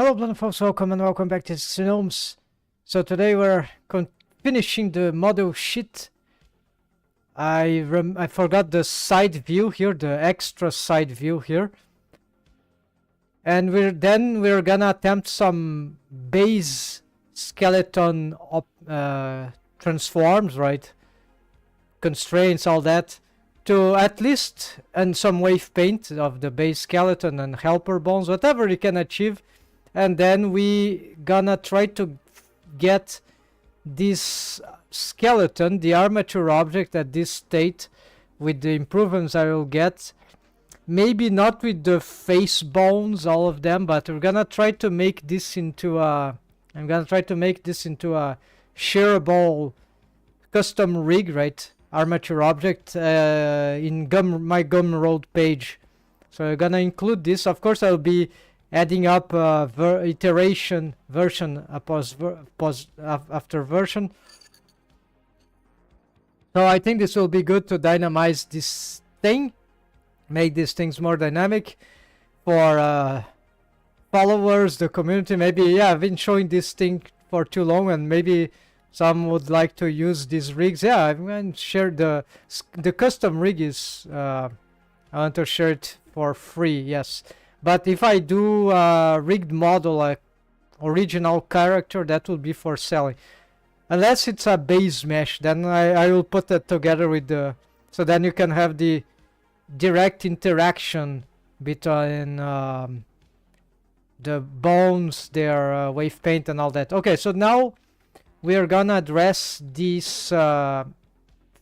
Hello, Blonde folks, welcome and welcome back to epistemic-gnomes. So today we're finishing the model sheet. I forgot the side view here, the extra side view here. And we're gonna attempt some base skeleton transforms, right? Constraints, all that. To at least, and some wave paint of the base skeleton and helper bones, whatever you can achieve. And then we gonna try to get this skeleton, the armature object, at this state with the improvements I will get. Maybe not with the face bones, all of them, but we're gonna try to make this into a... I'm gonna try to make this into a shareable custom rig, right? Armature object in my Gumroad page. So I'm gonna include this. Of course, I'll be adding up iteration version after version. So I think this will be good to dynamize this thing, make these things more dynamic for followers, the community. Maybe, yeah, I've been showing this thing for too long, and maybe some would like to use these rigs. Yeah, I'm going to share the custom rig is I want to share it for free, yes. But if I do a rigged model, like original character, that will be for selling. Unless it's a base mesh, then I will put that together with the... So then you can have the direct interaction between the bones, their wave paint and all that. Okay, so now we are gonna address these final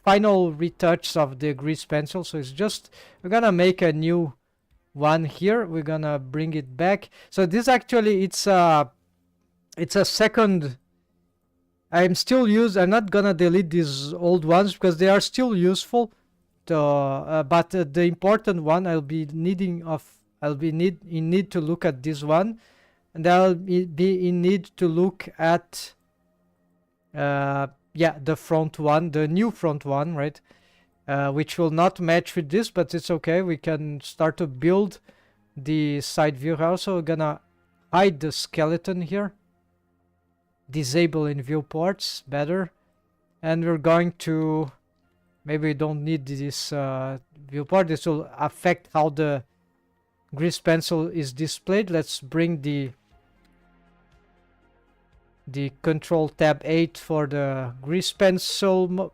retouches of the grease pencil. So it's just... We're gonna make a new one here. We're gonna bring it back. So this actually it's a second. I'm not gonna delete these old ones because they are still useful. But the important one I'll be in need to look at this one, and I'll be in need to look at the front one, the new front one, right? Which will not match with this, but it's okay. We can start to build the side view. Also gonna hide the skeleton here, disable in viewports, better. And we're going to, maybe we don't need this viewport. This will affect how the grease pencil is displayed. Let's bring the control tab 8 for the grease pencil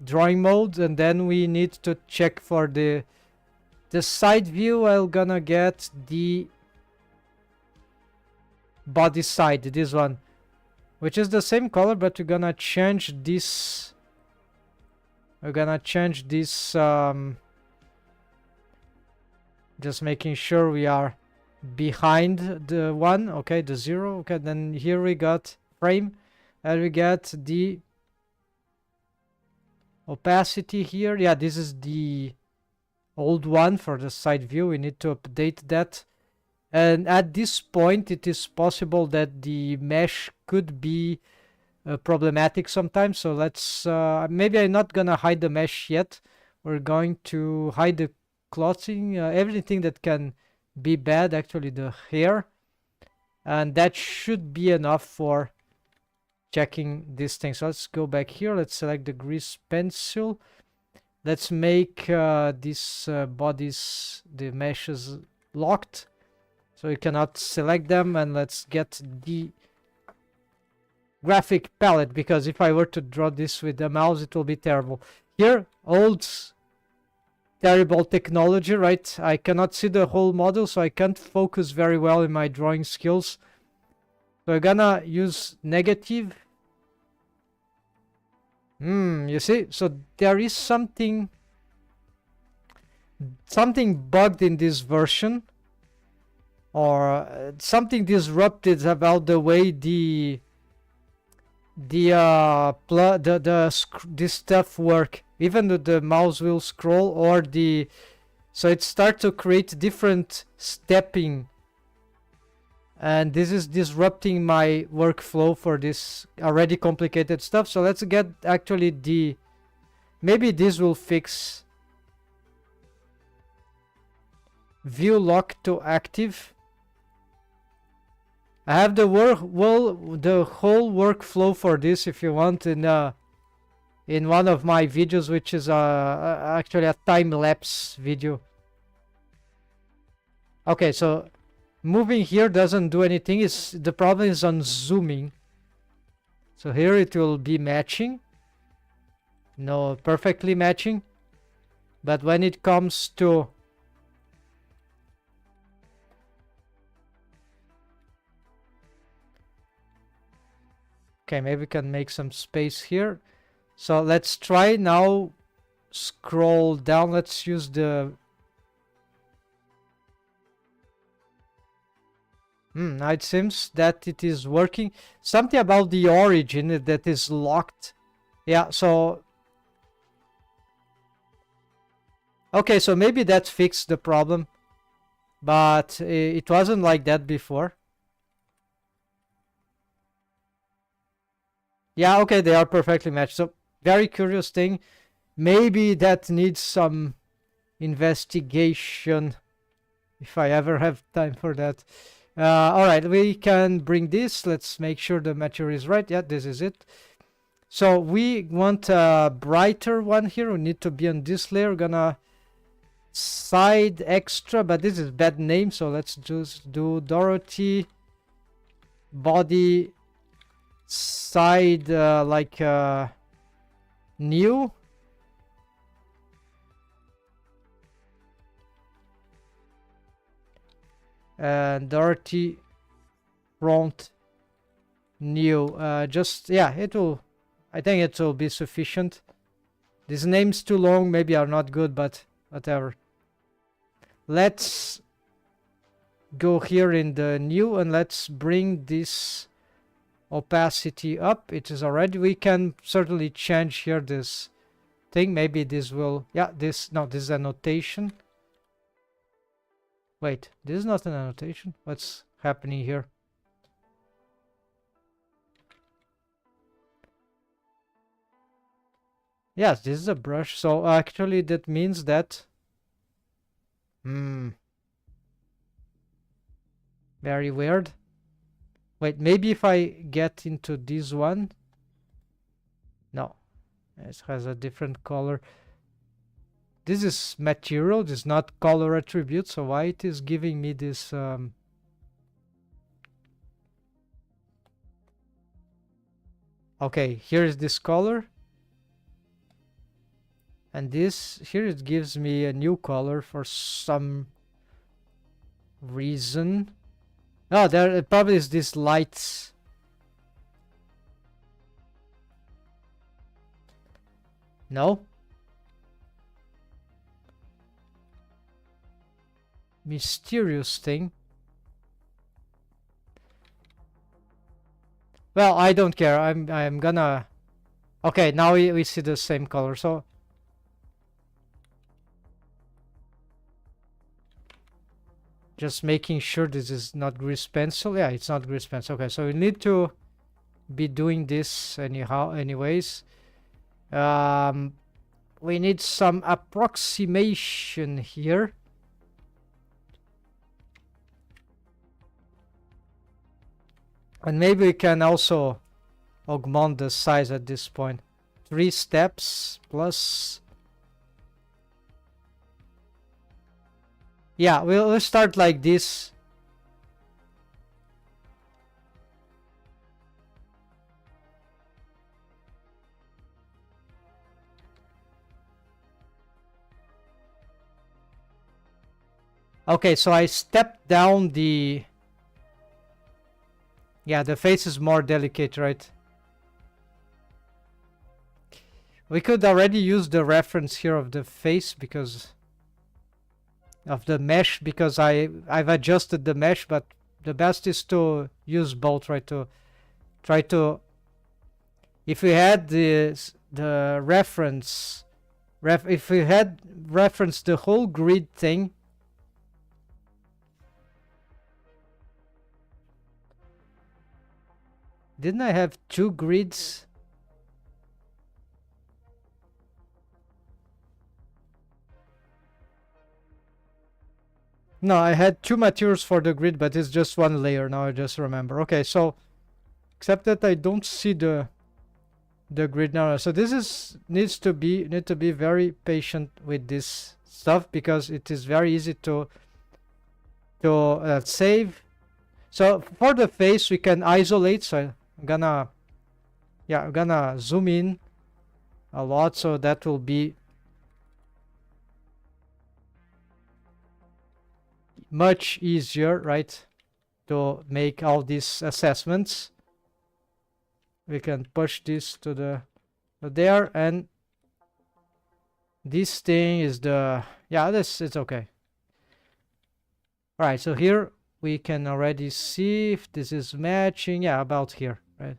drawing mode, and then we need to check for the side view. I'm gonna get the body side, this one, which is the same color, but we're gonna change this. Just making sure we are behind the one. Okay, the 0. Okay, then here we got frame, and we get the opacity here. Yeah, this is the old one for the side view. We need to update that. And at this point, it is possible that the mesh could be problematic sometimes. So let's maybe I'm not gonna hide the mesh yet. We're going to hide the clothing, everything that can be bad, actually the hair, and that should be enough for checking this thing. So let's go back here. Let's select the grease pencil. Let's make these bodies, the meshes, locked, so you cannot select them. And let's get the graphic palette, because if I were to draw this with the mouse, it will be terrible. Here, old terrible technology, right? I cannot see the whole model, so I can't focus very well in my drawing skills. So I'm gonna use negative. You see, so there is something bugged in this version, or something disrupted about the way this stuff work. Even the mouse will scroll, or so it starts to create different stepping, and this is disrupting my workflow for this already complicated stuff. So let's get actually maybe this will fix view lock to active. I have the the whole workflow for this if you want in one of my videos, which is actually a time-lapse video. Okay, so moving here doesn't do anything. The problem is on zooming. So here it will be matching. No, perfectly matching. But when it comes to okay, maybe we can make some space here. So let's try now. Scroll down. Let's use the now it seems that it is working. Something about the origin that is locked. Yeah, so okay, so maybe that fixed the problem, but it wasn't like that before. Yeah, okay, they are perfectly matched. So very curious thing. Maybe that needs some investigation if I ever have time for that. All right, we can bring this. Let's make sure the material is right. Yeah, this is it. So we want a brighter one here. We need to be on this layer. We're gonna side extra, but this is bad name. So let's just do Dorothy body side like new. And Dorothy front new. Just yeah, it will. I think it will be sufficient. These names too long maybe are not good, but whatever. Let's go here in the new and let's bring this opacity up. It is already. We can certainly change here this thing. Maybe this will. Yeah, this. No, this is a notation. Wait, this is not an annotation. What's happening here? Yes, this is a brush. So actually that means that... Very weird. Wait, maybe if I get into this one... No. It has a different color. This is material, this is not color attribute, so why it is giving me this okay, here is this color. And this here it gives me a new color for some reason. Oh, there probably is this lights. No? Mysterious thing. Well, I don't care. I'm gonna... Okay, now we see the same color. So just making sure this is not grease pencil. Yeah, it's not grease pencil. Okay, so we need to be doing this anyways. We need some approximation here. And maybe we can also augment the size at this point. 3 steps plus... Yeah, we'll start like this. Okay, so I stepped down the... Yeah, the face is more delicate, right? We could already use the reference here of the face because of the mesh, because I've adjusted the mesh, but the best is to use both, right? To try to... If we had the reference... if we had referenced the whole grid thing... Didn't I have 2 grids? No, I had two materials for the grid, but it's just one layer. Now I just remember. Okay, so except that I don't see the grid now. So this is need to be very patient with this stuff because it is very easy to save. So for the face we can isolate. So I'm gonna zoom in a lot, so that will be much easier, right, to make all these assessments. We can push this to there, and this thing is this it's okay. All right, so here we can already see if this is matching. Yeah, about here, right?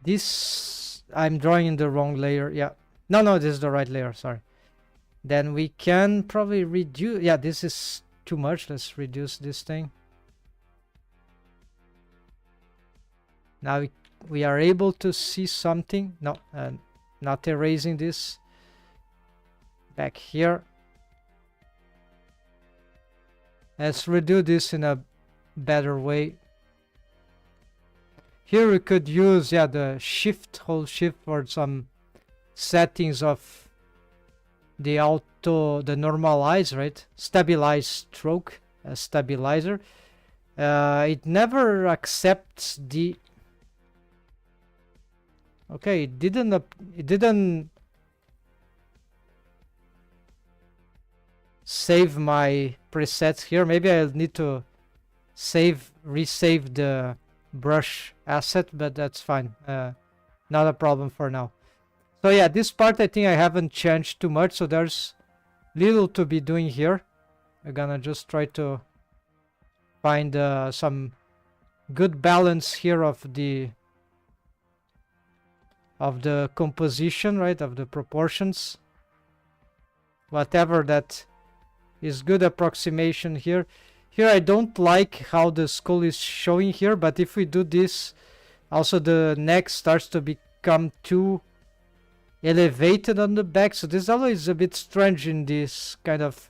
This I'm drawing in the wrong layer. Yeah, no, this is the right layer, sorry. Then we can probably reduce. Yeah, this is too much. Let's reduce this thing. Now we are able to see something. No, not erasing this. Back here. Let's redo this in a better way. Here we could use the hold shift for some settings of the normalize, right? Stabilize stroke, a stabilizer. It never accepts the. Okay, it didn't save my presets here. Maybe I'll need to resave the brush asset, but that's fine. Not a problem for now. So yeah, this part I think I haven't changed too much, so there's little to be doing here. I'm gonna just try to find some good balance here of the composition, right, of the proportions, whatever that is good approximation here. Here I don't like how the skull is showing here, but if we do this, also the neck starts to become too elevated on the back, so this always a bit strange in this kind of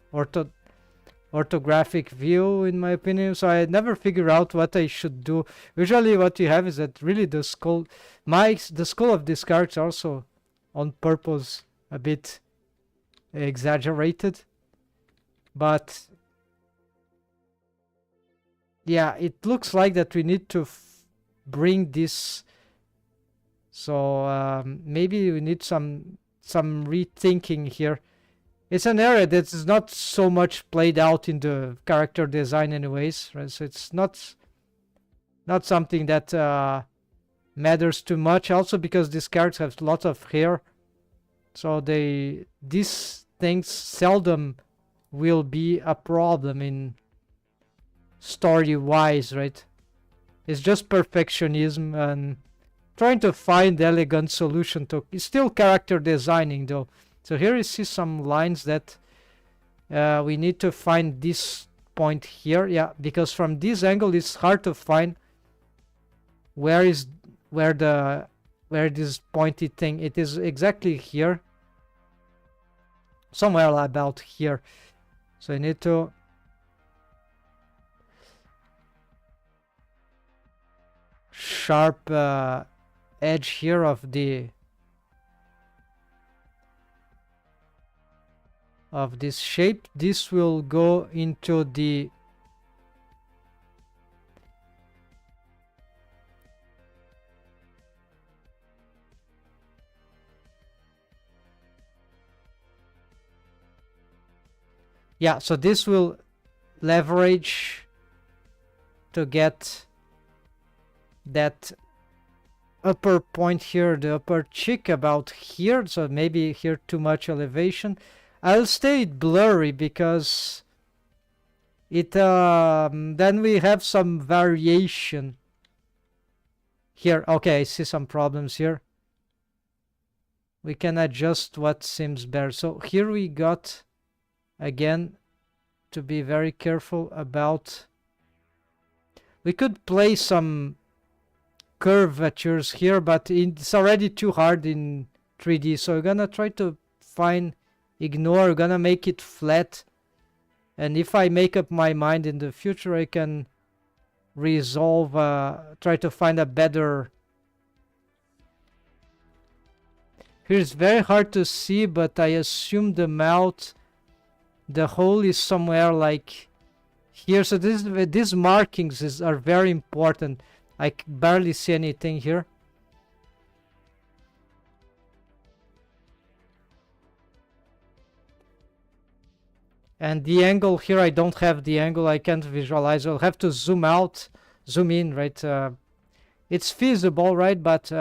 orthographic view, in my opinion. So I never figure out what I should do. Usually what you have is that really the skull of this character also on purpose a bit exaggerated, but yeah, it looks like that we need to bring this. So maybe we need some rethinking here. It's an area that is not so much played out in the character design anyways, right? So it's not something that matters too much. Also because these characters have lots of hair, so these things seldom will be a problem in story wise, right? It's just perfectionism and trying to find elegant solution to. It's still character designing though. So here you see some lines that we need to find this point here. Yeah, because from this angle it's hard to find where this pointy thing. It is exactly here, somewhere about here. So I need to sharp edge here of this shape. This will go into the so this will leverage to get that upper point here, the upper cheek about here. So maybe here too much elevation. I'll stay blurry because it then we have some variation here. Okay, I see some problems here. We can adjust what seems better. So here we got, again, to be very careful about. We could play some curvatures here, but it's already too hard in 3D. So we're gonna try to ignore, we're gonna make it flat. And if I make up my mind in the future, I can resolve, try to find a better... Here it's very hard to see, but I assume the mouth, the hole is somewhere like here. So these markings are very important. I barely see anything here. And the angle here, I don't have the angle. I can't visualize. I'll have to zoom out, zoom in, right? It's feasible, right? But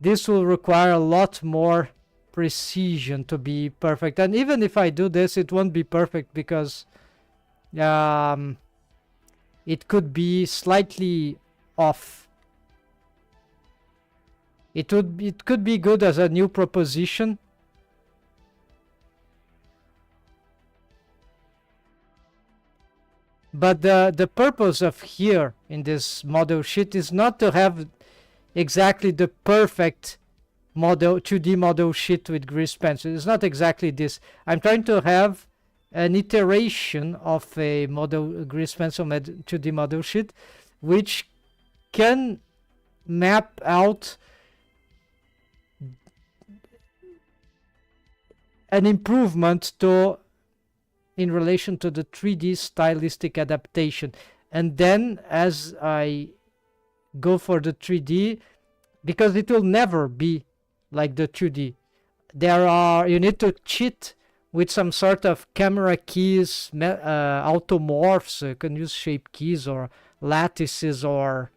this will require a lot more precision to be perfect. And even if I do this, it won't be perfect because it could be slightly off. It could be good as a new proposition. But the purpose of here in this model sheet is not to have exactly the perfect model 2D model sheet with grease pencil. It's not exactly this. I'm trying to have an iteration of a model grease pencil 2D model sheet which can map out an improvement to in relation to the 3D stylistic adaptation. And then as I go for the 3D, because it will never be like the 2D, you need to cheat with some sort of camera keys, automorphs. You can use shape keys or lattices or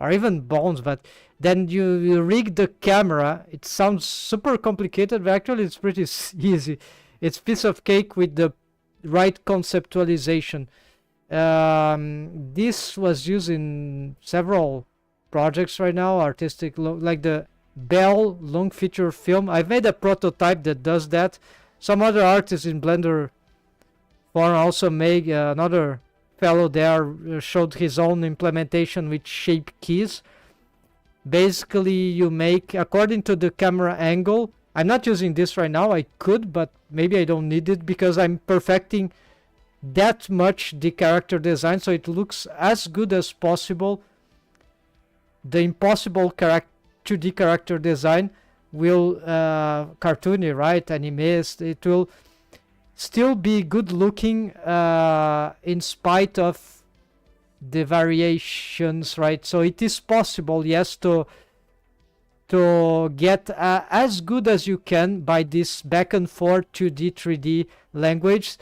even bones, but then you rig the camera. It sounds super complicated, but actually it's pretty easy. It's piece of cake with the right conceptualization. This was used in several projects right now, artistic, like the Bell long feature film. I've made a prototype that does that. Some other artists in Blender forum also made, another fellow there showed his own implementation with shape keys. Basically, you make, according to the camera angle, I'm not using this right now. I could, but maybe I don't need it because I'm perfecting that much the character design so it looks as good as possible. The impossible 2D character design will cartoony, right? Animist. It will still be good looking in spite of the variations, right? So it is possible, yes, to get as good as you can by this back and forth 2D 3D language,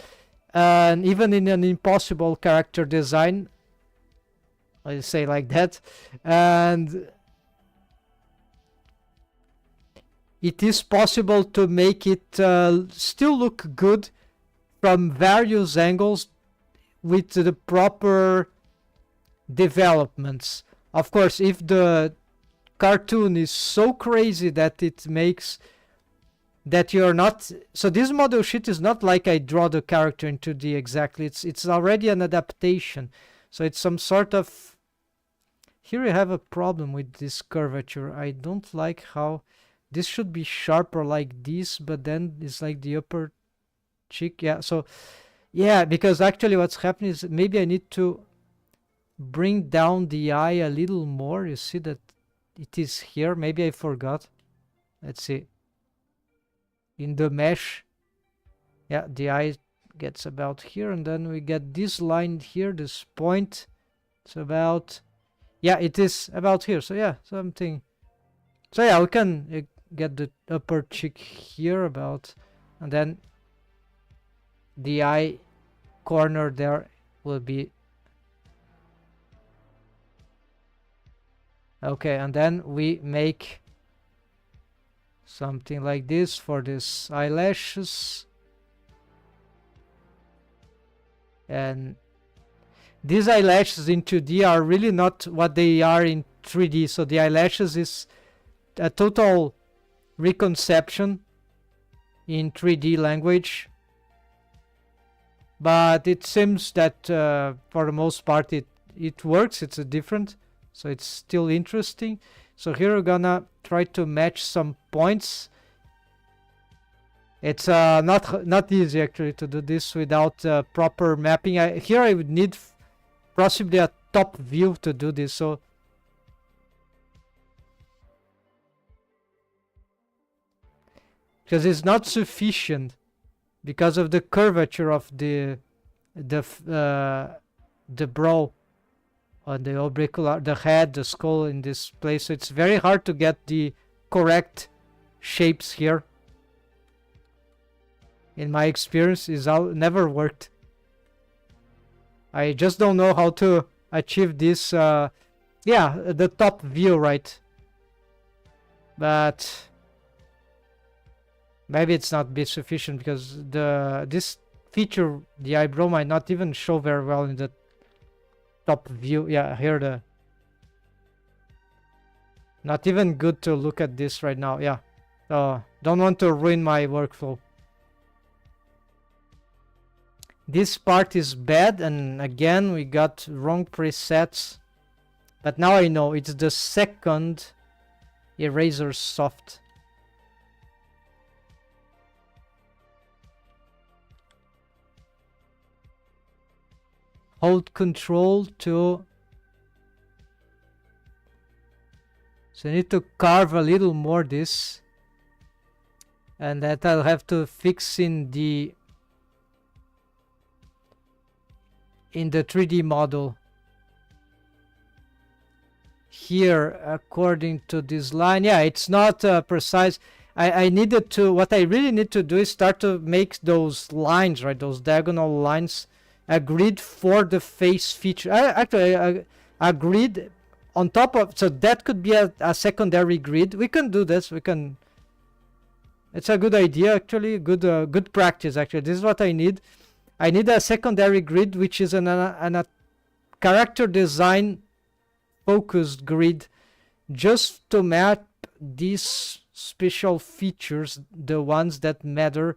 and even in an impossible character design, I say like that, and it is possible to make it still look good from various angles with the proper developments. Of course, if the cartoon is so crazy that it makes that you're not, so this model sheet is not like I draw the character in 2D exactly. It's already an adaptation, so it's some sort of... Here I have a problem with this curvature. I don't like how this should be sharper like this, but then it's like the upper cheek. Yeah, so yeah, because actually what's happening is maybe I need to bring down the eye a little more. You see that it is here. Maybe I forgot. Let's see. In the mesh, yeah, the eye gets about here, and then we get this line here, this point. It's about, yeah, it is about here. So yeah, something. So yeah, we can get the upper cheek here about, and then the eye corner there will be okay, and then we make something like this for these eyelashes, and these eyelashes in 2D are really not what they are in 3D. So the eyelashes is a total reconception in 3D language, but it seems that for the most part it works. It's a different, so it's still interesting. So here we're gonna try try to match some points. It's not easy actually to do this without proper mapping. Here I would need possibly a top view to do this. So because it's not sufficient because of the curvature of the brow on the orbicular, the head, the skull in this place. So it's very hard to get the correct shapes here. In my experience, is never worked. I just don't know how to achieve this. Yeah, the top view, right? But maybe it's not be sufficient because this feature, the eyebrow, might not even show very well in the top view. Yeah, here not even good to look at this right now. Yeah, don't want to ruin my workflow. This part is bad, and again we got wrong presets, but now I know it's the second eraser soft. Hold control to, so I need to carve a little more this, and that I'll have to fix in the 3D model. Here, according to this line, yeah, it's not precise. I needed to, what I really need to do is start to make those lines, right, those diagonal lines, a grid for the face feature. Actually, a grid on top of, so that could be a secondary grid. We can do this. We can. It's a good idea, actually. Good practice, actually. This is what I need. I need a secondary grid, which is a character design focused grid, just to map these special features, the ones that matter.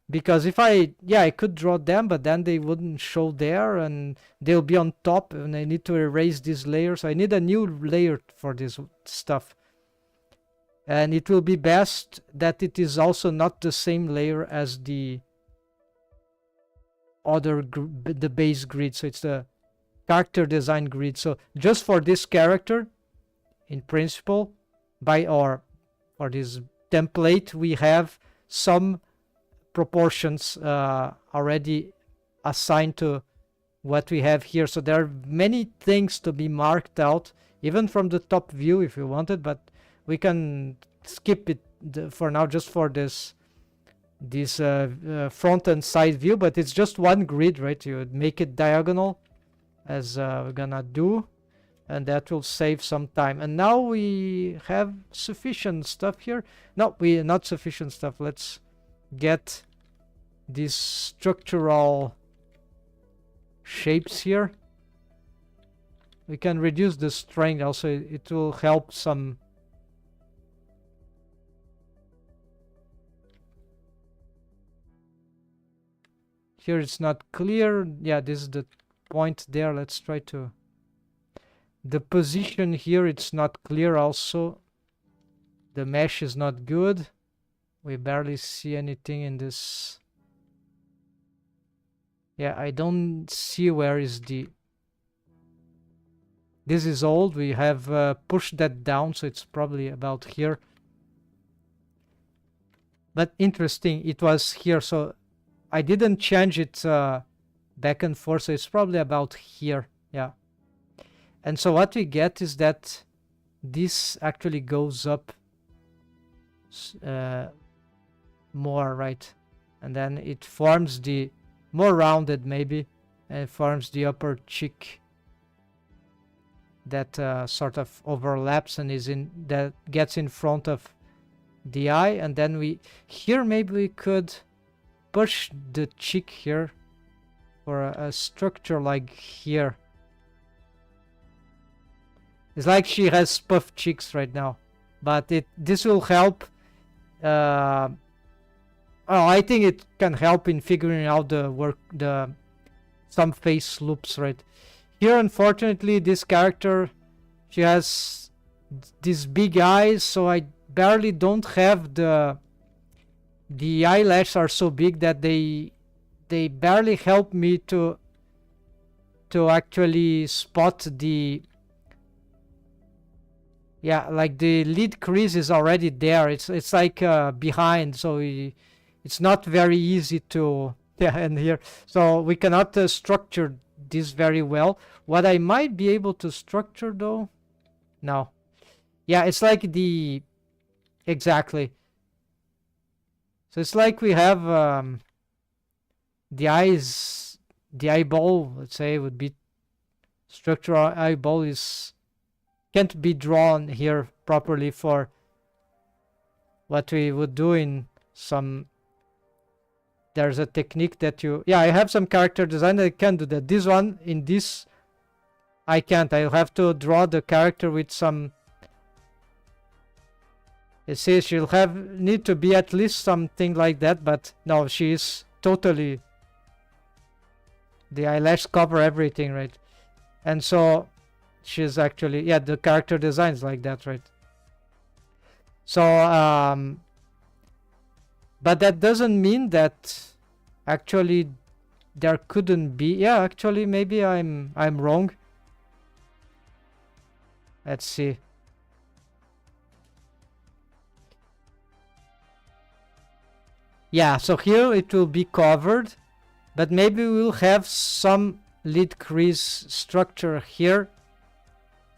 Because if I could draw them, but then they wouldn't show there, and they'll be on top, and I need to erase these layers. So I need a new layer for this stuff. And it will be best that it is also not the same layer as the other the base grid. So it's the character design grid. So just for this character, in principle, for this template, we have some proportions already assigned to what we have here. So there are many things to be marked out, even from the top view if you wanted, but we can skip it for now, just for this front and side view. But it's just one grid, right? You would make it diagonal, as we're gonna do, and that will save some time. And now we have sufficient stuff here. No, not sufficient stuff. Let's get these structural shapes here. We can reduce the strength also. It will help some. Here it's not clear. Yeah, this is the point there. Let's try to. The position here, it's not clear also. The mesh is not good. We barely see anything in this. Yeah, I don't see where is the. This is old. We have pushed that down, so it's probably about here. But interesting, it was here, so I didn't change it back and forth, so it's probably about here. Yeah. And so what we get is that this actually goes up more, right? And then it forms the more rounded, maybe, and it forms the upper cheek that sort of overlaps and that gets in front of the eye. And then here maybe we could push the cheek here for a structure like here. It's like she has puffed cheeks right now, but this will help. I think it can help in figuring out some face loops, right? Here, unfortunately, this character, she has these big eyes, so I barely don't have the eyelashes are so big that they barely help me to actually spot the, yeah, like the lid crease is already there. It's like behind, so it's not very easy to yeah, and here, so we cannot structure this very well. What I might be able to structure though, no, yeah, it's like the exactly. So it's like we have the eyes, the eyeball, let's say, would be structural eyeball is can't be drawn here properly for what we would do in some. There's a technique that you, yeah, I have some character design that I can do that. This one in this I can't. I'll have to draw the character with some. It says she'll have need to be at least something like that, but no, she is totally, the eyelash cover everything, right? And so she's actually, yeah, the character design is like that, right? So but that doesn't mean that actually there couldn't be, yeah, actually maybe I'm wrong. Let's see. Yeah, so here it will be covered, but maybe we'll have some lid crease structure here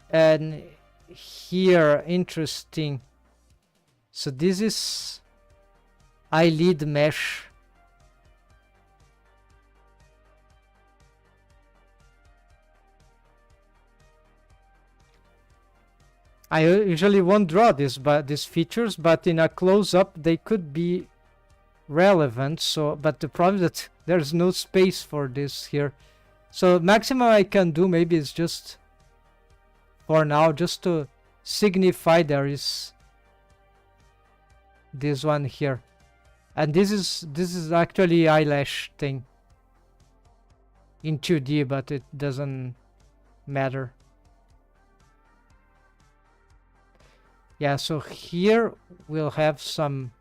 and here. Interesting. So this is eyelid mesh. I usually won't draw this, but these features, but in a close-up they could be relevant. So, but the problem is that there's no space for this here. So maximum I can do maybe is just for now, just to signify there is this one here, and this is actually eyelash thing in 2D, but it doesn't matter. Yeah, so here we'll have some.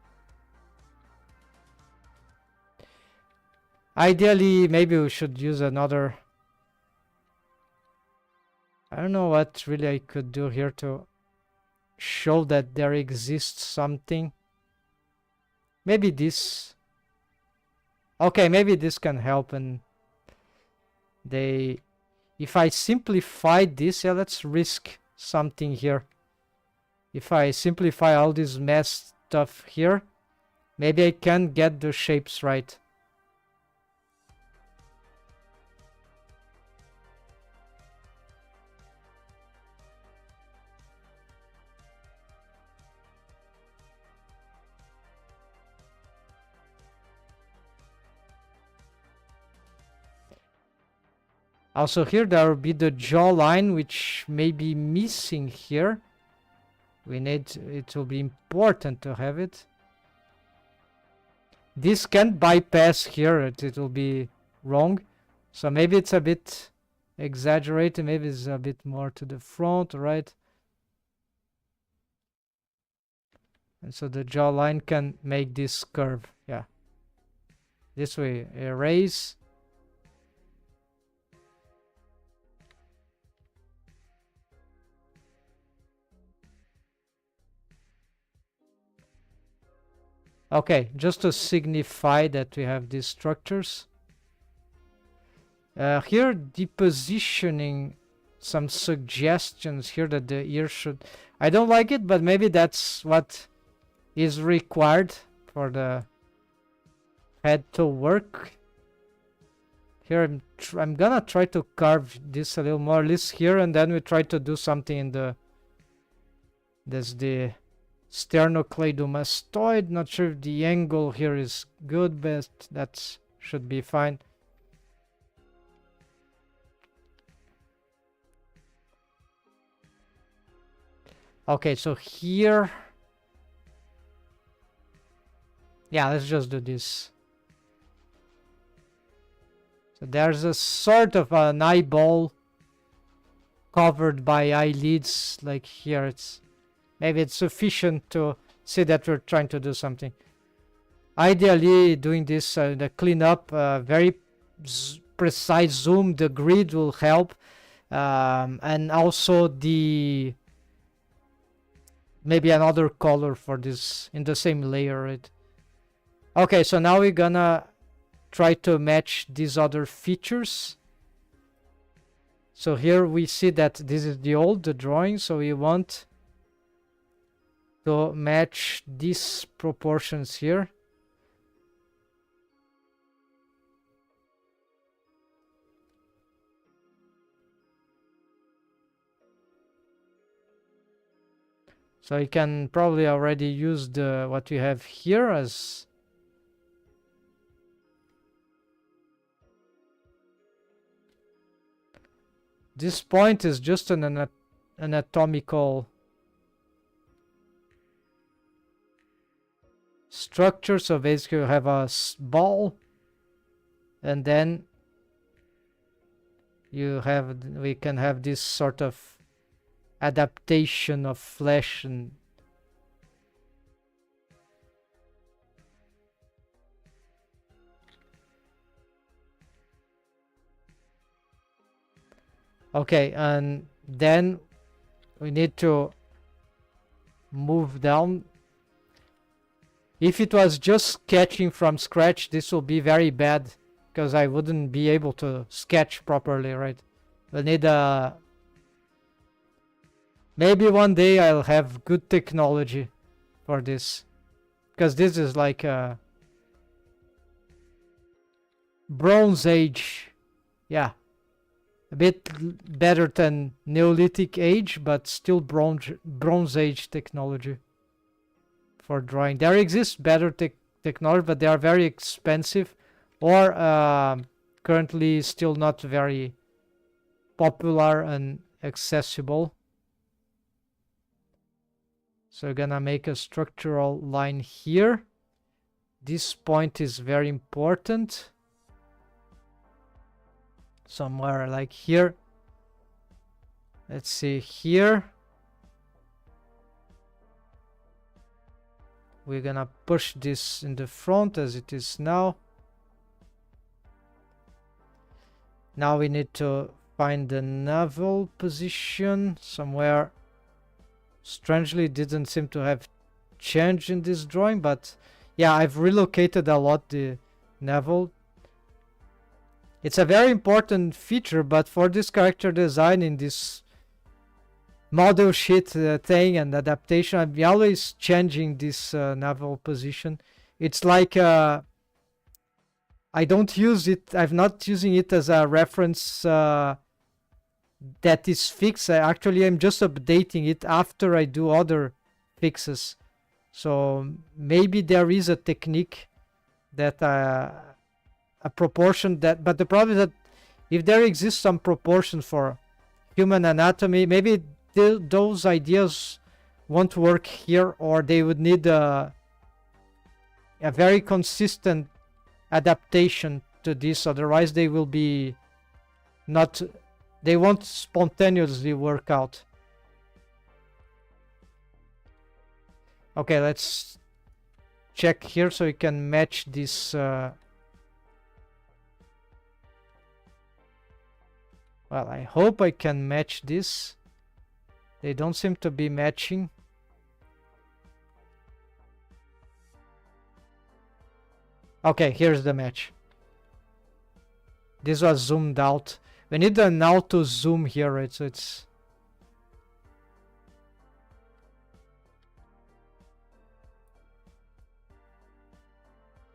Ideally, maybe we should use another. I don't know what really I could do here to show that there exists something. Maybe this. Okay, maybe this can help. And if I simplify this, yeah, let's risk something here. If I simplify all this mess stuff here, maybe I can get the shapes right. Also here there will be the jawline, which may be missing here. We need, it will be important to have it. This can't bypass here, it will be wrong. So maybe it's a bit exaggerated, maybe it's a bit more to the front, right? And so the jawline can make this curve, yeah. This way, erase. Okay, just to signify that we have these structures. Here, depositioning, some suggestions here that the ear should. I don't like it, but maybe that's what is required for the head to work. Here, I'm gonna try to carve this a little more, at least here, and then we try to do something in the. There's the sternocleidomastoid. Not sure if the angle here is good, but that should be fine. Okay, so here, yeah, let's just do this. So there's a sort of an eyeball covered by eyelids, like here. It's maybe it's sufficient to see that we're trying to do something. Ideally, doing this the cleanup, very precise zoom, the grid will help, and also the maybe another color for this in the same layer, right? Okay, so now we're gonna try to match these other features. So here we see that this is the old drawing, so we want to match these proportions here. So you can probably already use the what we have here as this point is just an anatomical structure. So basically you have a ball, and then we can have this sort of adaptation of flesh and okay, and then we need to move down. If it was just sketching from scratch, this will be very bad because I wouldn't be able to sketch properly, right? We'll need maybe one day I'll have good technology for this, because this is like a Bronze Age, yeah, a bit better than Neolithic Age, but still Bronze Age technology for drawing. There exists better technology, but they are very expensive, or currently still not very popular and accessible. So we're gonna make a structural line here. This point is very important. Somewhere like here. Let's see here. We're gonna push this in the front as it is now. Now we need to find the navel position somewhere. Strangely, didn't seem to have changed in this drawing, but yeah, I've relocated a lot the navel. It's a very important feature, but for this character design in this model sheet thing and adaptation, I'm always changing this navel position. It's like I don't use it. I'm not using it as a reference that is fixed. Actually, I'm just updating it after I do other fixes. So maybe there is a technique that a proportion that, but the problem is that if there exists some proportion for human anatomy, maybe those ideas won't work here, or they would need a very consistent adaptation to this. Otherwise they will be not, they won't spontaneously work out. Okay, let's check here so we can match this well, I hope I can match this. They don't seem to be matching. Okay, here's the match. This was zoomed out. We need an auto zoom here, right? So it's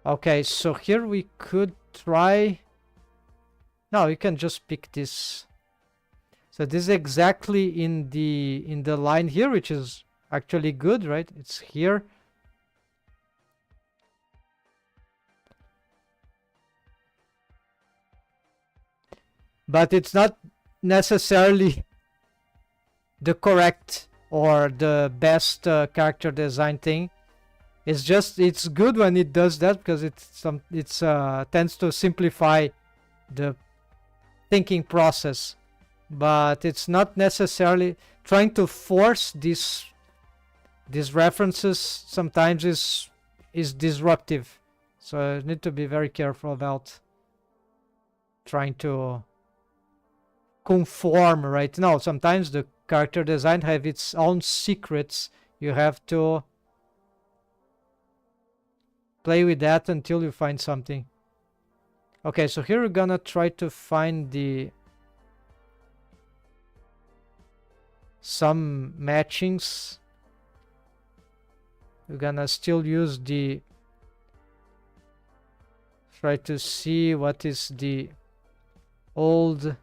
okay, so here we could try. No, you can just pick this. So this is exactly in the line here, which is actually good, right? It's here. But it's not necessarily the correct or the best character design thing. It's just, it's good when it does that, because it's tends to simplify the thinking process. but it's not necessarily trying to force these references. Sometimes is disruptive, so I need to be very careful about trying to conform, right? Now sometimes the character design have its own secrets. You have to play with that until you find something. Okay, so here we're gonna try to find some matchings. We're gonna still use try to see what is the old,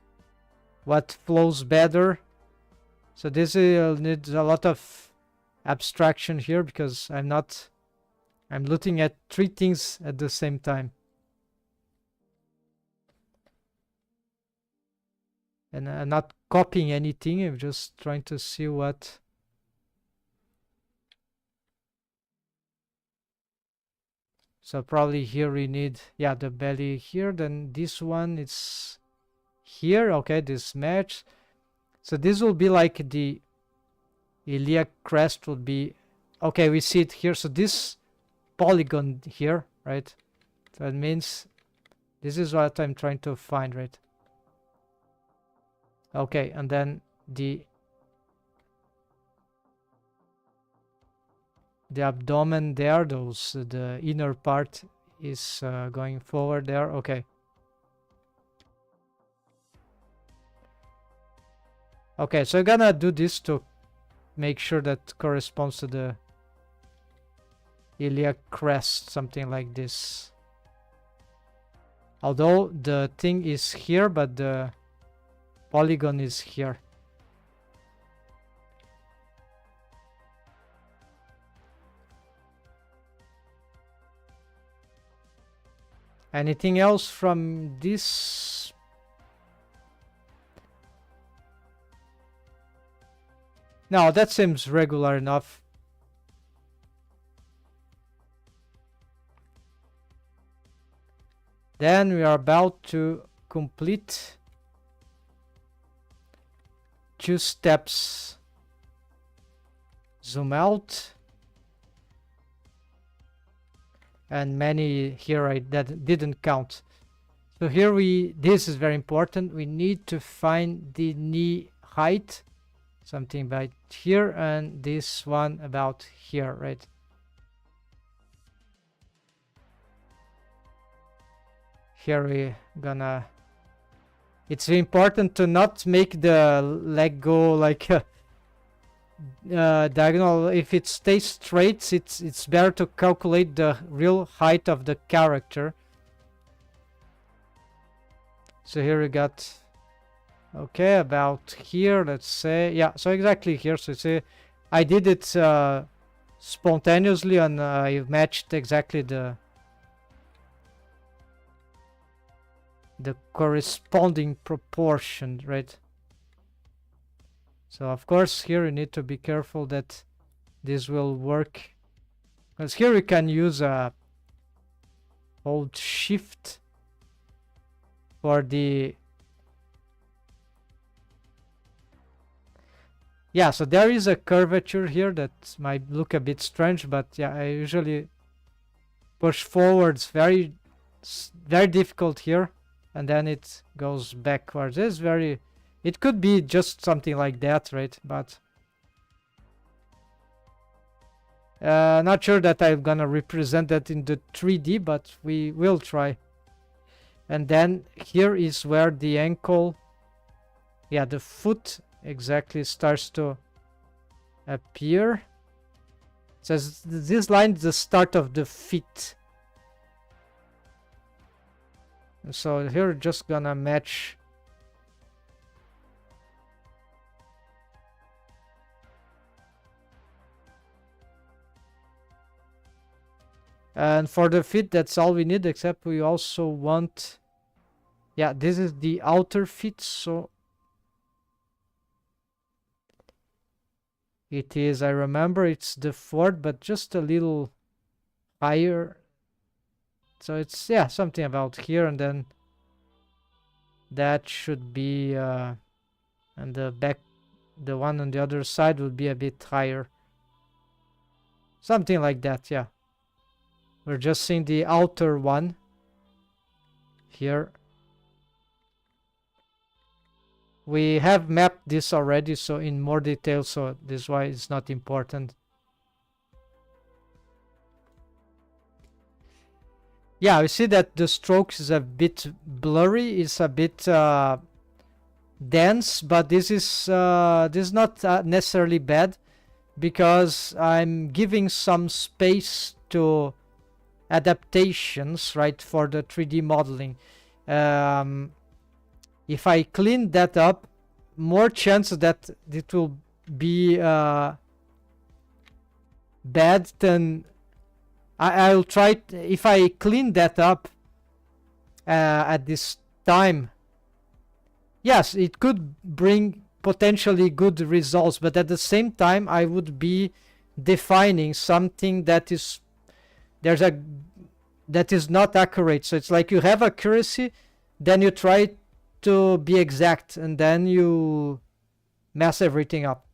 what flows better. So this needs a lot of abstraction here because I'm looking at three things at the same time. And I'm not copying anything, I'm just trying to see what... So probably here we need, yeah, the belly here, then this one is here, okay, this match. So this will be like the iliac crest would be, okay, we see it here. So this polygon here, right? So it means this is what I'm trying to find, right? Okay, and then the abdomen there, the inner part is going forward there. Okay. Okay, so I'm gonna do this to make sure that corresponds to the iliac crest, something like this. Although the thing is here, but the polygon is here. Anything else from this? No, that seems regular enough. Then we are about to complete 2 steps. Zoom out. And many here that didn't count. So here this is very important. We need to find the knee height, something about here, and this one about here, right? Here we gonna... It's important to not make the leg go like diagonal. If it stays straight, it's better to calculate the real height of the character. So here we got, okay, about here, let's say, yeah, so exactly here. So see, I did it spontaneously, and I matched exactly the corresponding proportion, right? So of course here you need to be careful that this will work, because here we can use hold shift for the... Yeah, so there is a curvature here that might look a bit strange, but yeah, I usually push forwards. Very difficult here, and then it goes backwards. It's very... It could be just something like that, right? But not sure that I'm gonna represent that in the 3D, but we will try. And then here is where the ankle, yeah, the foot exactly starts to appear. It says this line is the start of the feet. So here just gonna match. And for the feet, that's all we need, except we also want... Yeah, this is the outer feet, so it is, I remember it's the 4th, but just a little higher. So it's, yeah, something about here, and then that should be and the one on the other side will be a bit higher. Something like that, yeah. We're just seeing the outer one here. We have mapped this already, so in more detail, so this is why it's not important. Yeah, we see that the strokes is a bit blurry, it's a bit dense, but this is not necessarily bad, because I'm giving some space to adaptations, right, for the 3D modeling. If I clean that up, more chances that it will be bad than I'll try. If I clean that up at this time, yes, it could bring potentially good results, but at the same time I would be defining something that is not accurate. So it's like you have accuracy, then you try to be exact, and then you mess everything up.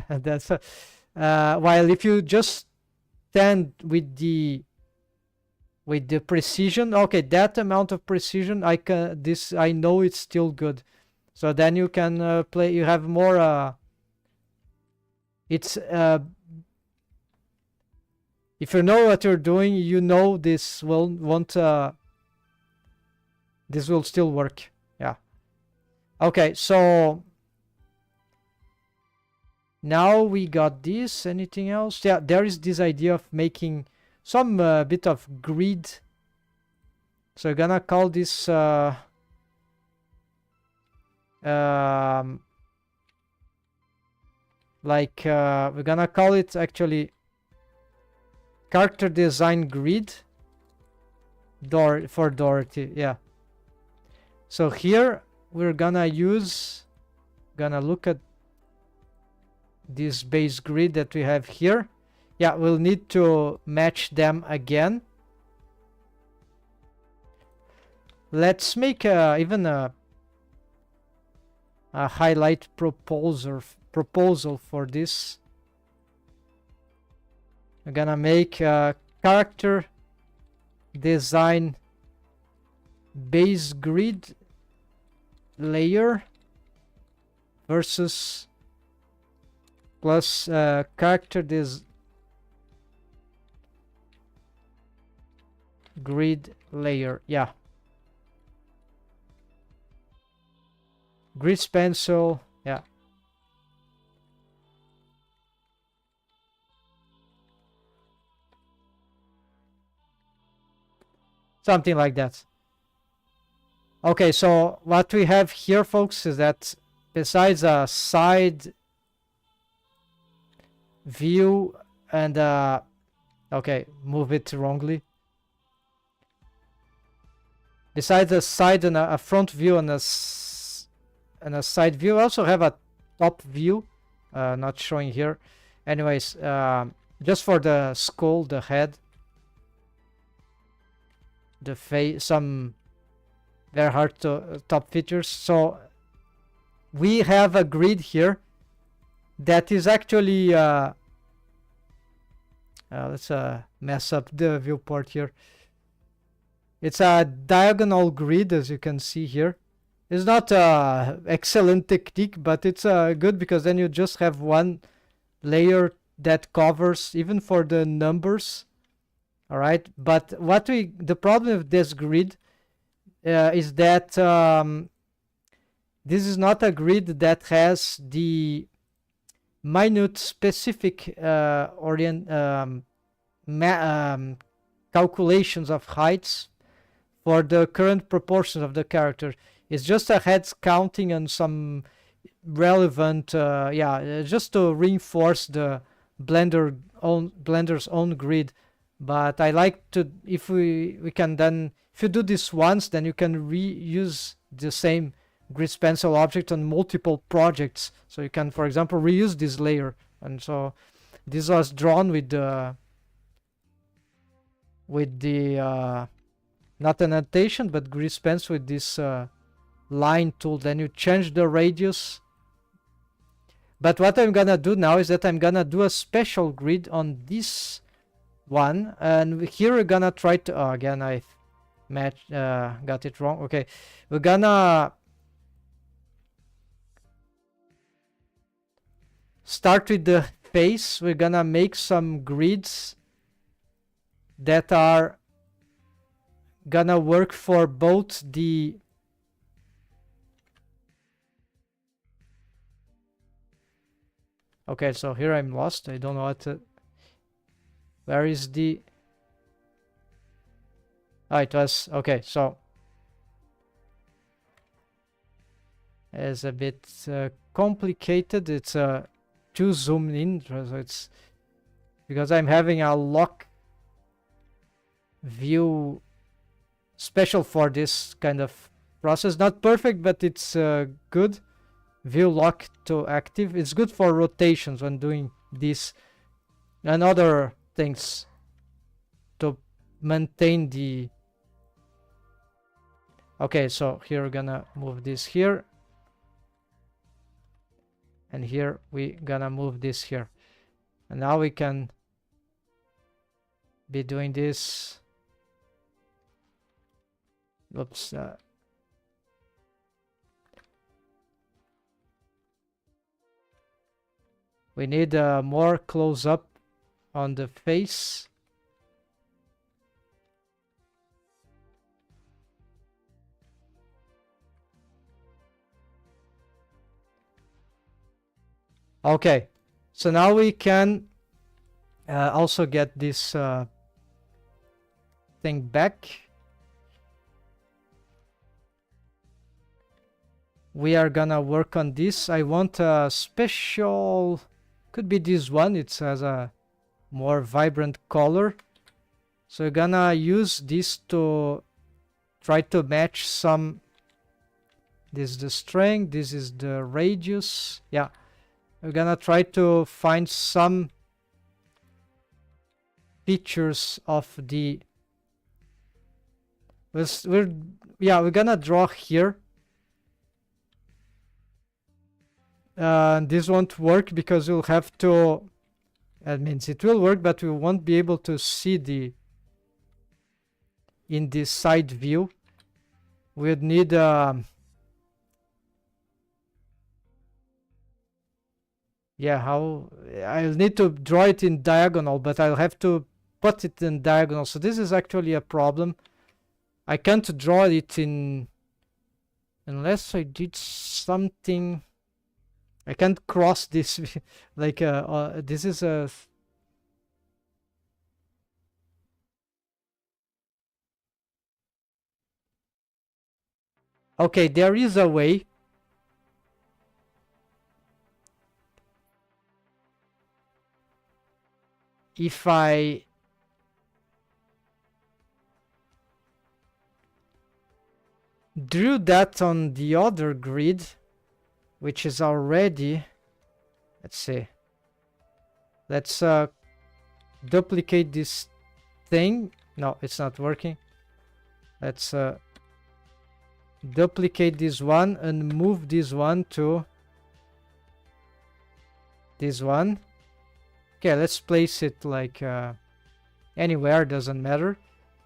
That's while if you just stand with the precision, okay, that amount of precision, I know it's still good. So then you can play. You have more. It's if you know what you're doing, you know this won't. This will still work. Yeah. Okay, so now we got this. Anything else? Yeah, there is this idea of making some bit of grid. So we're gonna call this like we're gonna call it actually character design grid for Dorothy. Yeah. So here we're gonna look at this base grid that we have here. Yeah, we'll need to match them again. Let's make even a highlight proposal for this. I'm gonna make a character design base grid layer versus plus character grid layer. Yeah, grid pencil. Yeah, something like that. Okay, so what we have here, folks, is that besides a side view and okay, move it wrongly. Besides a side and a front view and a side view, we also have a top view, not showing here. Anyways, just for the skull, the head, the face, some very hard to top features. So we have a grid here that is actually let's mess up the viewport here. It's a diagonal grid, as you can see here. It's not a excellent technique, but it's good, because then you just have one layer that covers even for the numbers. All right, but the problem with this grid is that this is not a grid that has the minute specific calculations of heights for the current proportions of the character. It's just a heads counting and some relevant just to reinforce the Blender's own grid. But I like to, if we can then, if you do this once, then you can reuse the same grid pencil object on multiple projects. So you can, for example, reuse this layer. And so this was drawn with the not annotation, but grid pencil with this line tool. Then you change the radius But what I'm gonna do now is that I'm gonna do a special grid on this one, and here we're gonna try to, oh, again I got it wrong. Okay, we're gonna start with the face. We're gonna make some grids that are gonna work for both the okay, so here I'm lost. I don't know what to, where is the, oh, it was okay. So it's a bit complicated. It's too zoomed in, so it's because I'm having a lock view special for this kind of process. Not perfect, but it's good. View lock to active. It's good for rotations when doing this and other things to maintain the. Okay, so here we're gonna move this here, and here we gonna move this here, and now we can be doing this. Oops. We need more close-up on the face. Okay, so now we can also get this thing back. We are gonna work on this. I want a special, could be this one. It has a more vibrant color. So we're gonna use this to try to match some. This is the strength, this is the radius. Yeah, we're gonna try to find some features of the. We're gonna draw here. This won't work because we'll have to. That means it will work, but we won't be able to see the. In this side view, we'd need. Yeah, how I'll need to draw it in diagonal, but I'll have to put it in diagonal. So this is actually a problem. I can't draw it in unless I did something. I can't cross this like this is a okay, there is a way. If I drew that on the other grid, which is already, let's see, let's duplicate this thing. No, it's not working. Let's duplicate this one and move this one to this one. Okay, let's place it like anywhere, doesn't matter.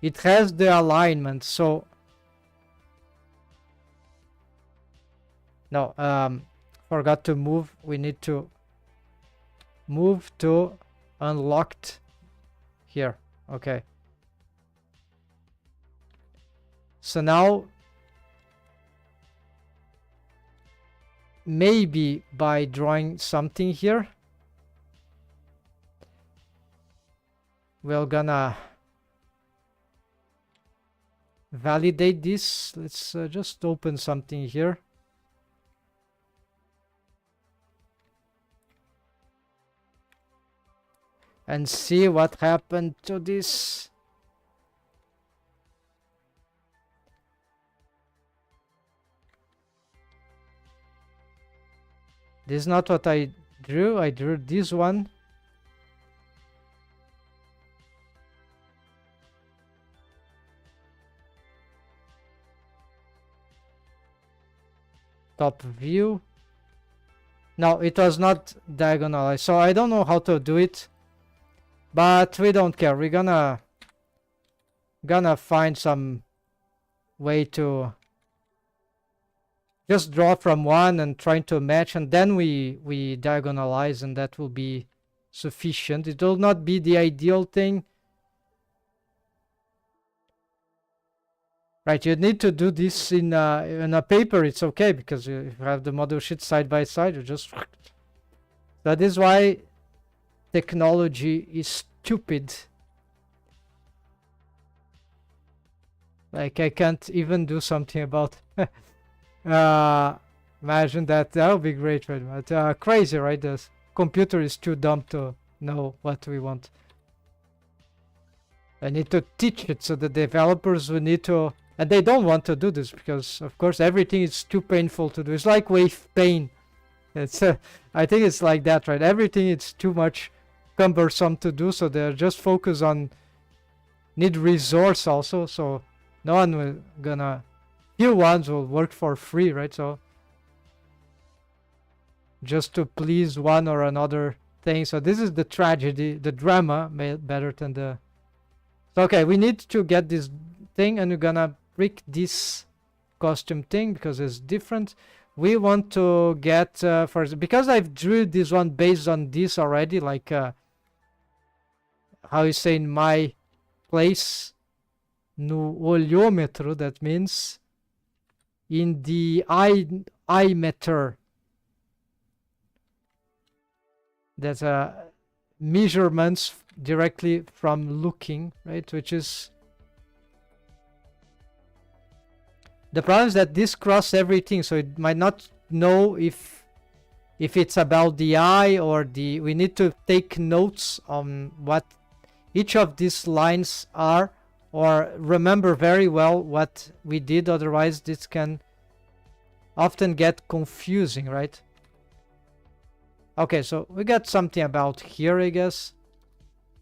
It has the alignment, so no, forgot to move. We need to move to unlocked here. Okay. So now maybe by drawing something here, we're gonna validate this. Let's just open something here. And see what happened to this. This is not what I drew. I drew this one. Top view. No, it was not diagonalized. So I don't know how to do it, but we don't care. We're gonna find some way to just draw from one and trying to match, and then we diagonalize, and that will be sufficient. It will not be the ideal thing. Right, you need to do this in a paper. It's okay because you have the model sheet side by side. You just that is why technology is stupid. Like I can't even do something about. Imagine that. That would be great, right? But crazy, right? The computer is too dumb to know what we want. I need to teach it so the developers will need to. And they don't want to do this because, of course, everything is too painful to do. It's like wave pain. It's, I think it's like that, right? Everything is too much cumbersome to do, so they're just focused on need resource also. So no one will gonna. Few ones will work for free, right? So just to please one or another thing. So this is the tragedy, the drama, better than the. So okay, we need to get this thing, and we're gonna break this costume thing because it's different. We want to get because I've drew this one based on this already, like how you say in my place, no olhômetro. That means in the eye meter. That's measurements directly from looking, right? Which is the problem is that this cross everything, so it might not know if it's about the eye or the. We need to take notes on what each of these lines are, or remember very well what we did. Otherwise, this can often get confusing, right? Okay, so we got something about here, I guess.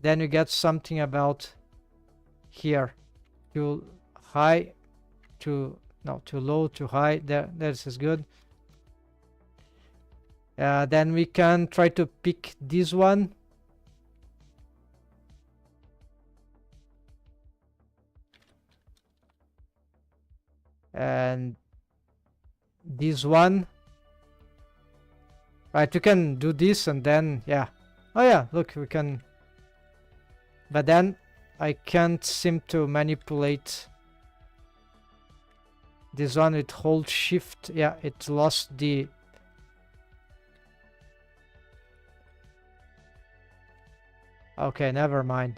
Then we get something about here. Too high, too low, too high. There, this is good. Then we can try to pick this one. And this one. Right, you can do this and then, yeah. Oh yeah, look, we can. But then I can't seem to manipulate this one with hold shift. Yeah, it lost the. Okay, never mind.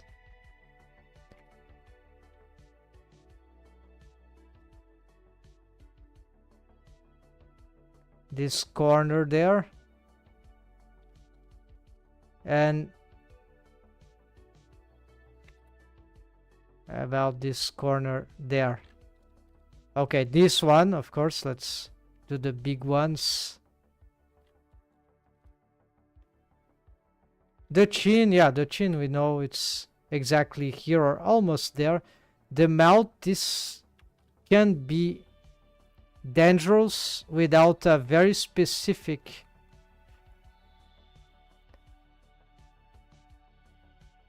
This corner there. And about this corner there. Okay, this one, of course, let's do the big ones. The chin, yeah, the chin, we know it's exactly here or almost there. The mouth, this can be dangerous without a very specific.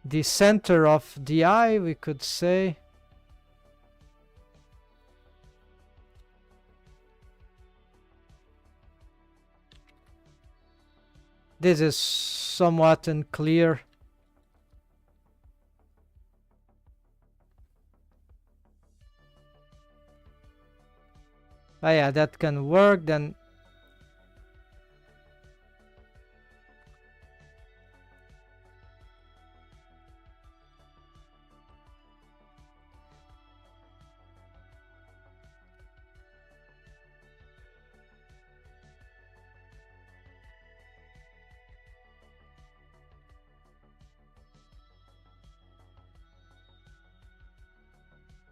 The center of the eye, we could say. This is somewhat unclear. Oh yeah, that can work then.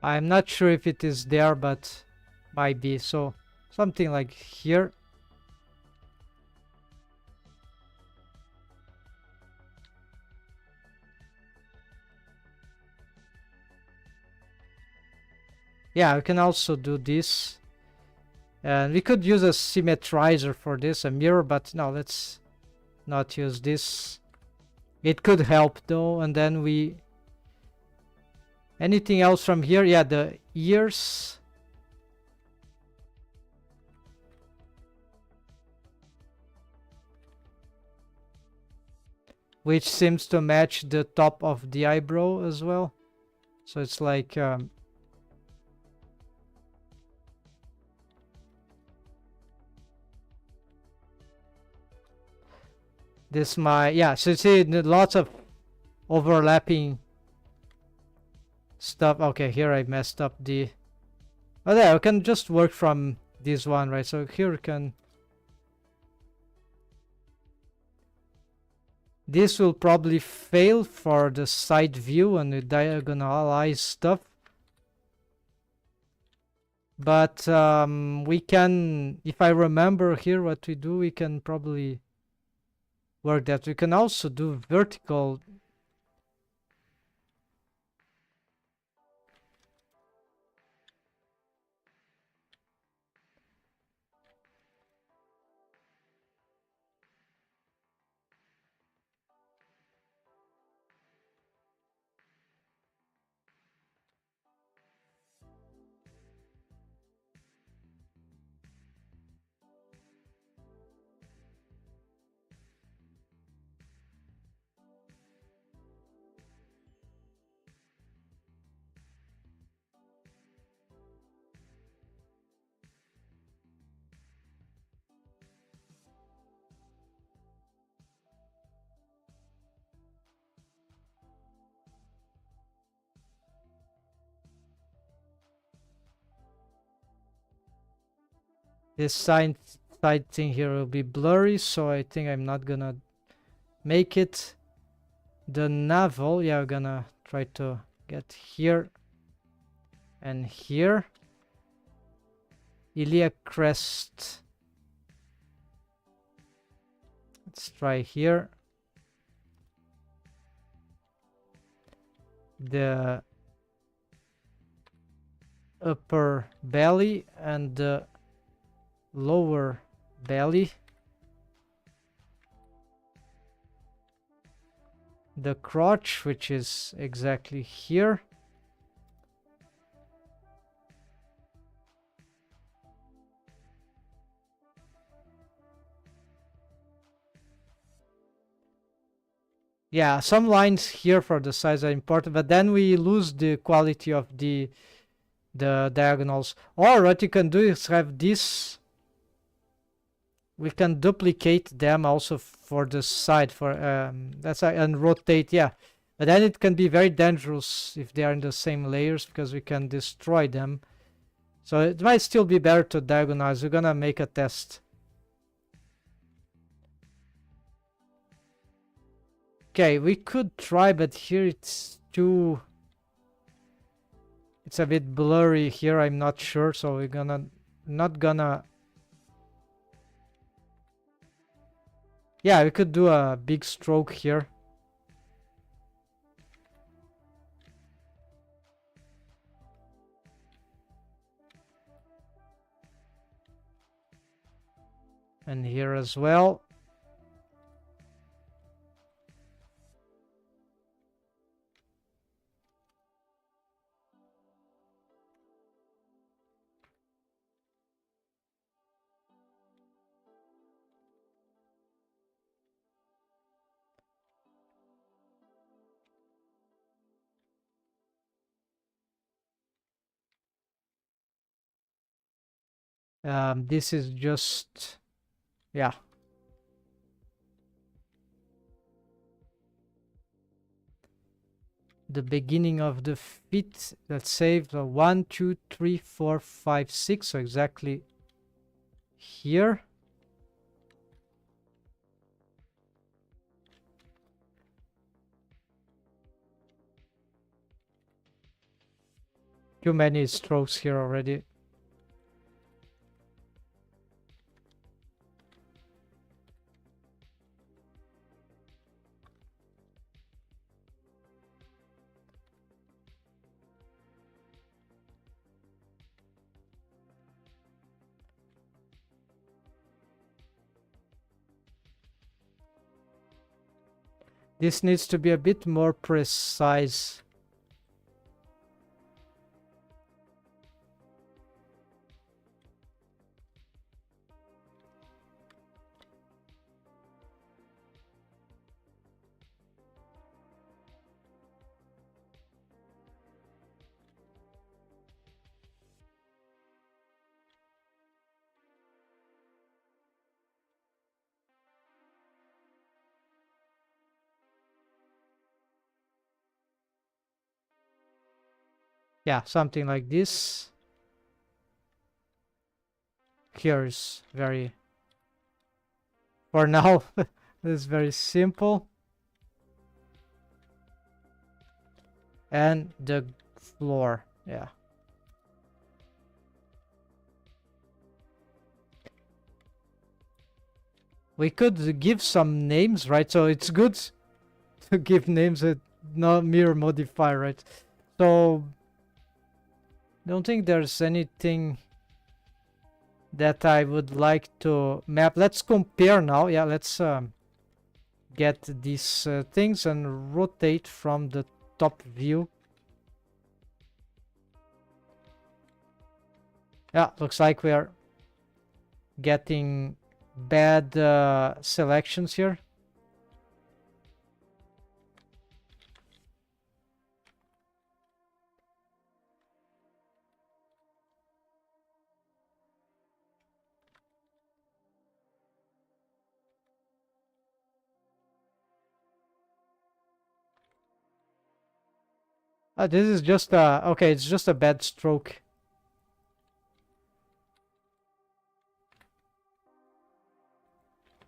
I'm not sure if it is there, but might be. So something like here. Yeah, we can also do this. And we could use a symmetrizer for this, a mirror, but no, let's not use this. It could help though. And then we... anything else from here? Yeah, the ears. Which seems to match the top of the eyebrow as well. So it's like... this might... yeah, so you see lots of overlapping stuff. Okay, here I messed up the... oh, there, I can just work from this one, right? So here we can... this will probably fail for the side view and the diagonalize stuff. But we can, if I remember here what we do, we can probably work that. We can also do vertical. This side thing here will be blurry, so I think I'm not gonna make it. The navel, yeah, I'm gonna try to get here and here. Iliac crest. Let's try here. The upper belly and the lower belly. The crotch, which is exactly here. Yeah, some lines here for the size are important, but then we lose the quality of the diagonals. Or what you can do is have this. We can duplicate them also for the side for that's and rotate, yeah. But then it can be very dangerous if they are in the same layers because we can destroy them. So it might still be better to diagonalize. We're gonna make a test. Okay, we could try, but here it's too... it's a bit blurry here, I'm not sure, so we're not gonna... yeah, we could do a big stroke here. And here as well. This is just... yeah. The beginning of the feet. Let's say 1, 2, 3, 4, 5, 6. So exactly here. Too many strokes here already. This needs to be a bit more precise. Yeah, something like this. Here is very, for now, this is very simple. And the floor, yeah. We could give some names, right? So it's good to give names and not mere modify, right? So don't think there's anything that I would like to map. Let's compare now. Yeah, let's get these things and rotate from the top view. Yeah, looks like we are getting bad selections here. This is just okay, it's just a bad stroke.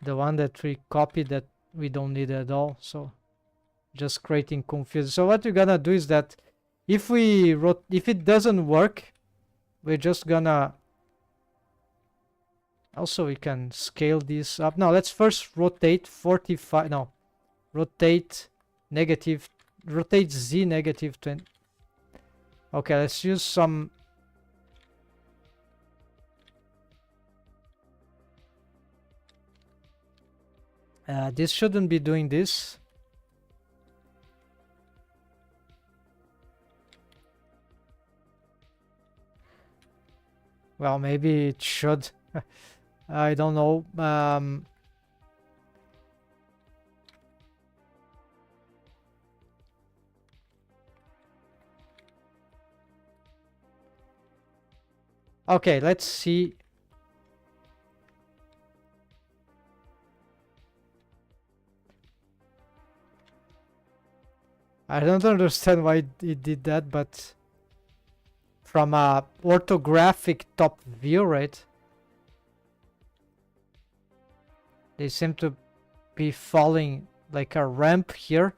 The one that we copied that we don't need at all, so just creating confusion. So what we're gonna do is that if it doesn't work, we're just gonna also we can scale this up. Now let's first rotate 45. No, rotate negative, rotate Z negative 20. Okay, let's use some. This shouldn't be doing this. Well, maybe it should. I don't know. Okay, let's see. I don't understand why it did that, but from a orthographic top view, right? They seem to be following like a ramp here.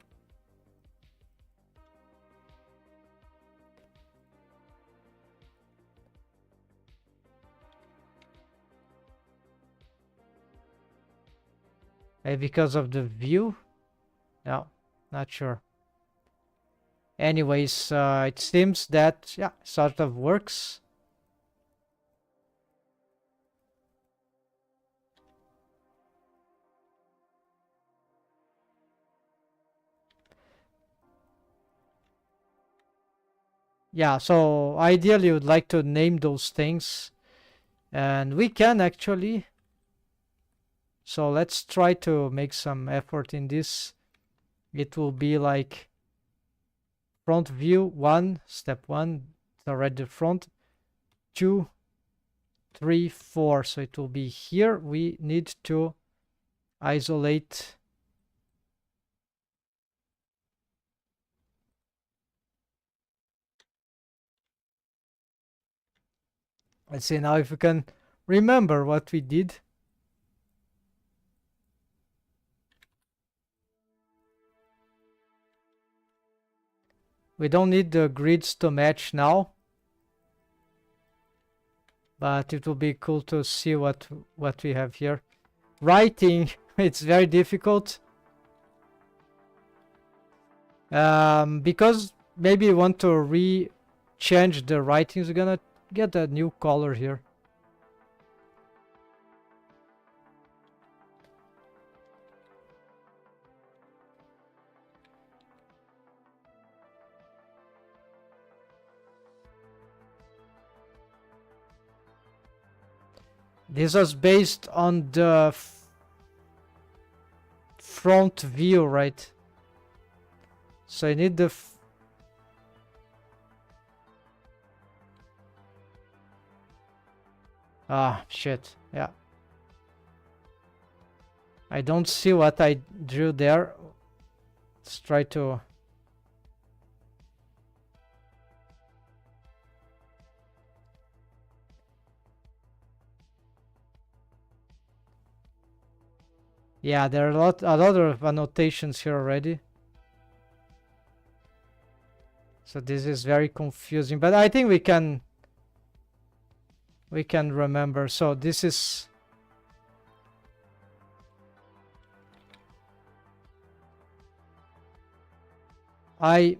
Maybe because of the view? No, not sure. Anyways, it seems that, yeah, sort of works. Yeah, so ideally you would like to name those things. And we can actually. So let's try to make some effort in this. It will be like front view 1, step 1, it's already the front. 2, 3, 4. So it will be here. We need to isolate. Let's see now if we can remember what we did. We don't need the grids to match now, but it will be cool to see what we have here. Writing, it's very difficult because maybe you want to change the writings. We're gonna get a new color here. This was based on the front view, right? So I need the shit. Yeah. I don't see what I drew there. Let's try to... Yeah, there are a lot of annotations here already. So this is very confusing, but I think we can remember. So this is eyebrow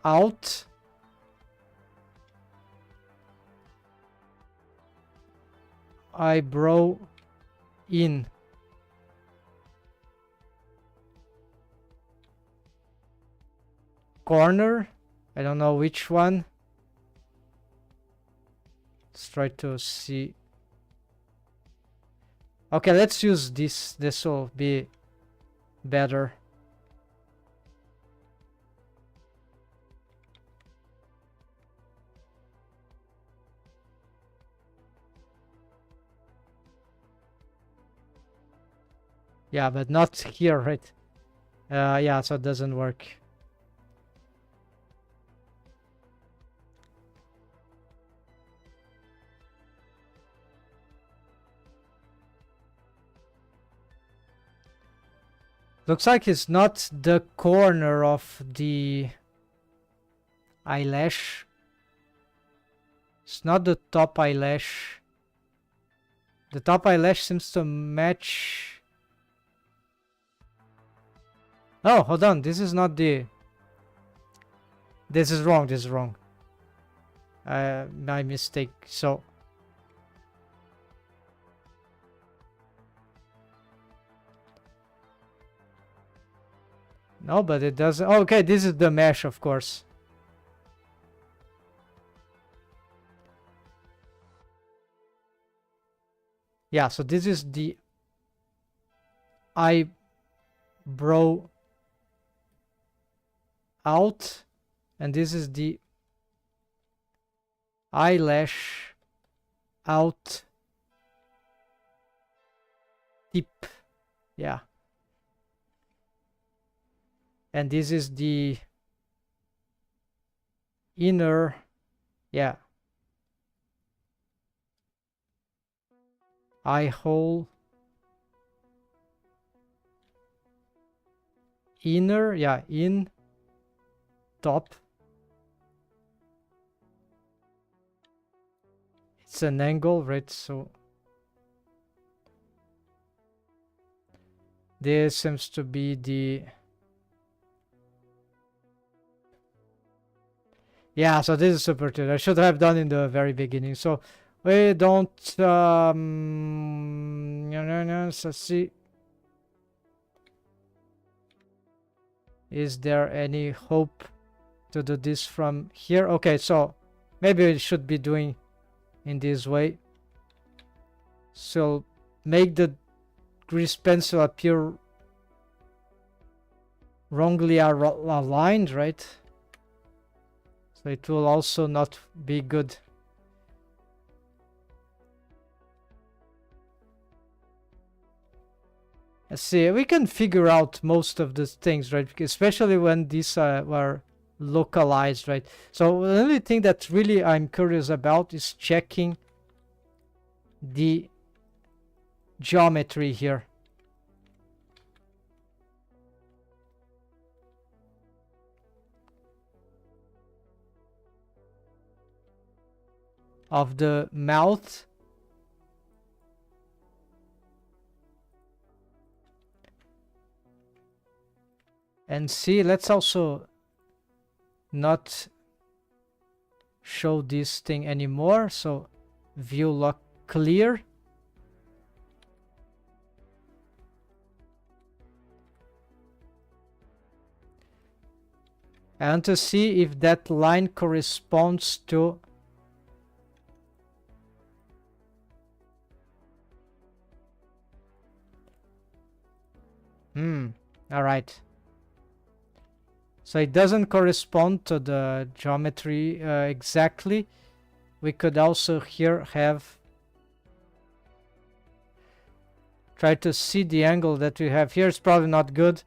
out, eyebrow in. Corner, I don't know which one. Let's try to see. Okay, let's use this. This will be better. Yeah, but not here, right? Yeah, so it doesn't work. Looks like it's not the corner of the eyelash. It's not the top eyelash. The top eyelash seems to match... Oh, hold on. This is not the... This is wrong. This is wrong. My mistake. So... No, but it doesn't... Oh, okay, this is the mesh, of course. Yeah, so this is the eyebrow out, and this is the eyelash out tip. Yeah. And this is the inner, yeah, eye hole, inner, yeah, in, top. It's an angle, right? So this seems to be the... Yeah, so this is super good. I should have done in the very beginning. So we don't let's see. Is there any hope to do this from here? Okay, so maybe we should be doing in this way. So make the grease pencil appear wrongly aligned, right? So it will also not be good. Let's see, we can figure out most of the things, right? Especially when these were localized, right? So the only thing that really I'm curious about is checking the geometry here. Of the mouth. And see, let's also not show this thing anymore. So view lock clear. And to see if that line corresponds to All right. So it doesn't correspond to the geometry exactly. We could also here have try to see the angle that we have here. It's probably not good.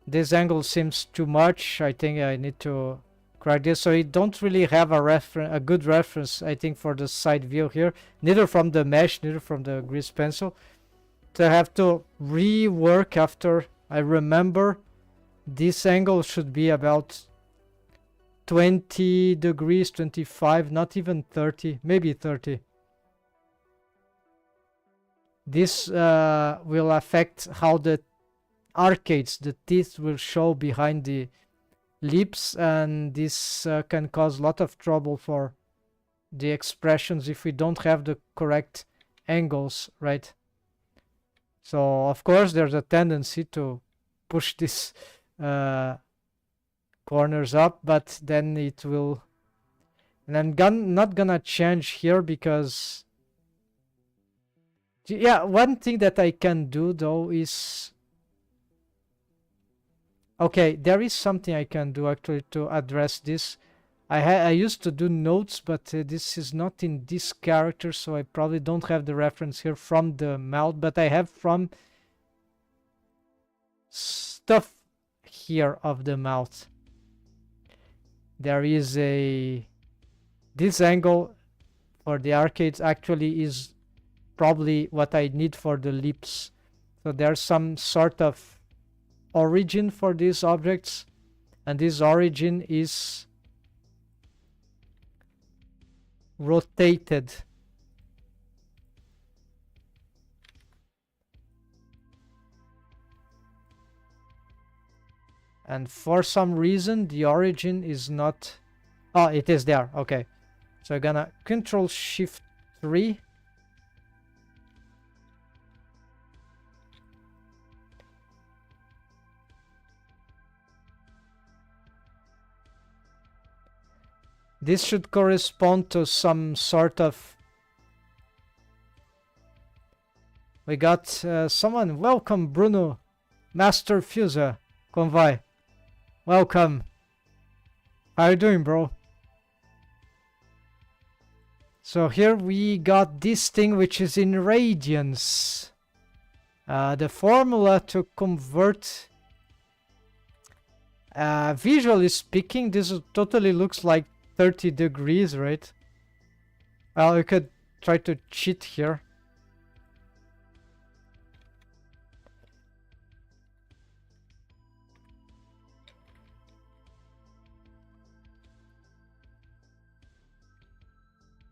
This angle seems too much. I think I need to correct this. So we don't really have a good reference, I think, for the side view here. Neither from the mesh, neither from the grease pencil. So I have to rework after I remember this angle should be about 20 degrees, 25, not even 30, maybe 30. This will affect how the arcades, the teeth will show behind the lips, and this can cause a lot of trouble for the expressions if we don't have the correct angles, right? So of course there's a tendency to push this corners up, but then it will, and I'm not gonna change here because yeah, one thing that I can do though is, okay, there is something I can do actually to address this. I used to do notes, but this is not in this character, so I probably don't have the reference here from the mouth, but I have from stuff here of the mouth. There is this angle for the arcades actually is probably what I need for the lips. So there's some sort of origin for these objects, and this origin is rotated. And for some reason the origin is not, oh, it is there. Okay, so I'm gonna Control Shift 3. This should correspond to some sort of, we got someone. Welcome, Bruno, Master Fuser, Convoy. Welcome. How you doing, bro? So here we got this thing which is in radians. The formula to convert, visually speaking, this totally looks like 30 degrees, right? Well, we could try to cheat here.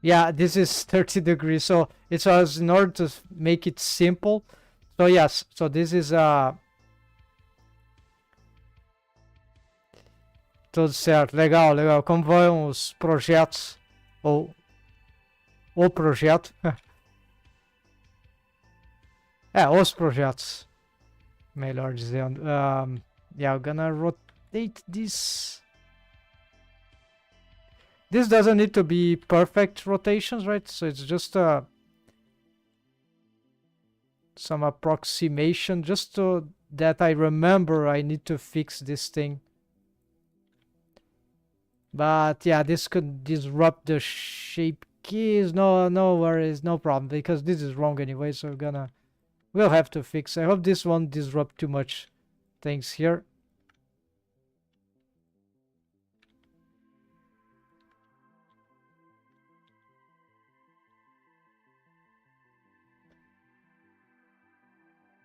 Yeah, this is 30 degrees, so it was in order to make it simple. So yes, so this is tudo certo, legal, legal. Como vão os projetos? Ou o projeto? É, os projetos, melhor dizendo. Yeah, I'm gonna rotate this. This doesn't need to be perfect rotations, right? So it's just some approximation, just so that I remember I need to fix this thing. But yeah, this could disrupt the shape keys. No worries, no problem, because this is wrong anyway, so we'll have to fix. I hope this won't disrupt too much things here.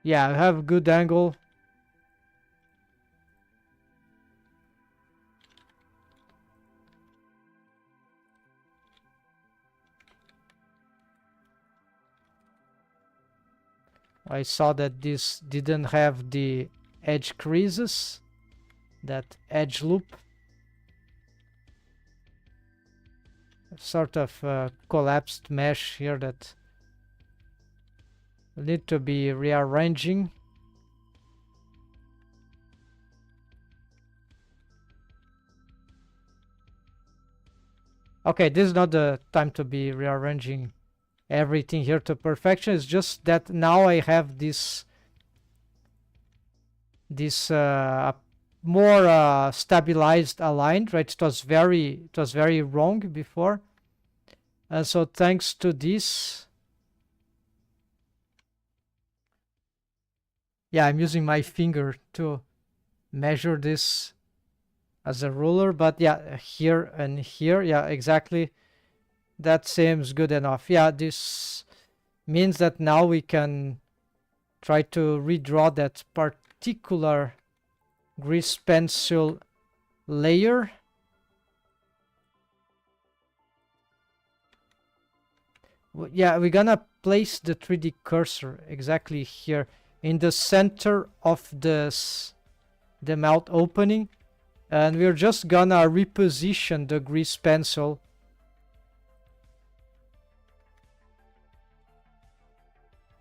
Yeah, I have good angle. I saw that this didn't have the edge creases, that edge loop. Sort of collapsed mesh here that will need to be rearranging. Okay, this is not the time to be rearranging everything here to perfection. It's just that now I have this this more stabilized aligned, right? It was very wrong before, and so thanks to this, yeah, I'm using my finger to measure this as a ruler, but yeah, here and here, yeah, exactly, that seems good enough. Yeah, this means that now we can try to redraw that particular grease pencil layer. Yeah, we're gonna place the 3D cursor exactly here in the center of this the mouth opening, and we're just gonna reposition the grease pencil.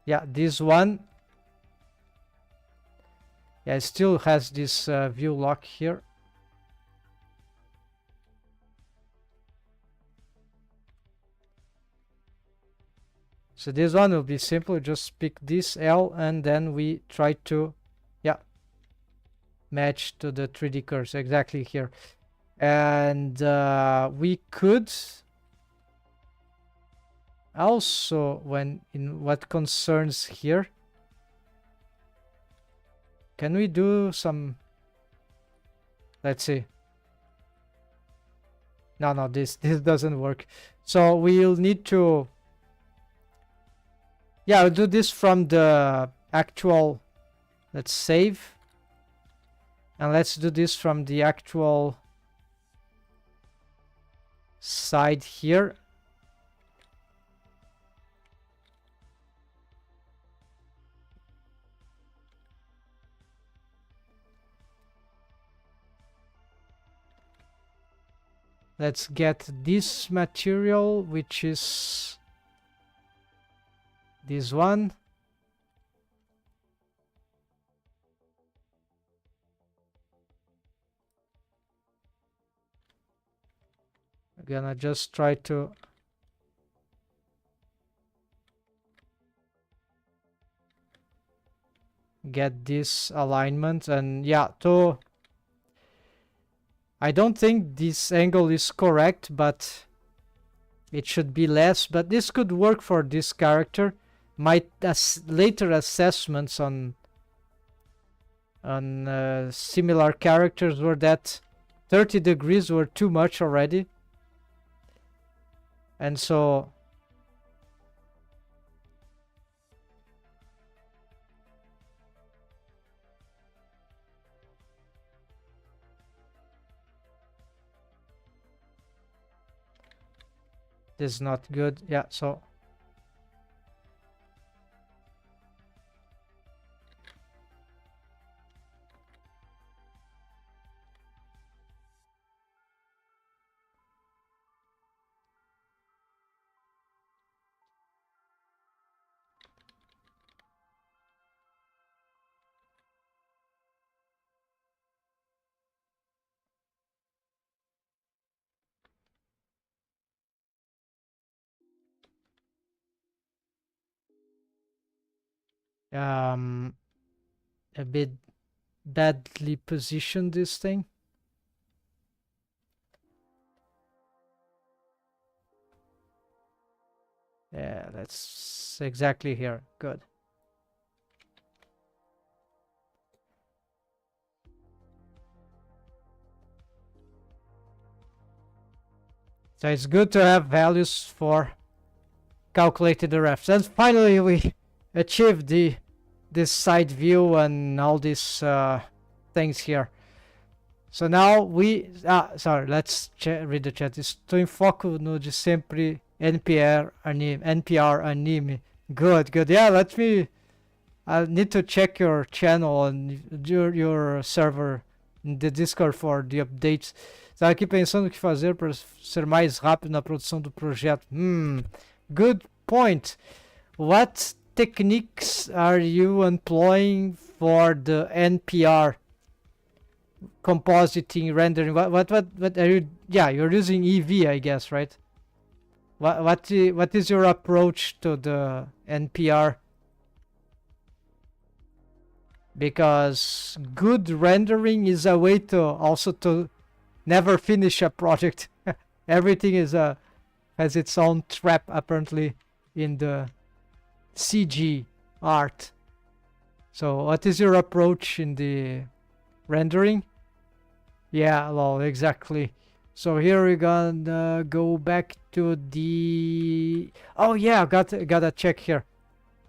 Yeah, this one. Yeah, it still has this view lock here. So this one will be simple. Just pick this L and then we try to, yeah, match to the 3D cursor exactly here. And we could also, when in what concerns here, can we do some, let's see. No, this doesn't work. So we'll need to, yeah, I'll do this from the actual, let's save. And let's do this from the actual side here. Let's get this material, which is this one. I'm gonna just try to get this alignment, and yeah, to I don't think this angle is correct, but it should be less, but this could work for this character. My later assessments on similar characters were that 30 degrees were too much already, and so this is not good. Yeah, so a bit badly positioned this thing. Yeah, that's exactly here. Good. So it's good to have values for calculated refs. And finally we achieved this side view and all these things here. So now we sorry, let's read the chat. Estou em foco no de sempre NPR anime. Good. Yeah, let me. I need to check your channel and your server in the Discord for the updates. Estava aqui pensando o que fazer para ser mais rápido na produção do projeto. Good point. What techniques are you employing for the NPR compositing rendering? What are you? Yeah, you're using EV, I guess, right? What is your approach to the NPR? because good rendering is a way to also to never finish a project. Everything is has its own trap apparently in the CG art. So what is your approach in the rendering? Yeah, well, exactly. So here we're gonna go back to the... Oh yeah, gotta check here.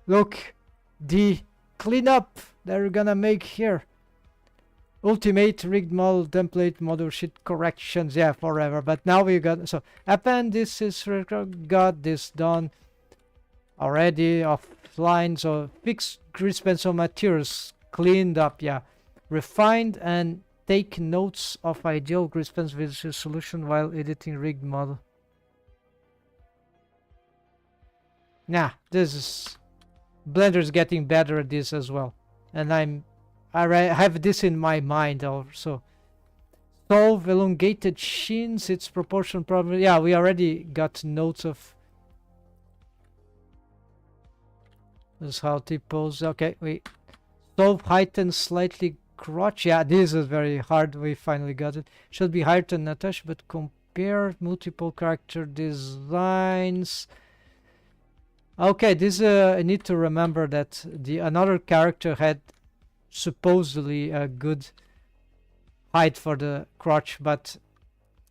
Look, the cleanup that we're gonna make here. Ultimate rigged model template model sheet corrections. Yeah, forever. But now we got... So append this is... Got this done already offline. So fixed grease pencil materials cleaned up. Yeah. Refined and take notes of ideal grease pencil visual solution while editing rigged model. Nah, this is... Blender's getting better at this as well. And I have this in my mind also. Solve elongated shins, its proportion problem. Yeah, we already got notes of... This is how typos. Okay, we solve heighten slightly crotch. Yeah, this is very hard. We finally got it. Should be heightened attach, but compare multiple character designs. Okay, this I need to remember that the another character had supposedly a good height for the crotch, but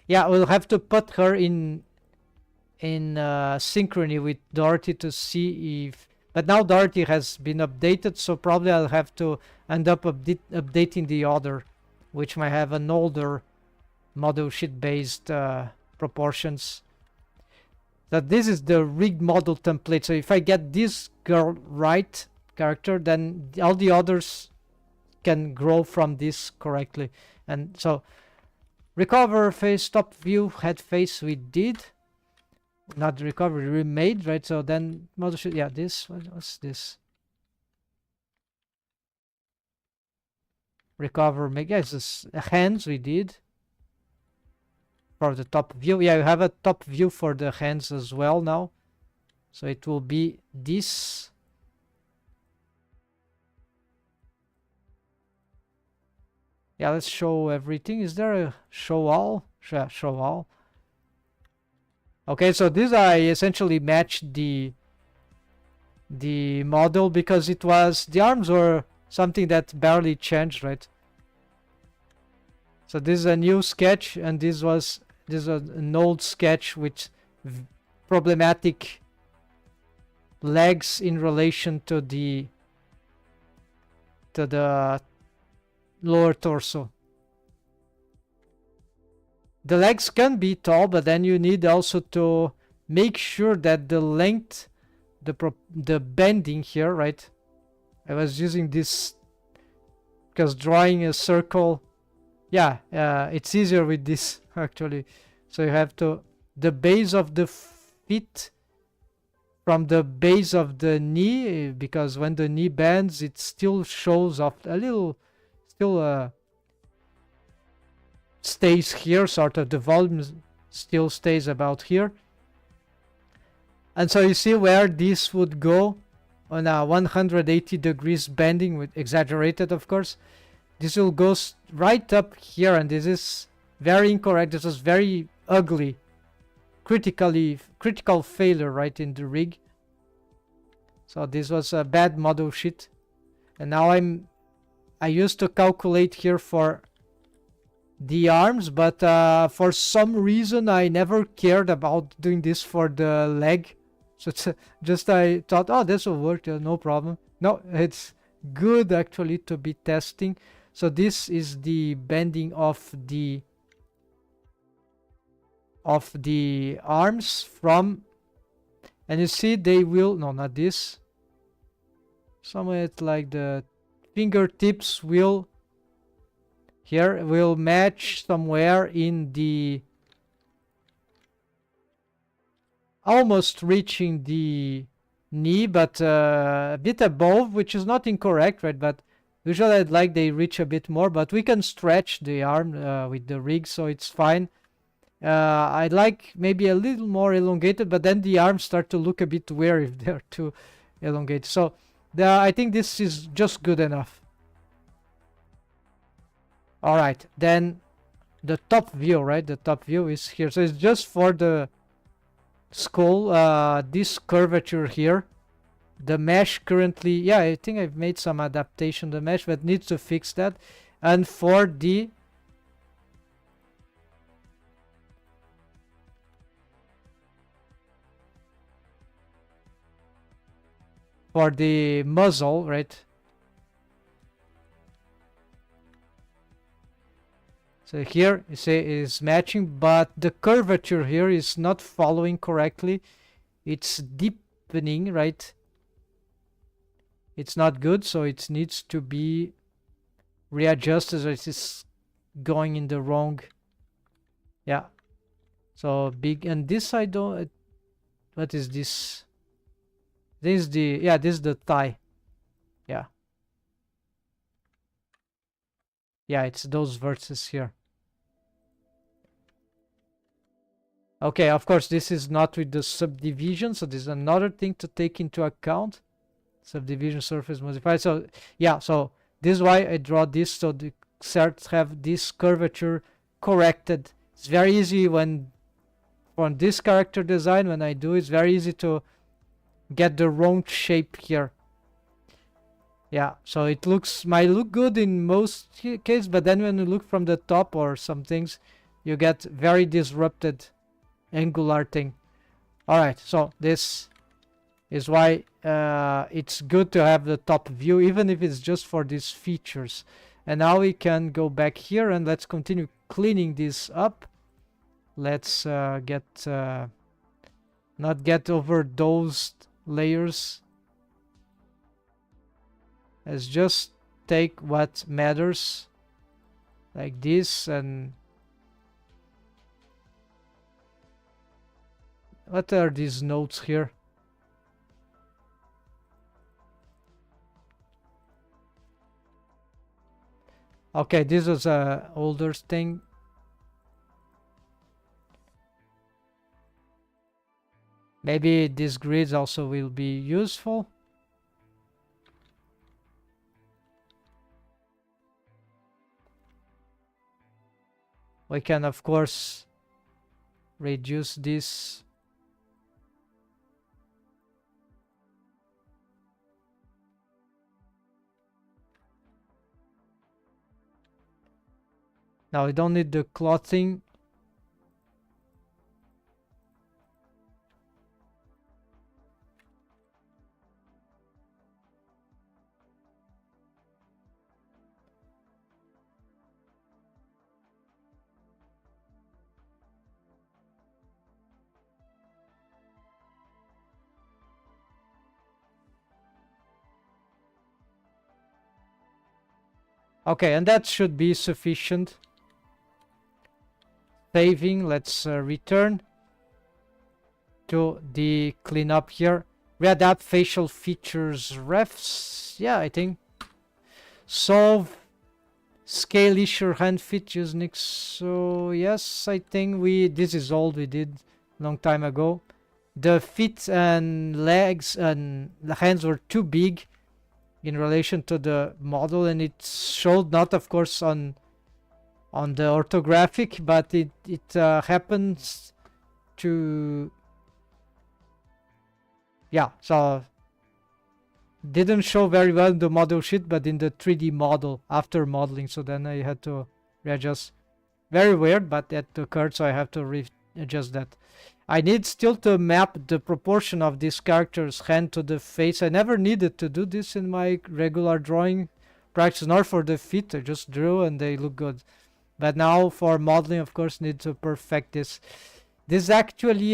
yeah, we'll have to put her in synchrony with Dorothy to see if... But now Dorothy has been updated, so probably I'll have to end up updating the other, which might have an older model sheet based proportions. That this is the rigged model template. So if I get this girl right character, then all the others can grow from this correctly. And so recover face, top view, head face we did. Not recover, remade, right? So then model sheet, yeah, this, what's this? Recover, make, yes, this hands we did. For the top view, yeah, you have a top view for the hands as well now. So it will be this. Yeah, let's show everything. Is there a show all? Yeah, show all. Okay, so this I essentially matched the model because it was... The arms were something that barely changed, right? So this is a new sketch, and this was an old sketch with problematic legs in relation to the lower torso. The legs can be tall, but then you need also to make sure that the length, the bending here, right? I was using this because drawing a circle, yeah, it's easier with this actually. So you have to, the base of the feet from the base of the knee, because when the knee bends, it still shows off a little, still stays here, sort of the volume still stays about here. And so you see where this would go on a 180 degrees bending, with exaggerated of course. This will go right up here, and this is very incorrect. This was very ugly, critical failure right in the rig. So this was a bad model sheet, and now I used to calculate here for the arms, but for some reason I never cared about doing this for the leg. So it's just I thought, oh, this will work, no problem. No, it's good actually to be testing. So this is the bending of the arms from, and you see they will, no, not this, somewhere like the fingertips will here will match somewhere in the almost reaching the knee, but a bit above, which is not incorrect, right? But usually I'd like they reach a bit more, but we can stretch the arm with the rig, so it's fine. I'd like maybe a little more elongated, but then the arms start to look a bit weird if they're too elongated. So I think this is just good enough. All right, then the top view, right? The top view is here. So it's just for the skull, this curvature here. The mesh currently, yeah, I think I've made some adaptation to the mesh, but needs to fix that. And for the muzzle, right? So here you say is matching, but the curvature here is not following correctly. It's deepening, right? It's not good, so it needs to be readjusted. It is going in the wrong. Yeah. So big, and this I don't. What is this? This is the, yeah. This is the thigh. Yeah. Yeah, it's those vertices here. Okay, of course, this is not with the subdivision, so this is another thing to take into account. Subdivision surface modified. So, yeah, so this is why I draw this, so the certs have this curvature corrected. It's very easy when, on this character design, when I do, it's very easy to get the wrong shape here. Yeah, so it might look good in most cases, but then when you look from the top or some things, you get very disrupted angular thing. All right, so this is why it's good to have the top view, even if it's just for these features. And now we can go back here and let's continue cleaning this up. Let's get not get overdosed layers. Let's just take what matters, like this. And what are these notes here? Okay, this was a older thing. Maybe these grids also will be useful. We can, of course, reduce this. Now we don't need the clothing. Okay, and that should be sufficient. Saving, let's return to the cleanup here. Readapt facial features refs. Yeah, I think. Solve scale issue hand fit using. So yes, I think this is all we did long time ago. The feet and legs and the hands were too big in relation to the model, and it showed not, of course, on the orthographic, but it happens to, yeah, so didn't show very well in the model sheet, but in the 3D model after modeling, so then I had to readjust. Very weird, but that occurred, so I have to readjust that. I need still to map the proportion of this character's hand to the face. I never needed to do this in my regular drawing practice, nor for the feet. I just drew and they look good. But now for modeling, of course, need to perfect this. This is actually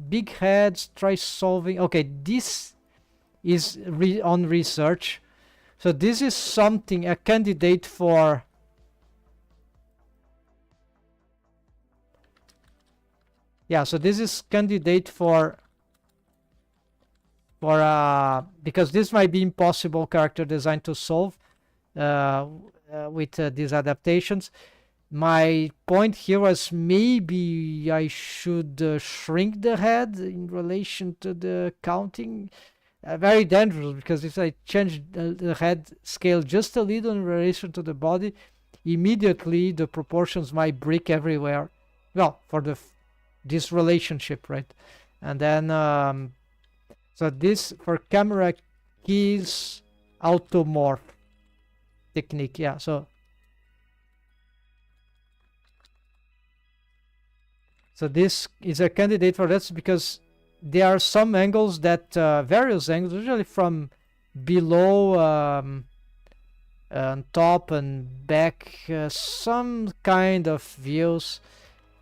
big heads. Try solving. Okay, this is on research. So this is something, a candidate for... Yeah, so this is candidate for because this might be impossible character design to solve with these adaptations. My point here was maybe I should shrink the head in relation to the counting. Very dangerous, because if I change the head scale just a little in relation to the body, immediately the proportions might break everywhere. Well, for this relationship, right? And then so this for camera keys automorph technique. Yeah, so this is a candidate for that because there are some angles that various angles, usually from below, on top and back, some kind of views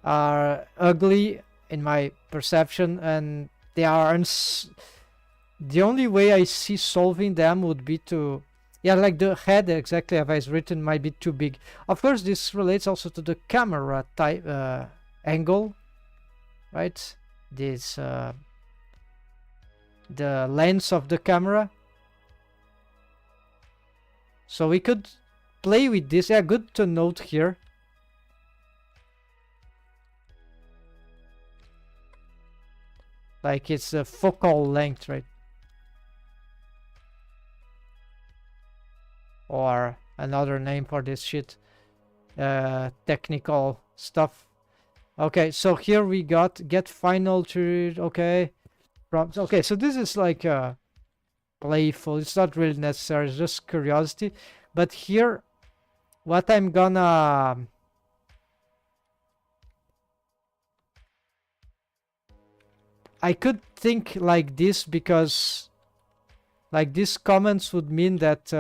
are ugly in my perception, and they are the only way I see solving them would be to, yeah, like the head, exactly as written, might be too big. Of course, this relates also to the camera type angle, right? This the lens of the camera. So we could play with this. Yeah, good to note here. Like it's a focal length, right? Or another name for this shit. Technical stuff. Okay, so here we got get final to, okay. Okay, so this is like playful. It's not really necessary, it's just curiosity. But here, what I'm gonna I could think like this, because like these comments would mean that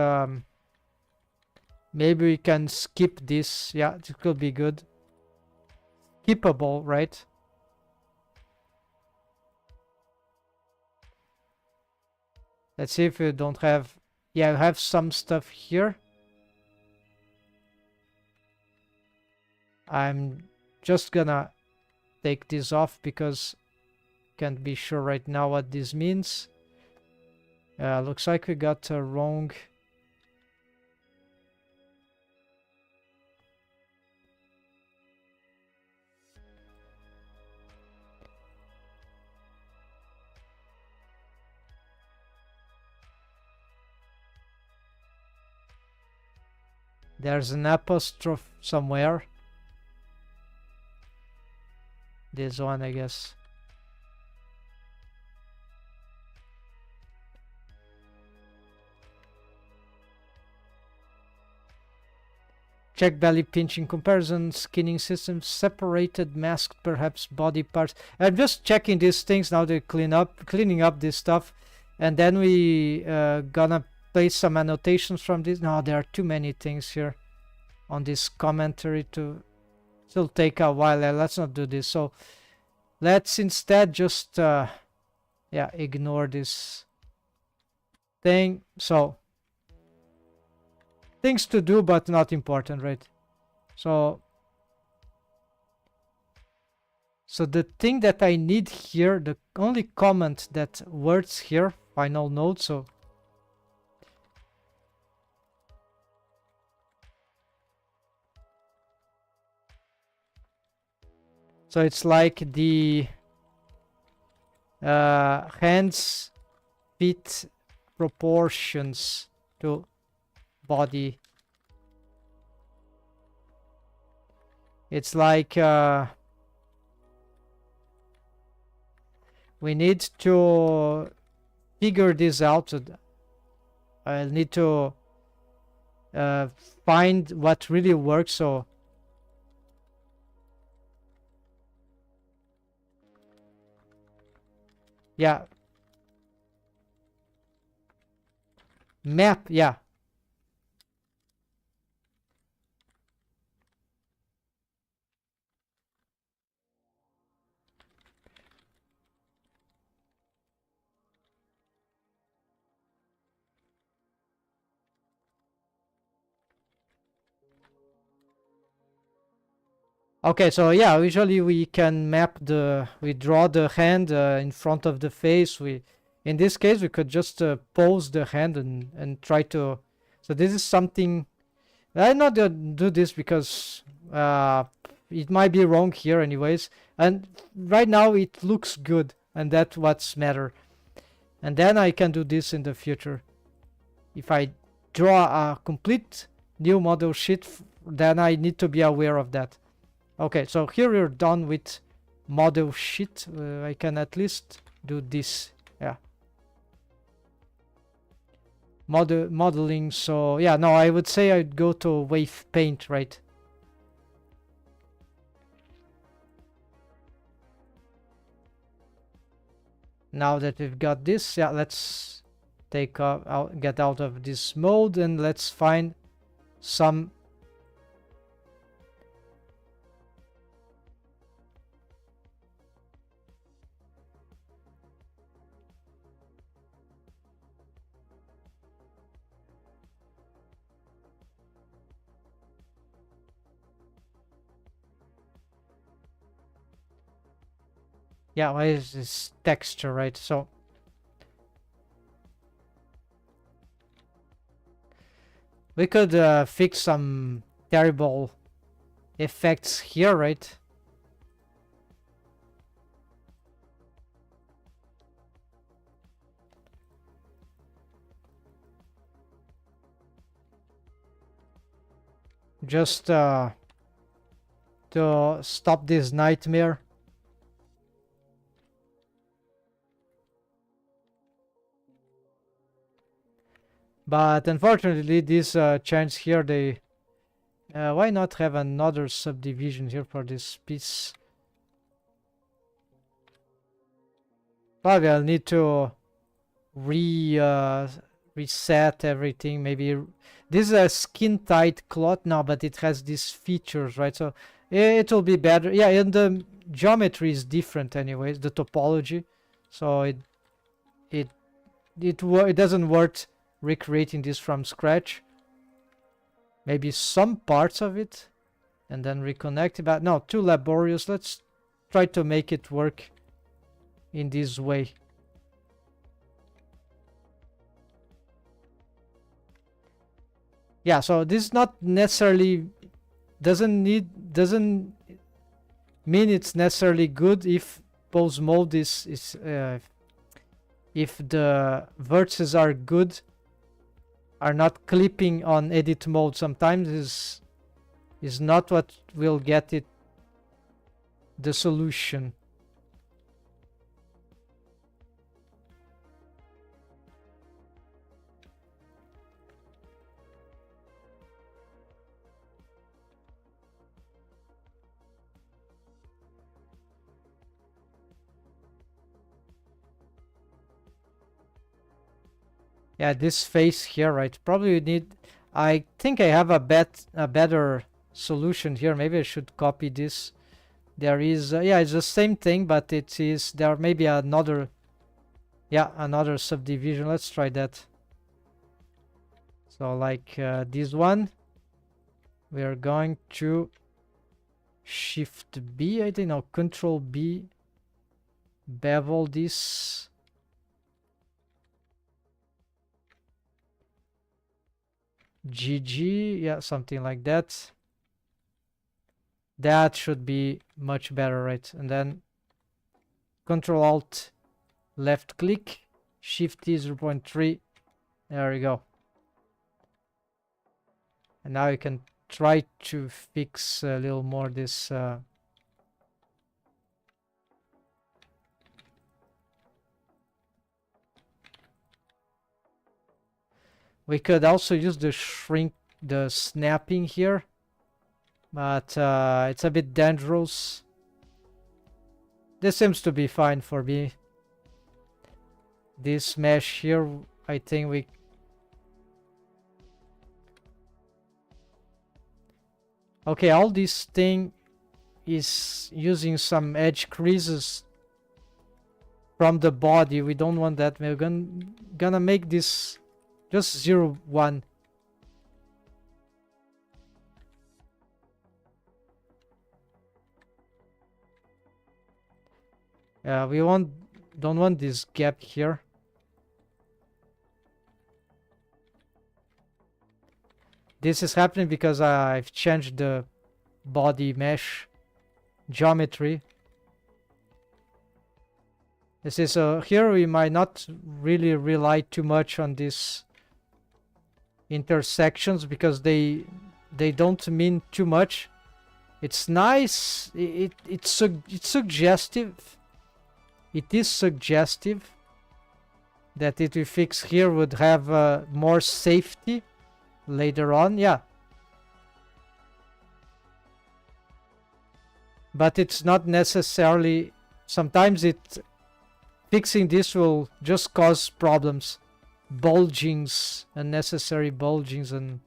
maybe we can skip this. Yeah, it could be good. Skippable, right? Let's see if we don't have, yeah, I have some stuff here. I'm just gonna take this off because can't be sure right now what this means. Looks like we got a wrong. There's an apostrophe somewhere. This one, I guess. Check belly pinching comparison, skinning systems, separated, masked, perhaps body parts. I'm just checking these things now. They're cleaning up this stuff, and then we gonna place some annotations from this. No, there are too many things here on this commentary to still take a while. Let's not do this. So let's instead just yeah, ignore this thing. So things to do but not important, right? So the thing that I need here, the only comment that works here, final note. So it's like the hands feet proportions to body. It's like we need to figure this out. I'll need to find what really works. So yeah, map, yeah. Okay, so yeah, usually we can map we draw the hand in front of the face. In this case, we could just pose the hand and try to, so this is something, I'm not gonna do this because it might be wrong here anyways. And right now it looks good, and that's what's matter. And then I can do this in the future. If I draw a complete new model sheet, then I need to be aware of that. Okay, so here we're done with model sheet. I can at least do this. Yeah. Modeling. So yeah, no, I would say I'd go to wave paint, right? Now that we've got this, yeah, let's take get out of this mode and let's find some yeah, why is this texture, right? So we could fix some terrible effects here, right? Just to stop this nightmare. But unfortunately, these chants here, they... why not have another subdivision here for this piece? Probably I'll need to reset everything. Maybe this is a skin tight cloth now, but it has these features, right? So it will be better. Yeah, and the geometry is different anyways, the topology. So it doesn't worth recreating this from scratch. Maybe some parts of it and then reconnect it, but no, too laborious. Let's try to make it work in this way. Yeah, so this not necessarily doesn't mean it's necessarily good if pose mode is if the vertices are good, are not clipping on edit mode. Sometimes is not what will get it the solution. Yeah, this face here, right? Probably need... I think I have a better solution here. Maybe I should copy this. There is... yeah, it's the same thing, but it is... there may be another... yeah, another subdivision. Let's try that. So like this one. We are going to Shift B, I think. No, Control B. Bevel this. GG, yeah, something like that. That should be much better, right? And then Control Alt left click, Shift T 0.3. There we go. And now you can try to fix a little more this we could also use the snapping here, but it's a bit dangerous. This seems to be fine for me. This mesh here, I think we... okay, all this thing is using some edge creases from the body. We don't want that. We're gonna make this just 0, 1. We don't want this gap here. This is happening because I've changed the body mesh geometry. This is here we might not really rely too much on this intersections because they don't mean too much. It's nice. It's suggestive. It is suggestive that if we fix here would have more safety later on. Yeah. But it's not necessarily. Sometimes fixing this will just cause problems, bulgings, unnecessary bulgings, and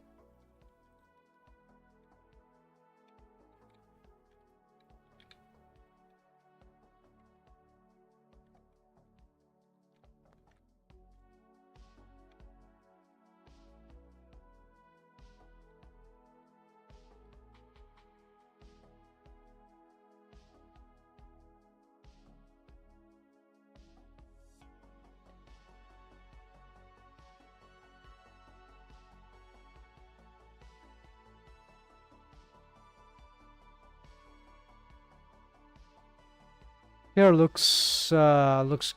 here looks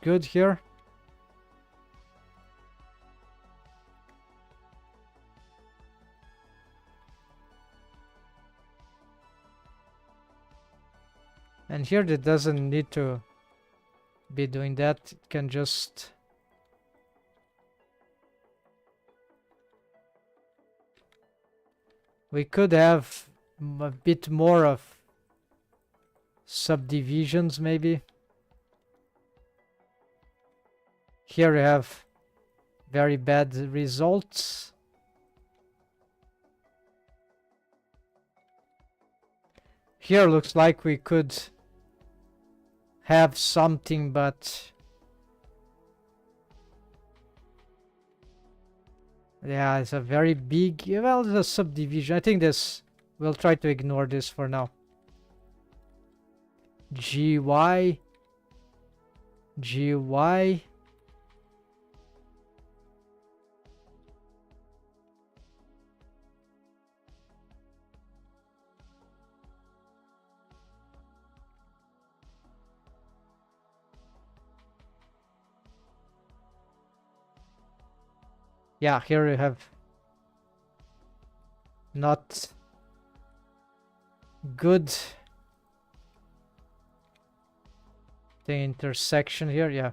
good here. And here it doesn't need to be doing that. It can just we could have a bit more of subdivisions maybe. Here we have very bad results. Here looks like we could have something, but yeah, it's a very big, well, it's a subdivision. I think this, we'll try to ignore this for now. GY. Yeah, here we have not good the intersection here. Yeah.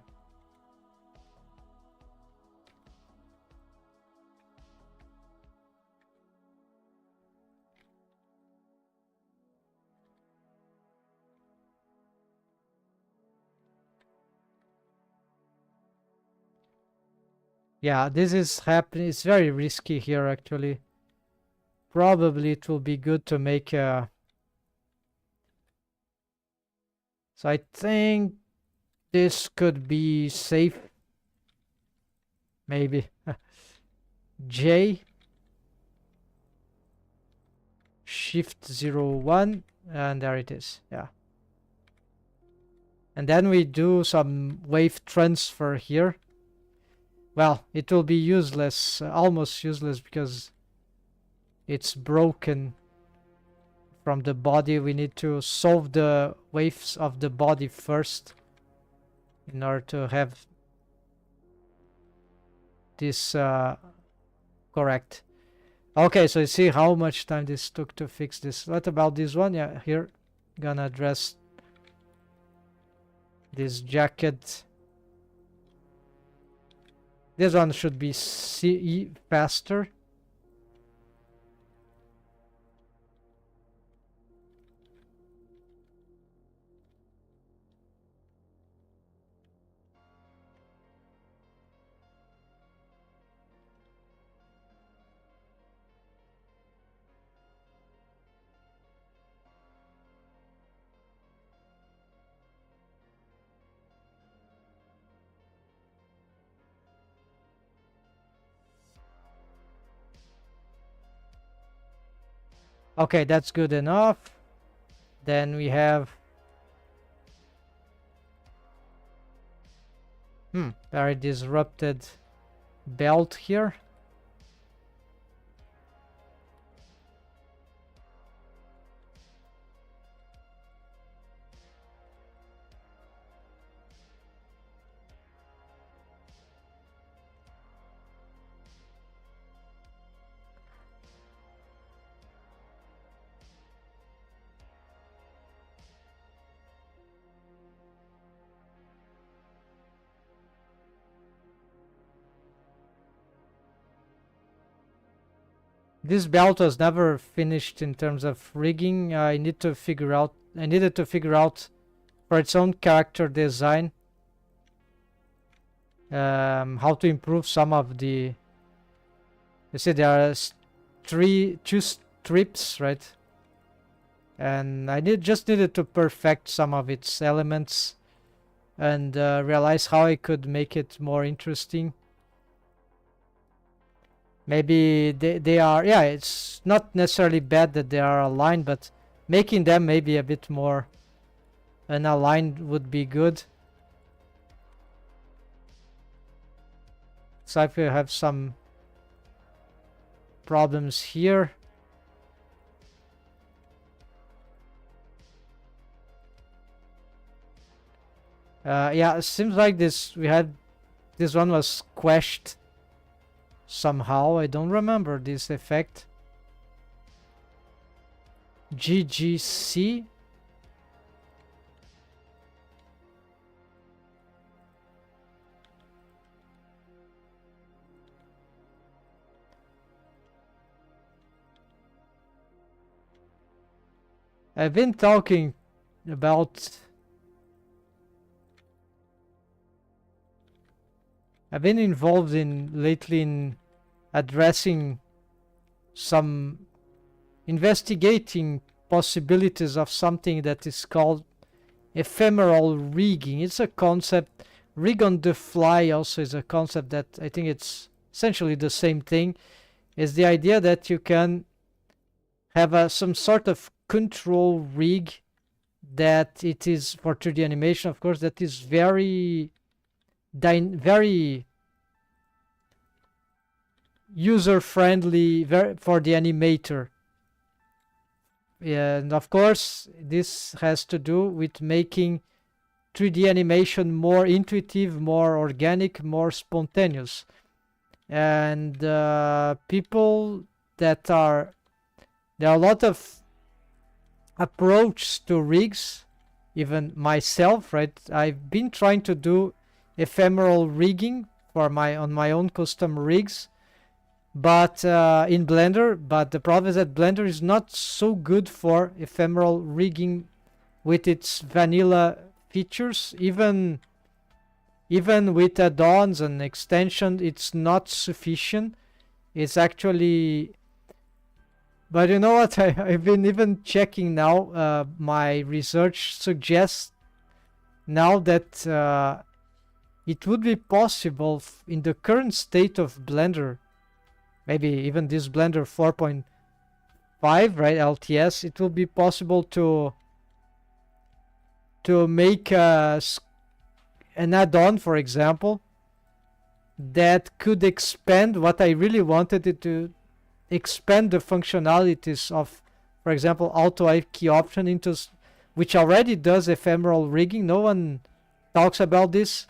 Yeah, this is happening. It's very risky here, actually. Probably it will be good to make a... So I think this could be safe. Maybe. J. Shift 01. And there it is. Yeah. And then we do some wave transfer here. Well, it will be useless, almost useless, because it's broken from the body. We need to solve the waves of the body first in order to have this correct. Okay, so you see how much time this took to fix this. What about this one? Yeah, here, gonna address this jacket. This one should be CE faster. Okay, that's good enough. Then we have very disrupted belt here. This belt was never finished in terms of rigging. I needed to figure out for its own character design how to improve some of the. You see, there are two strips, right? And I just needed to perfect some of its elements and realize how I could make it more interesting. Maybe they are, yeah, it's not necessarily bad that they are aligned, but making them maybe a bit more unaligned would be good. So if we have some problems here. Yeah, it seems like this one was squashed somehow. I don't remember this effect. GGC. I've been talking about I've been involved lately in addressing some investigating possibilities of something that is called ephemeral rigging. It's a concept. Rig on the fly also is a concept that I think it's essentially the same thing. Is the idea that you can have some sort of control rig that it is for 3D animation, of course, that is very user-friendly for the animator. And of course, this has to do with making 3D animation more intuitive, more organic, more spontaneous. And people that are... There are a lot of approaches to rigs, even myself, right? I've been trying to do ephemeral rigging on my own custom rigs, but in Blender. But the problem is that Blender is not so good for ephemeral rigging with its vanilla features. Even with add-ons and extension, it's not sufficient. It's actually... But you know what? I've been even checking now. My research suggests now that it would be possible in the current state of Blender, maybe even this Blender 4.5, right, LTS, it will be possible to make an add-on, for example, that could expand what I really wanted it to expand the functionalities of, for example, auto key option into, which already does ephemeral rigging. No one talks about this,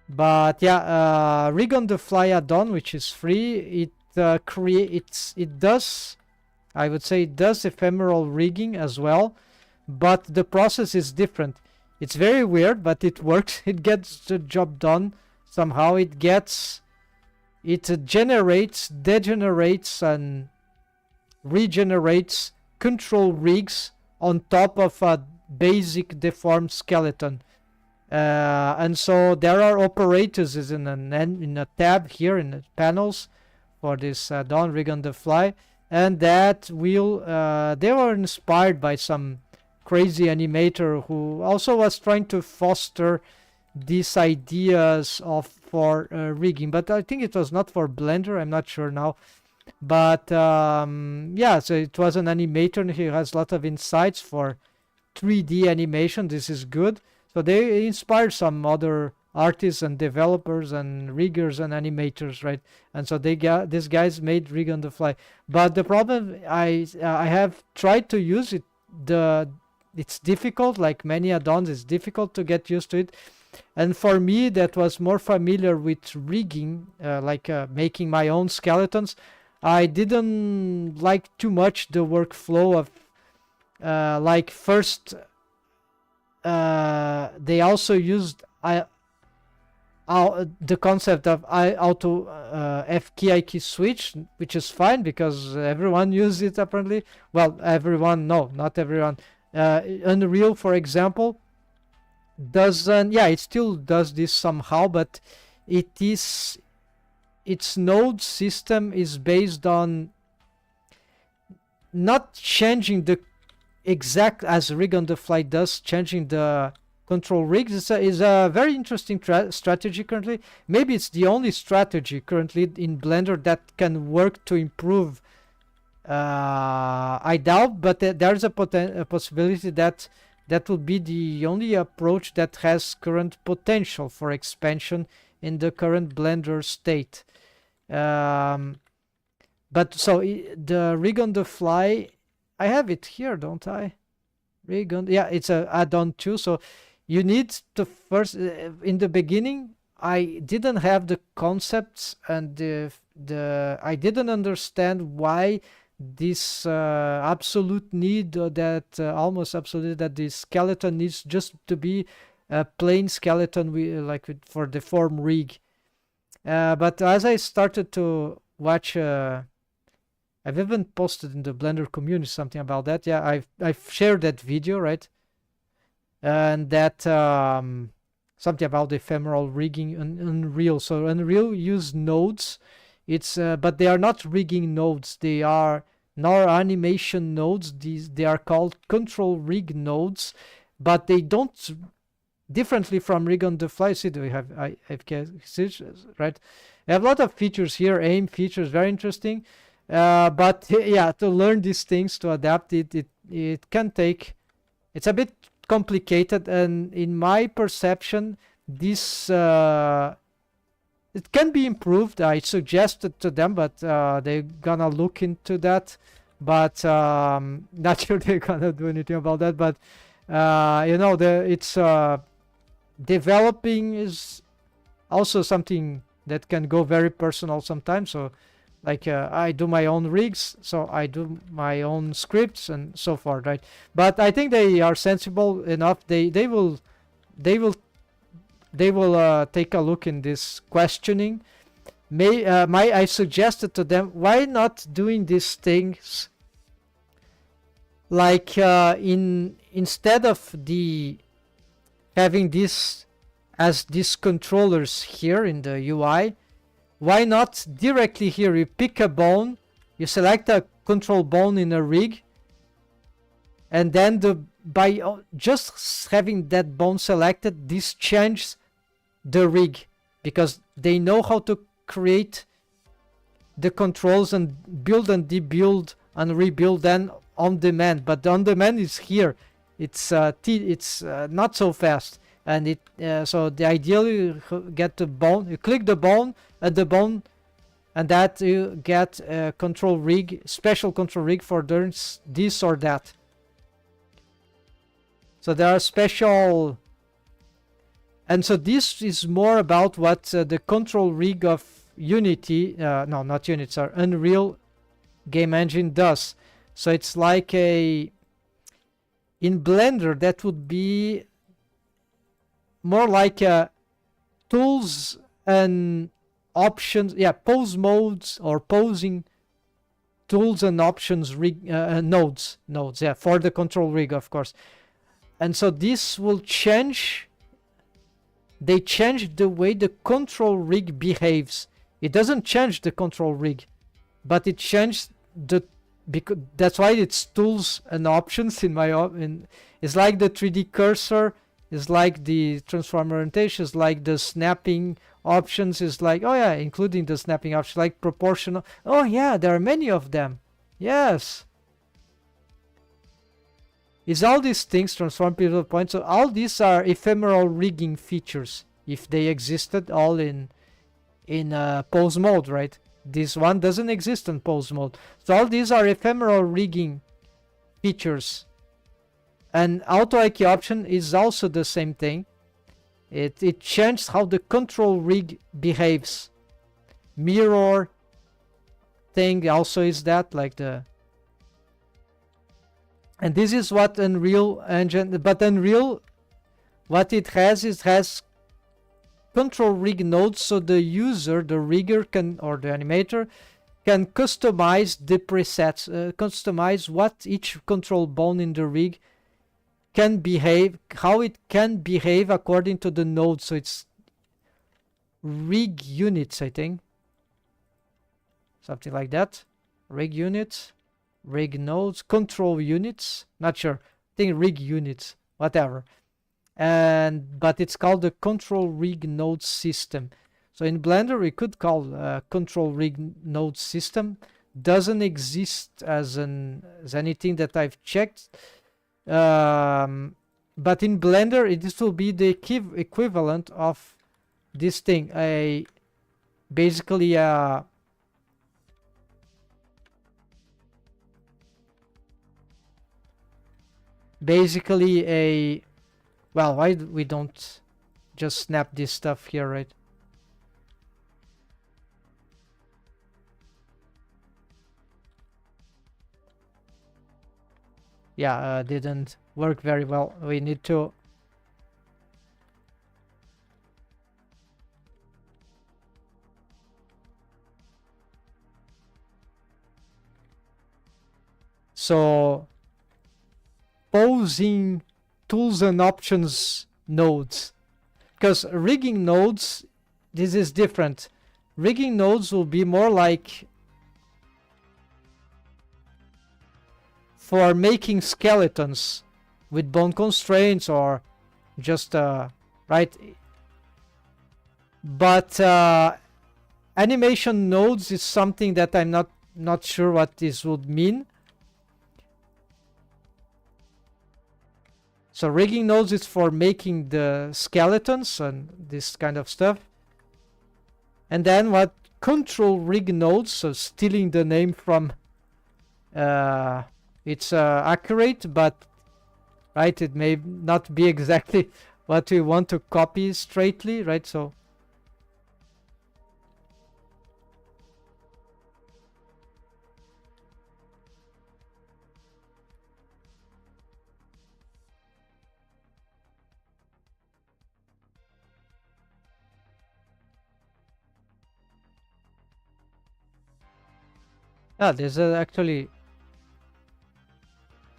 but yeah, rig on the fly add-on, which is free, it does, I would say, it does ephemeral rigging as well, but the process is different. It's very weird, but it works. It gets the job done somehow. It generates, degenerates, and regenerates control rigs on top of a basic deformed skeleton. And so there are operators in a tab here in the panels for this add-on rig on the fly, and that will they were inspired by some crazy animator who also was trying to foster these ideas for rigging, but I think it was not for Blender. I'm not sure now, but yeah, so it was an animator, and he has a lot of insights for 3D animation. This is good. So they inspired some other artists and developers and riggers and animators, right? And so these guys made rig on the fly. But the problem, I have tried to use it. It's difficult. Like many add-ons, it's difficult to get used to it. And for me, that was more familiar with rigging, making my own skeletons. I didn't like too much the workflow of first. They also used the concept of auto key switch, which is fine because everyone uses it apparently. Well, everyone, no, not everyone. Unreal, for example, doesn't. Yeah, it still does this somehow, but its node system is based on not changing the exact as rig on the fly does, changing the control rigs. Is a very interesting strategy currently. Maybe it's the only strategy currently in Blender that can work to improve. I doubt, but there's a possibility that that will be the only approach that has current potential for expansion in the current Blender state. But so the rig on the fly, I have it here, don't I? Rig on, yeah, it's a add-on too. So you need to first, in the beginning, I didn't have the concepts and I didn't understand why this absolute need that almost absolute that the skeleton needs just to be a plain skeleton for the form rig. But as I started to watch, I've even posted in the Blender community something about that. Yeah, I've shared that video, right? And that something about the ephemeral rigging in Unreal. So Unreal use nodes. It's but they are not rigging nodes. They are nor animation nodes. They are called control rig nodes, but they don't differently from rig on the fly. See, we have features, right? I have a lot of features here. Aim features, very interesting. But yeah, to learn these things, to adapt it can take. It's a bit complicated, and in my perception, this it can be improved. I suggested to them, but they're gonna look into that. But not sure they're gonna do anything about that. But it's developing is also something that can go very personal sometimes. So like I do my own rigs, so I do my own scripts and so forth, right? But I think they are sensible enough. They will take a look in this questioning. I suggested to them, why not doing these things like instead of having this as these controllers here in the UI, why not directly here you pick a bone, you select a control bone in a rig, and then by just having that bone selected, this changes the rig, because they know how to create the controls and build and debuild and rebuild then on demand. But the on demand is here. It's not so fast, and so the ideally you get the bone, you click the bone at the bone, and that you get a control rig, special control rig for this or that. So there are special, and so this is more about what the control rig of Unity, no, not Unity, sorry, Unreal game engine does. So it's like in Blender that would be more like tools and options, pose modes or posing tools and options rig, nodes, for the control rig, of course. And so this will change. They change the way the control rig behaves. It doesn't change the control rig, but it changed because that's why it's tools and options it's like the 3D cursor, is like the transform orientation, is like the snapping options, is like, including the snapping option, like proportional. There are many of them. Yes, it's all these things, transform pivot points. So all these are ephemeral rigging features if they existed all in pose mode, right? This one doesn't exist in pose mode. So all these are ephemeral rigging features. And auto IQ option is also the same thing. It changes how the control rig behaves. Mirror thing also is that, like and this is what Unreal Engine, but Unreal, what it has control rig nodes, so the user, the rigger can, or the animator, can customize the presets, customize what each control bone in the rig can behave, how it can behave according to the node. So it's rig units, I think, something like that. Rig units, rig nodes, control units, not sure, I think rig units, whatever. But it's called the control rig node system. So in Blender we could call control rig node system. Doesn't exist as anything that I've checked, but in Blender this will be the equivalent of this thing, basically a, well, why we don't just snap this stuff here, right? Yeah, didn't work very well. We need to so posing tools and options nodes, because rigging nodes, this is different. Rigging nodes will be more like for making skeletons with bone constraints, or just right, but animation nodes is something that I'm not sure what this would mean. So rigging nodes is for making the skeletons and this kind of stuff. And then what control rig nodes, so stealing the name from, it's accurate, but right, it may not be exactly what we want to copy straightly, right? So yeah, there's actually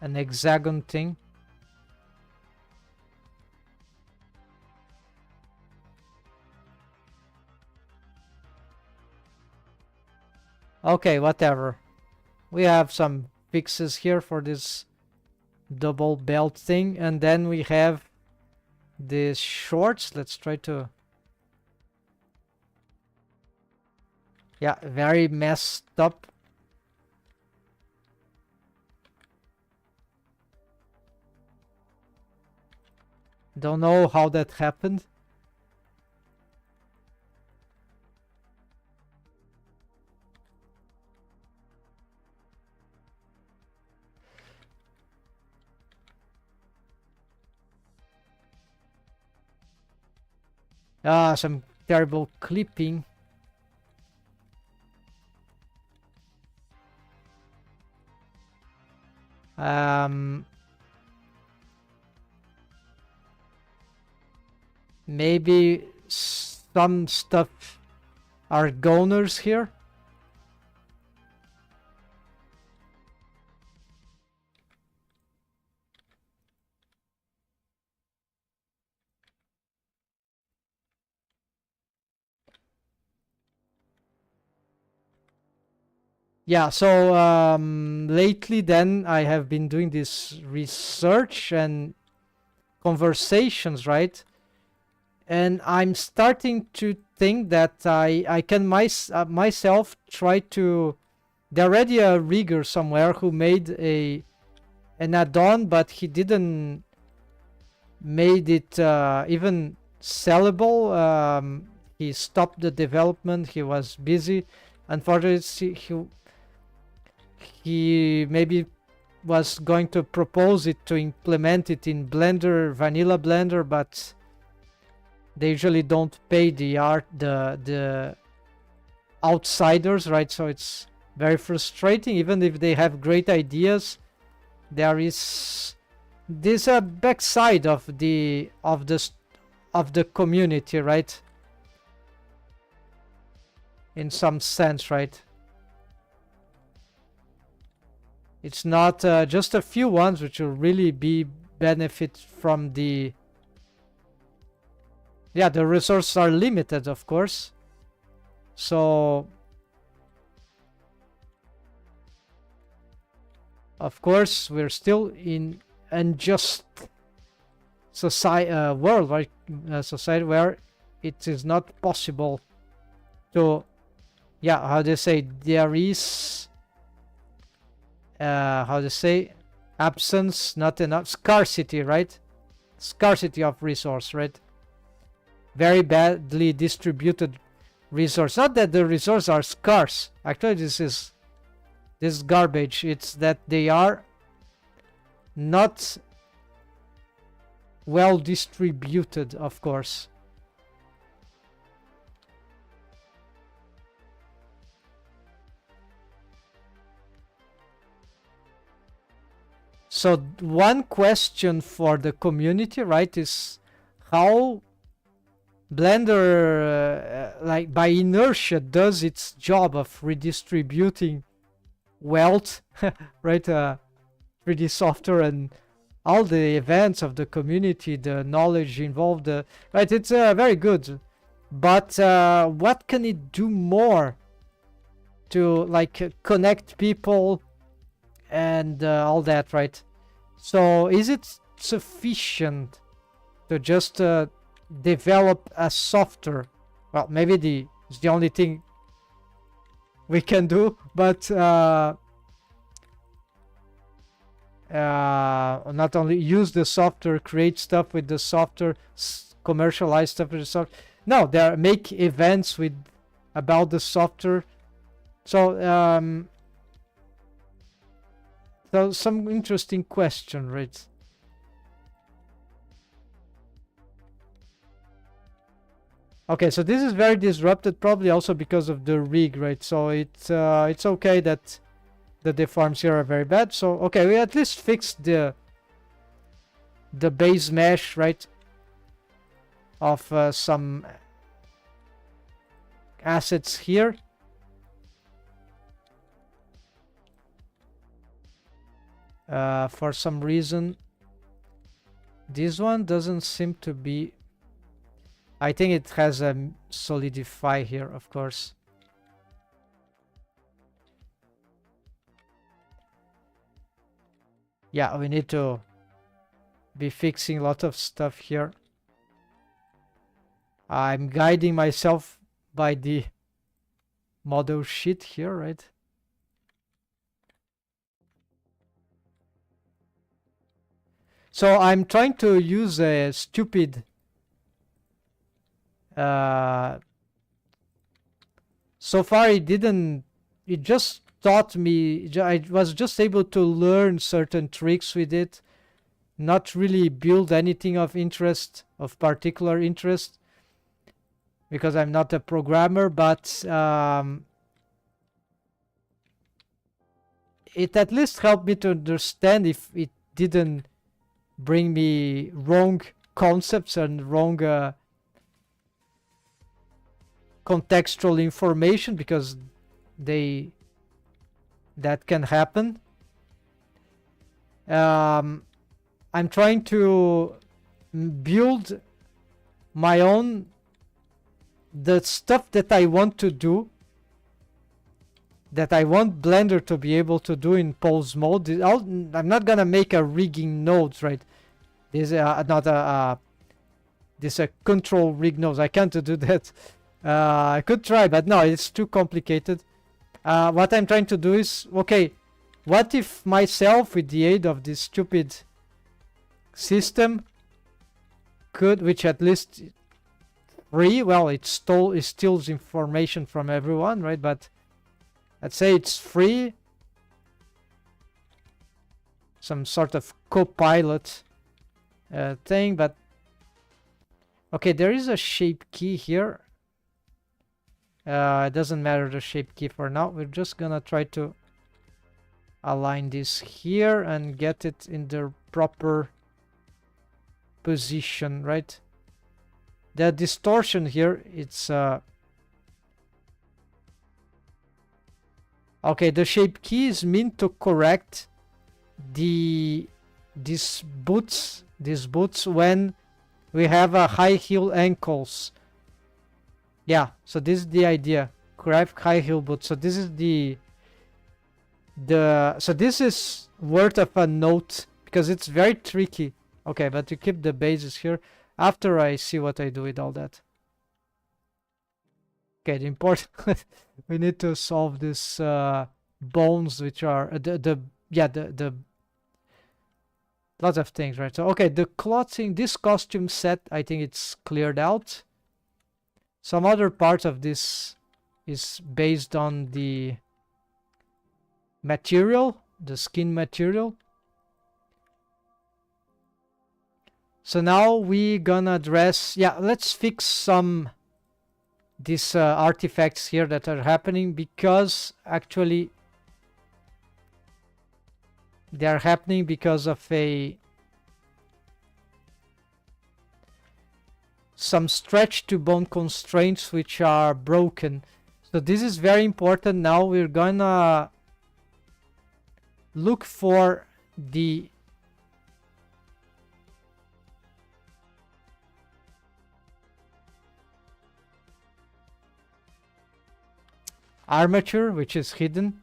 an hexagon thing. Okay, whatever. We have some fixes here for this double belt thing, and then we have the shorts. Let's try to, yeah, very messed up. Don't know how that happened. Some terrible clipping. Maybe some stuff are goners here. Yeah, so lately then I have been doing this research and conversations, right? And I'm starting to think that I can myself try to, there already a rigger somewhere who made an add-on, but he didn't made it even sellable. He stopped the development, he was busy. Unfortunately, he maybe was going to propose it to implement it in Blender, vanilla Blender, but they usually don't pay the outsiders, right? So it's very frustrating. Even if they have great ideas, there is this backside of the community, right? in some sense, right? It's not just a few ones which will really be benefit from the... Yeah, the resources are limited, of course. So, of course, we're still in unjust society, world, right? Society where it is not possible to... Yeah, how they say, there is... how to say, absence, not enough, scarcity, right? Scarcity of resource, right? Very badly distributed resource. Not that the resources are scarce. Actually, this is garbage. It's that they are not well distributed, of course. So one question for the community, right, is how Blender, like by inertia, does its job of redistributing wealth, right? 3D software and all the events of the community, the knowledge involved, right? It's very good, but what can it do more to like connect people and all that, right? So is it sufficient to just develop a software? Well, maybe it's the only thing we can do, but not only use the software, create stuff with the software, commercialize stuff with the software. No, there make events with about the software. So so some interesting question, right? Okay, so this is very disrupted, probably also because of the rig, right? So it's okay that the deforms here are very bad. So okay, we at least fixed the base mesh, right? Of some assets here. For some reason, this one doesn't seem to be... I think it has a solidify here, of course. Yeah, we need to be fixing a lot of stuff here. I'm guiding myself by the model sheet here, right? So I'm trying to use a stupid so far it just taught me, I was just able to learn certain tricks with it, not really build anything of interest, of particular interest, because I'm not a programmer, but it at least helped me to understand if it didn't bring me wrong concepts and wrong contextual information, because that can happen. I'm trying to build my own, the stuff that I want to do, that I want Blender to be able to do in pose mode. I'm not gonna make a rigging nodes, right? This not a this a control rig nodes. I can't do that. I could try, but no, it's too complicated. What I'm trying to do is, okay, what if myself, with the aid of this stupid system, could, which at least free, well, it steals information from everyone, right? But let's say it's free, some sort of co-pilot thing. But okay, there is a shape key here. It doesn't matter the shape key for now. We're just gonna try to align this here and get it in the proper position, right? The distortion here, it's Okay, the shape key is meant to correct these boots when we have a high heel ankles. Yeah, so this is the idea. Correct high heel boots. So this is so this is worth of a note because it's very tricky. Okay, but to keep the bases here after I see what I do with all that. Okay, the important we need to solve this bones, which are the lots of things, right? So okay, the clothing, this costume set, I think it's cleared out. Some other part of this is based on the material, the skin material. So now we gonna address, yeah, let's fix some these artifacts here that are happening, because actually they are happening because of some stretch to bone constraints which are broken. So this is very important. Now we're gonna look for the armature, which is hidden,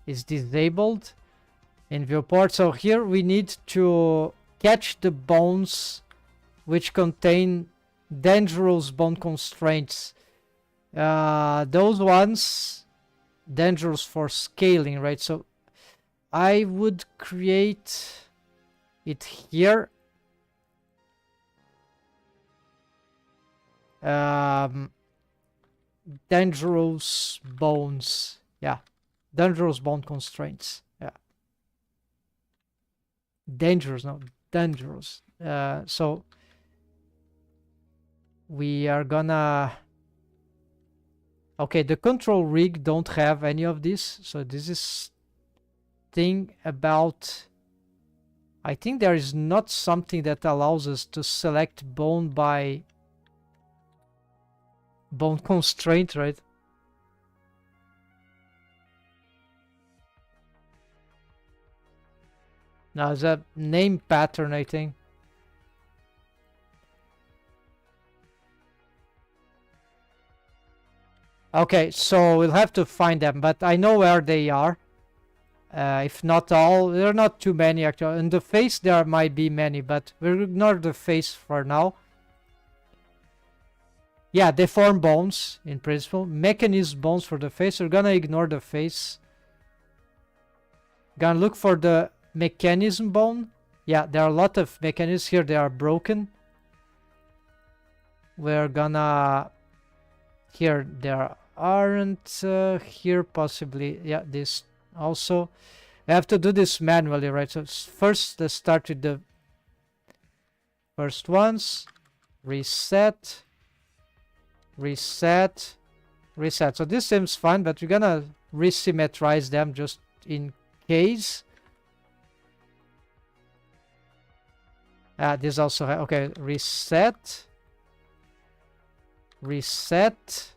is disabled in viewport. So here we need to catch the bones which contain dangerous bone constraints. Those ones dangerous for scaling, right? So I would create it here. Dangerous bones. Yeah. Dangerous bone constraints. Yeah. Dangerous, no, dangerous. So we are gonna... Okay, the control rig don't have any of this. So this is thing about... I think there is not something that allows us to select bone by bone constraint, right? Now it's a name pattern, I think. Okay, so we'll have to find them, but I know where they are. If not all, there are not too many actually. In the face there might be many, but we'll ignore the face for now. Yeah, deformed bones in principle. Mechanism bones for the face. We're gonna ignore the face. Gonna look for the mechanism bone. Yeah, there are a lot of mechanisms here. They are broken. We're gonna... Here there aren't. Here possibly. Yeah, this also. I have to do this manually, right? So first let's start with the first ones. Reset. Reset. Reset. So this seems fine, but we're gonna resymmetrize them just in case. This also... Okay, reset. Reset.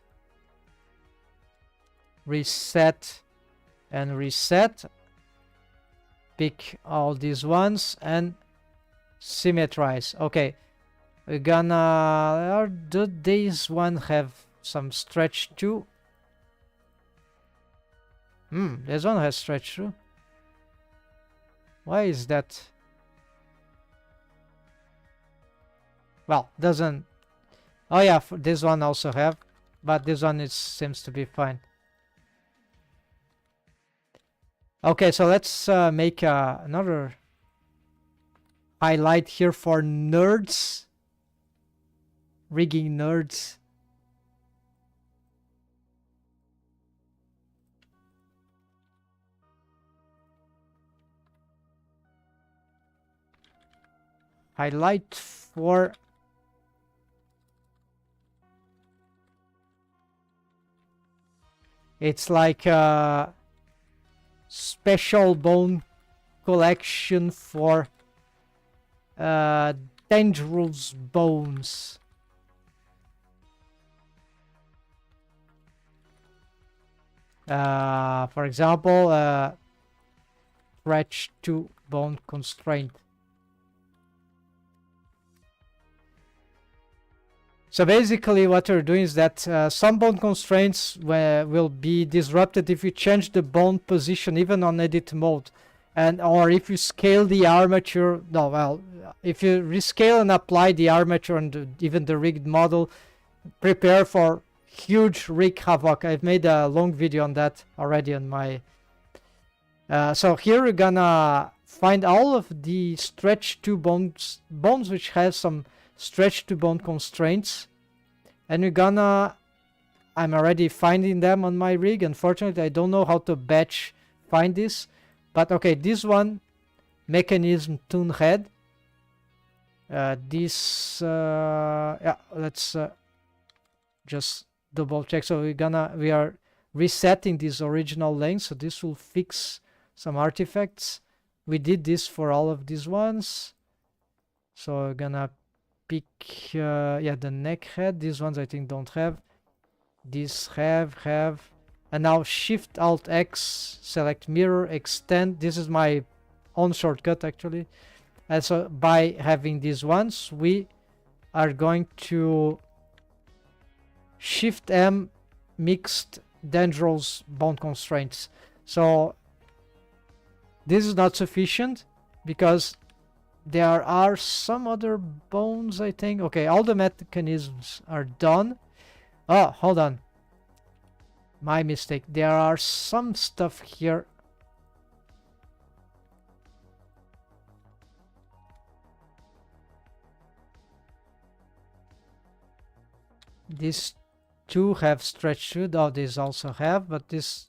Reset. And reset. Pick all these ones and symmetrize. Okay. We're gonna... Do these one have some stretch too? This one has stretch too. Why is that? Well, doesn't... Oh yeah, this one also have, but this one seems to be fine. Okay, so let's make another highlight here for nerds. Rigging nerds. Highlight for... It's like a special bone collection for dangerous bones. For example, stretch to bone constraint. So basically what you're doing is that some bone constraints will be disrupted if you change the bone position even on edit mode, and or if you scale the armature. No, well, if you rescale and apply the armature and even the rigged model, prepare for huge rig havoc. I've made a long video on that already on my so here we're gonna find all of the stretch to bones which have some stretch to bone constraints, and we're gonna I'm already finding them on my rig. Unfortunately, I don't know how to batch find this, but okay, this one, mechanism tune head, this yeah, let's just double check. So we are resetting this original length, so this will fix some artifacts. We did this for all of these ones, so we're gonna pick yeah, the neck head. These ones I think don't have. These have, and now Shift Alt X, select mirror, extend. This is my own shortcut actually. And so by having these ones, we are going to Shift M mixed dendrils bone constraints. So this is not sufficient because there are some other bones, I think. Okay, all the mechanisms are done. Oh, hold on. My mistake. There are some stuff here. These two have stretch to. Oh, these also have, but these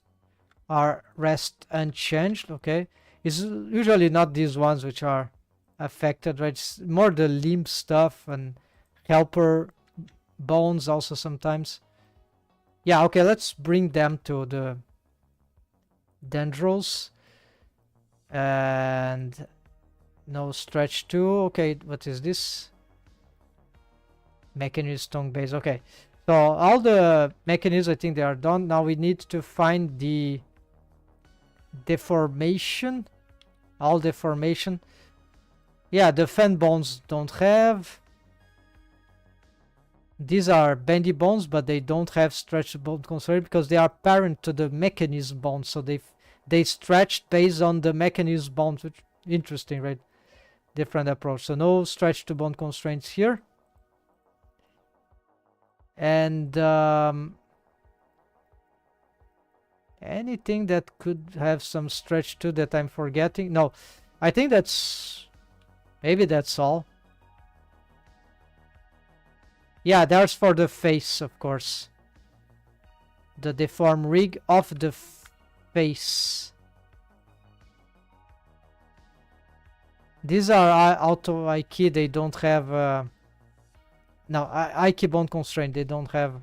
are rest unchanged. Okay, it's usually not these ones which are affected, right? It's more the limb stuff and helper bones also sometimes. Yeah, okay, let's bring them to the dendrils. And no stretch too. Okay, what is this? Mechanism tongue base. Okay, so all the mechanisms, I think they are done. Now we need to find the deformation. All deformation. Yeah, the fan bones don't have. These are bendy bones, but they don't have stretch bone constraint because they are parent to the mechanism bones. So they stretched based on the mechanism bones, which interesting, right? Different approach. So no stretch to bone constraints here. And anything that could have some stretch to that I'm forgetting? No, I think maybe that's all. Yeah, there's for the face, of course. The deform rig of the face. These are auto IK. They don't have no IK bone constraint. They don't have.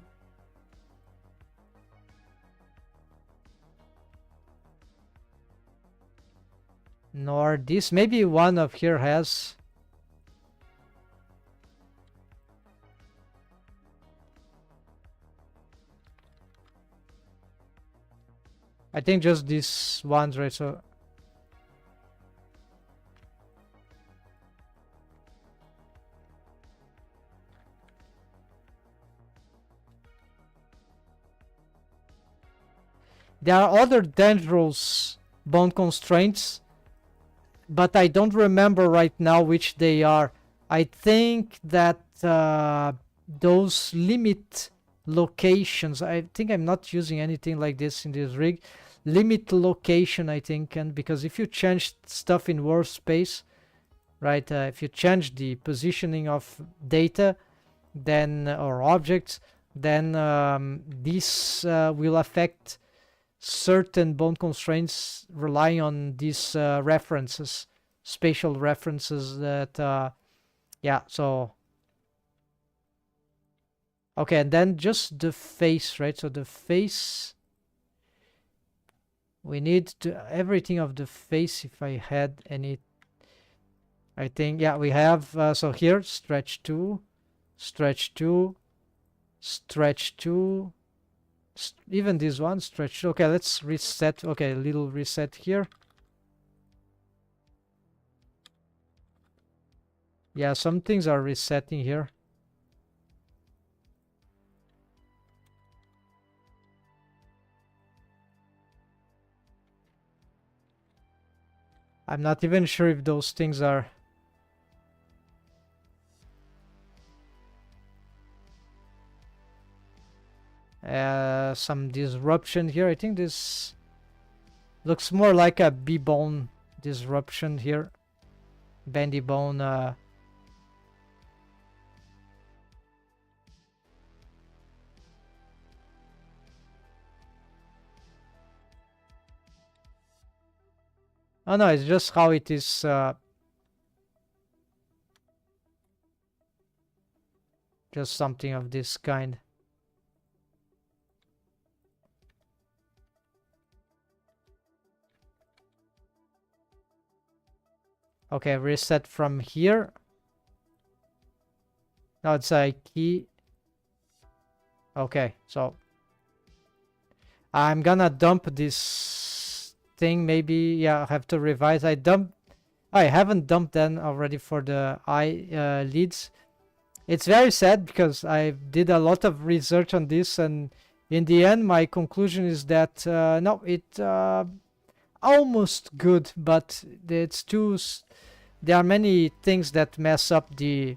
Nor this. Maybe one of here has. I think just these ones, right? So there are other dendrils bone constraints, but I don't remember right now which they are. I think that those limit locations, I think I'm not using anything like this in this rig. Limit location, I think, and because if you change stuff in workspace, right, if you change the positioning of data, then or objects, then this will affect certain bone constraints relying on these references, spatial references that yeah, so okay, and then just the face, right? So the face, we need to everything of the face. If I had any, I think, yeah, we have so here stretch 2, stretch 2, stretch 2, Even this one stretched. Okay, let's reset. Okay, a little reset here. Yeah, some things are resetting here. I'm not even sure if those things are... some disruption here. I think this looks more like a B-bone disruption here. Bendy bone. Oh no, it's just how it is. Just something of this kind. Okay, reset from here. Now it's a key. Okay, so I'm gonna dump this thing. Maybe, yeah, I have to revise. I haven't dumped them already for the leads. It's very sad because I did a lot of research on this, and in the end my conclusion is that no, it almost good, but it's too... There are many things that mess up that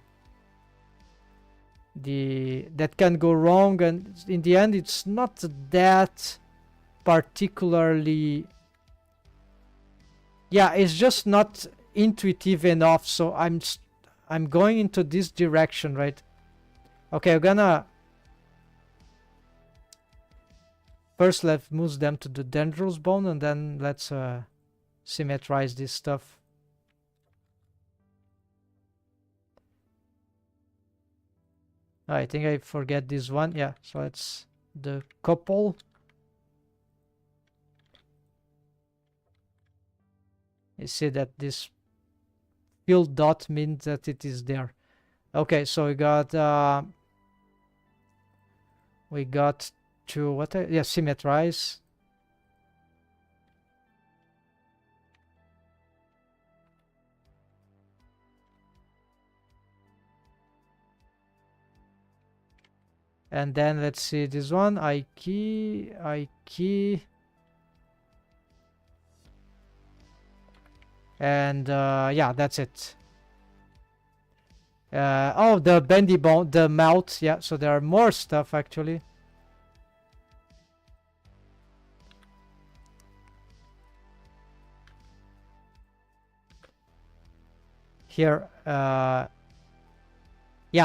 can go wrong, and in the end it's not that particularly... Yeah, it's just not intuitive enough, so I'm going into this direction, right? Okay, I'm gonna first let's move them to the dendrils bone, and then let's symmetrize this stuff. I think I forget this one. Yeah, so it's the couple. You see that this filled dot means that it is there. Okay, so we got to what? Yeah, symmetrize. And then let's see this one. I key. And yeah, that's it. Oh, the bendy bone, the mouth. Yeah, so there are more stuff actually. Here, yeah,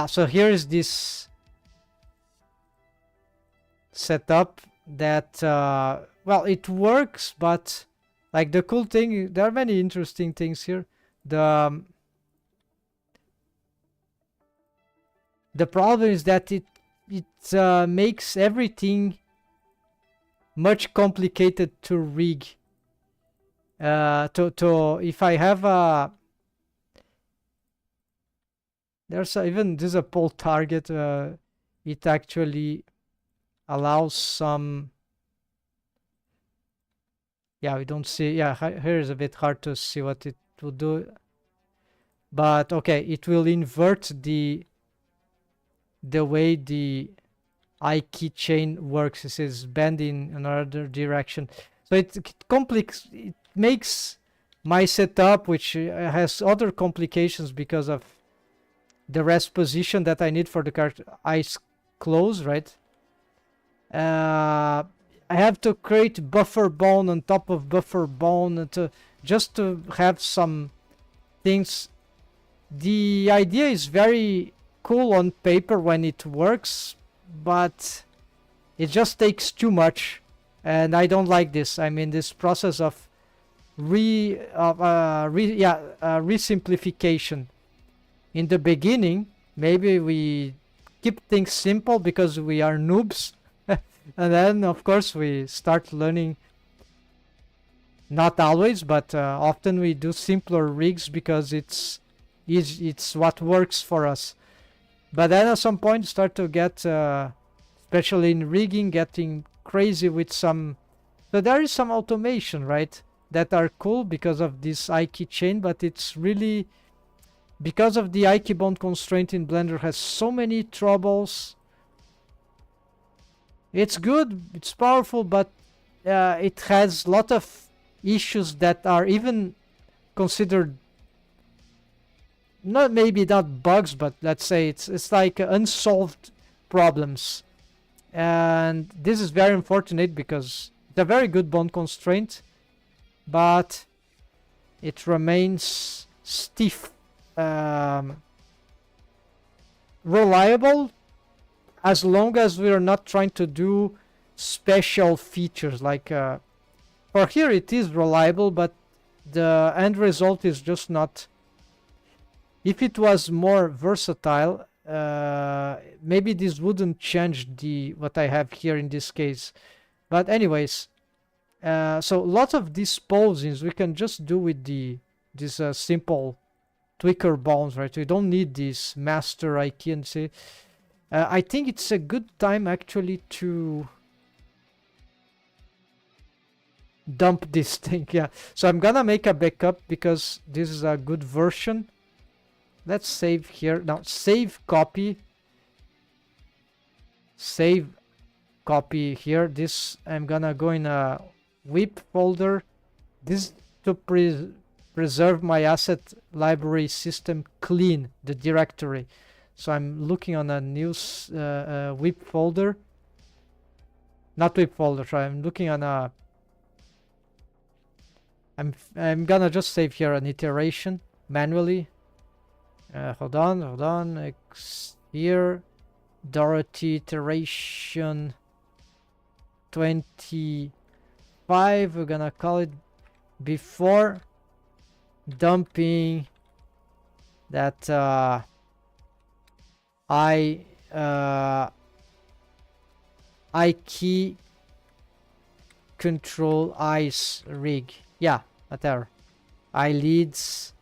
so here is this setup that well, it works, but like the cool thing, there are many interesting things here. The problem is that it makes everything much complicated to rig. If I have a... There's even this is a pole target. It actually allows some... Yeah, we don't see... Yeah, here is a bit hard to see what it will do. But okay, it will invert the way the I keychain works. This is bend in another direction. So it makes my setup, which has other complications because of the rest position that I need for the card eyes closed, right? I have to create buffer bone on top of buffer bone just to have some things. The idea is very cool on paper when it works, but it just takes too much, and I don't like this. I mean, this process of resimplification. In the beginning, maybe we keep things simple because we are noobs, and then of course we start learning. Not always, but often we do simpler rigs because it's what works for us. But then at some point start to get, especially in rigging, getting crazy with some. So there is some automation, right, that are cool because of this I-key chain, but it's really because of the I-key bond constraint in Blender has so many troubles. It's good, it's powerful, but it has a lot of issues that are even considered not bugs, but let's say it's like unsolved problems. And this is very unfortunate because it's a very good bond constraint, but it remains stiff, reliable, as long as we are not trying to do special features. Like for here it is reliable, but the end result is just not. If it was more versatile, maybe this wouldn't change what I have here in this case. But anyways, so lots of these posings we can just do with this simple tweaker bounds, right? We don't need this master I-key and say. I think it's a good time actually to dump this thing. Yeah, so I'm gonna make a backup because this is a good version. Let's save here now. Save copy here. This I'm gonna go in a whip folder. This to preserve my asset library system clean, the directory. So I'm looking on a new whip folder. Not whip folder, sorry. I'm looking on a. I'm gonna just save here an iteration manually. Hold on. Here, Dorothy iteration 25. We're gonna call it before dumping that I-key control ice rig. Yeah, whatever. I-leads,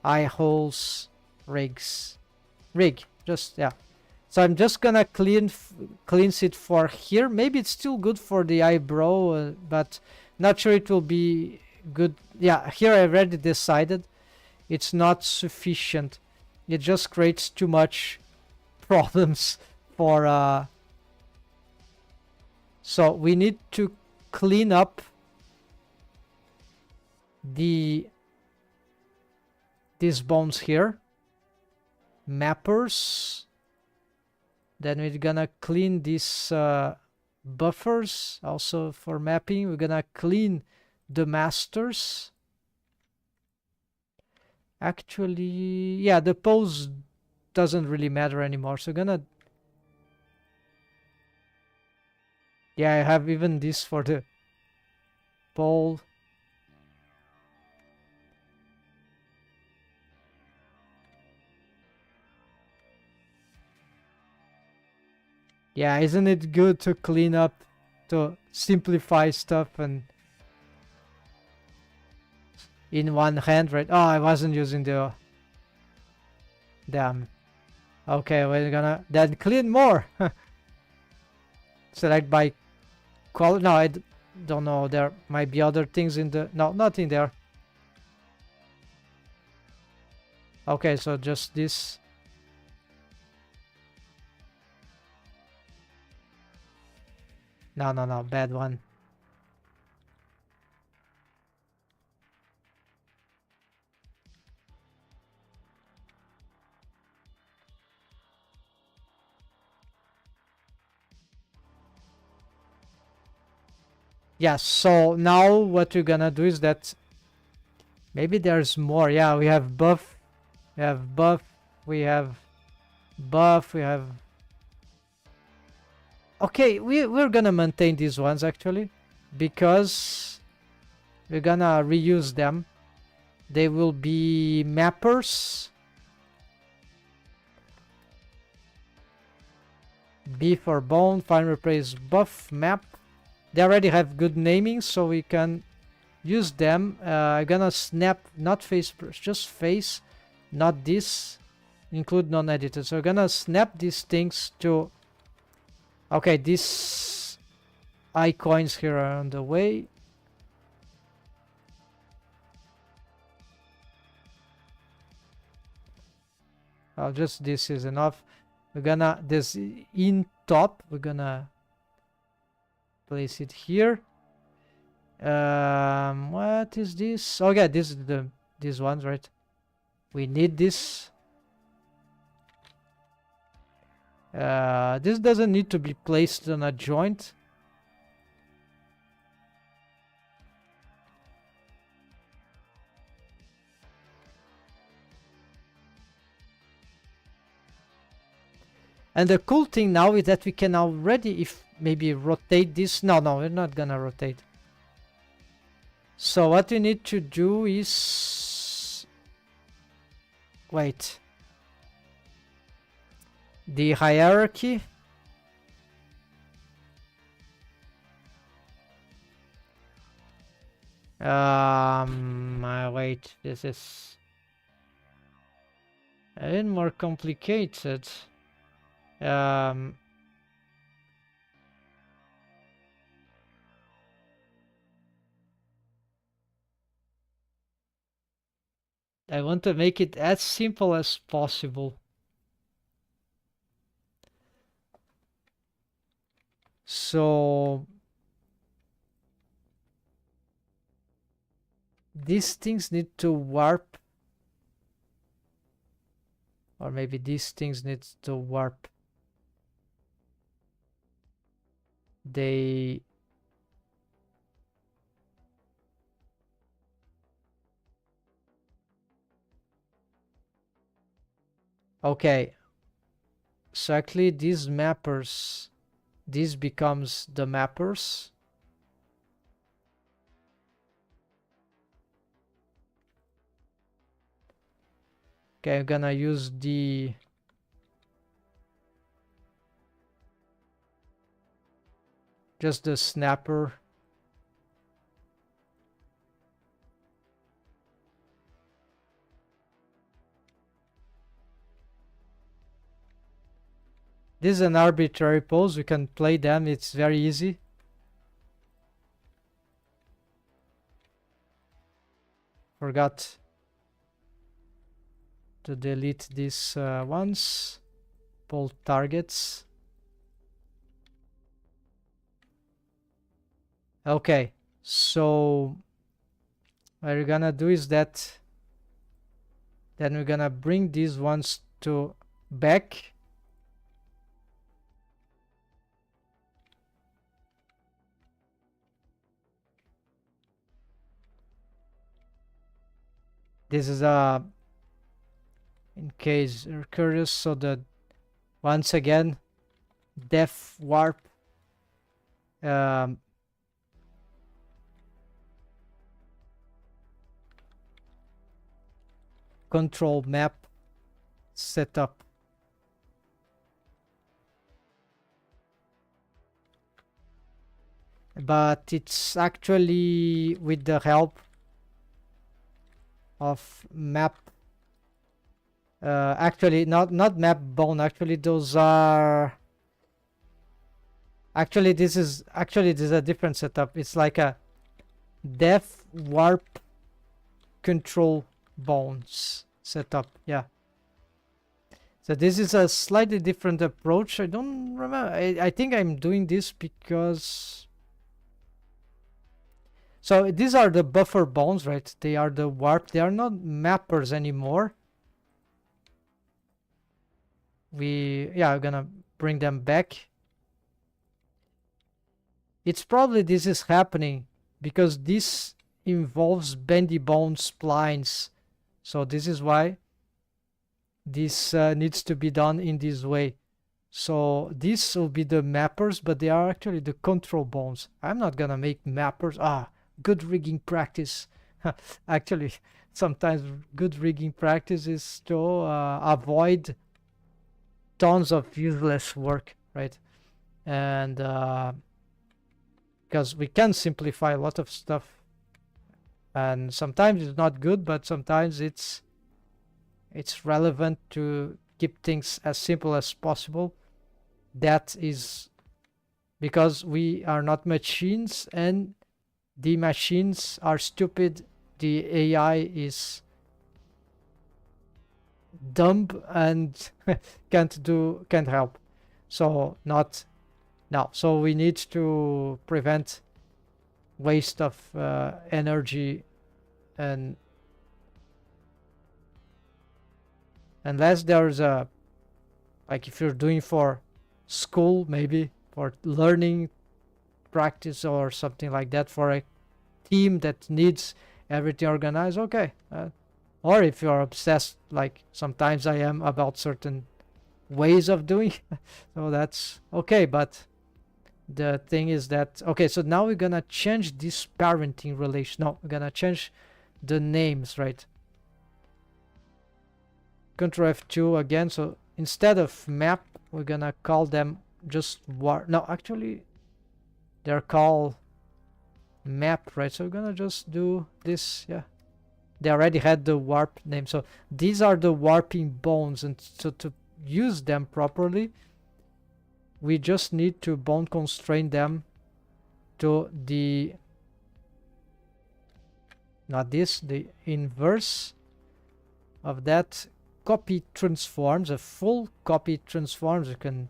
I-holes, rig. Just, yeah. So I'm just gonna cleanse it for here. Maybe it's still good for the eyebrow, but not sure it will be good. Yeah, here I already decided it's not sufficient. It just creates too much problems for so we need to clean up these bones here, mappers. Then we're gonna clean these buffers also for mapping. We're gonna clean the masters. Actually, yeah, the pose doesn't really matter anymore, so gonna. Yeah, I have even this for the pole. Yeah, isn't it good to clean up, to simplify stuff and in one hand, right? Oh, I wasn't using the. Damn. Okay, we're gonna then clean more. Select by color. No, I don't know. There might be other things in the. No, nothing there. Okay, so just this. No, bad one. Yeah, so now what we're gonna do is that maybe there's more. Yeah, we have buff, we have buff, we have buff, we have. Okay, we're gonna maintain these ones actually because we're gonna reuse them. They will be mappers. B for bone, find replace buff, map. They already have good naming, so we can use them. I'm gonna snap, not face brush, just face, not this. Include non-edited. So we're gonna snap these things to. Okay, this icons here are on the way. Just this is enough. We're gonna, this in top, we're gonna place it here. What is this? Oh yeah, this is these ones, right? We need this. This doesn't need to be placed on a joint. And the cool thing now is that we can already, if maybe rotate this. No, we're not gonna rotate. So what we need to do is, wait, the hierarchy. Wait, this is a bit more complicated. I want to make it as simple as possible. So these things need to warp, or maybe these things need to warp. They okay, so actually these mappers, this becomes the mappers. Okay, I'm gonna use the just the snapper. This is an arbitrary pose. We can play them. It's very easy. Forgot to delete these ones. Pull targets. Okay, so what we're gonna do is that then we're gonna bring these ones to back. This is in case you're curious, so that once again def warp control map setup. But it's actually with the help of map. Actually, not map bone. Actually, those are. Actually, this is a different setup. It's like a def warp control bones setup. Yeah. So this is a slightly different approach. I don't remember. I think I'm doing this because. So these are the buffer bones, right? They are the warp. They are not mappers anymore. We're gonna bring them back. It's probably this is happening because this involves bendy bone splines. So this is why this needs to be done in this way. So these will be the mappers, but they are actually the control bones. I'm not gonna make mappers. Good rigging practice. Actually, sometimes good rigging practice is to avoid tons of useless work, right? And because we can simplify a lot of stuff, and sometimes it's not good, but sometimes it's relevant to keep things as simple as possible. That is because we are not machines and the machines are stupid. The AI is dumb and can't help. So not now. So we need to prevent waste of energy, and unless there's a, like if you're doing for school, maybe for learning practice or something like that, for a team that needs everything organized, okay. Or if you're obsessed, like sometimes I am, about certain ways of doing so that's okay. But the thing is that, okay, so now we're gonna change this parenting relation. No, we're gonna change the names, right? Ctrl F2 again. So instead of map, we're gonna call them just warp. No, actually they're called map, right? So we're gonna just do this. Yeah, they already had the warp name. So these are the warping bones, and so to use them properly, we just need to bone constrain them to the, not this, the inverse of that. Copy transforms, a full copy transforms. You can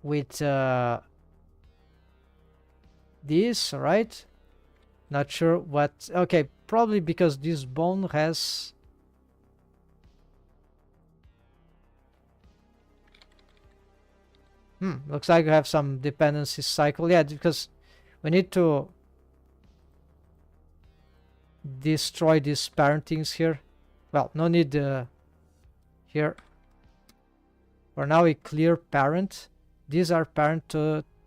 with this, right? Not sure what. Okay, probably because this bone has, looks like you have some dependency cycle. Yeah, because we need to destroy these parentings here. Well, no need here. For now, we clear parent. These are parent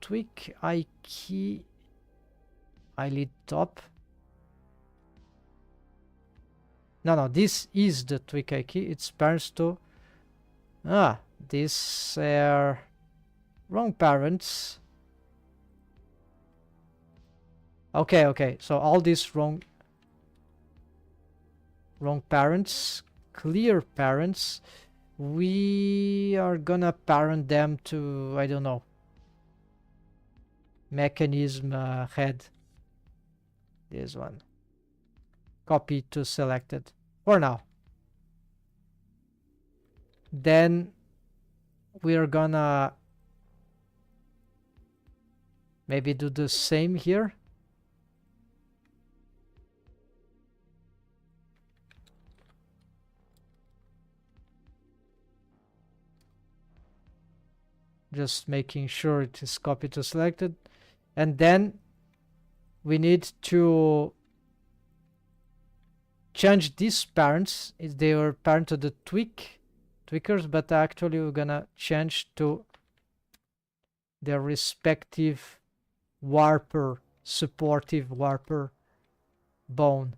tweak eye key eyelid top. No, this is the tweak eye key. It's parents to, these are wrong parents. Okay, so all these wrong parents, clear parents. We are gonna parent them to, I don't know, mechanism head. This one, copy to selected for now. Then we're gonna maybe do the same here. Just making sure it is copied to selected. And then we need to change these parents. They were parent to the tweakers, but actually we're gonna change to their respective warper, supportive warper bone.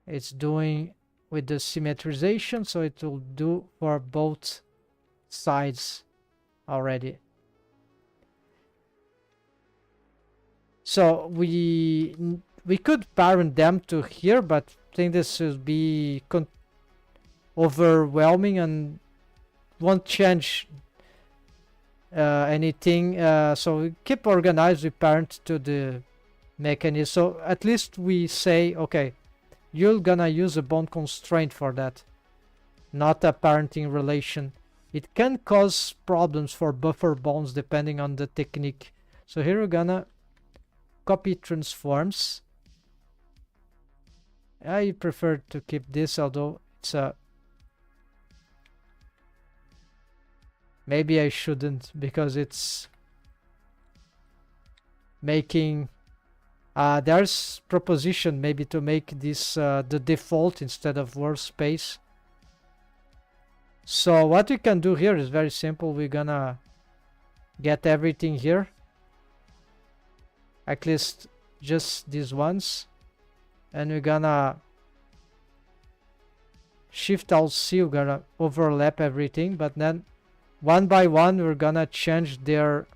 It's doing with the symmetrization, so it will do for both sides already. So we could parent them to here, but I think this should be overwhelming and won't change anything. So we keep organized. We parent to the mechanism. So at least we say, okay, you're gonna use a bone constraint for that, not a parenting relation. It can cause problems for buffer bones depending on the technique. So here we're gonna copy transforms. I prefer to keep this, although it's a, maybe I shouldn't, because it's making there's proposition maybe to make this the default instead of workspace. So what we can do here is very simple. We're gonna get everything here, at least just these ones, and we're gonna Shift Alt C. We're gonna overlap everything, but then one by one we're gonna change their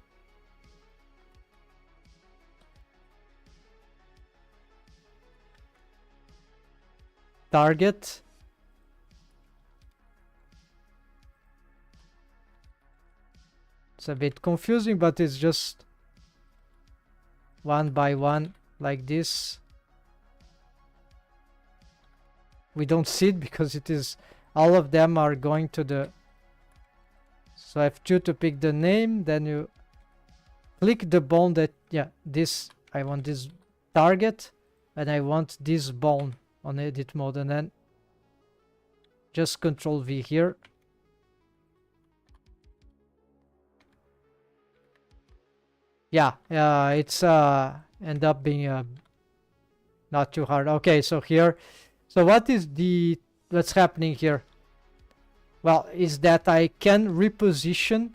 target. It's a bit confusing, but it's just one by one like this. We don't see it because it is all of them are going to the, so F2 to pick the name, then you click the bone that, yeah, this, I want this target and I want this bone on edit mode, and then just Control V here. Yeah, it's end up being not too hard. Okay, so here, so what's happening here? Well, is that I can reposition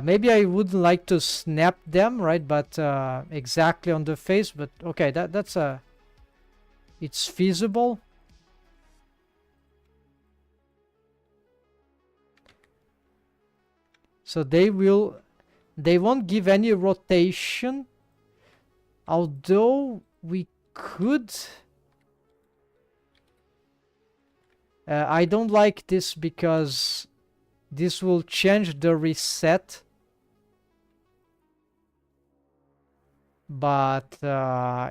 maybe I wouldn't like to snap them, right? But exactly on the face, but okay, that's it's feasible. So they won't give any rotation, although we could. I don't like this because this will change the reset, but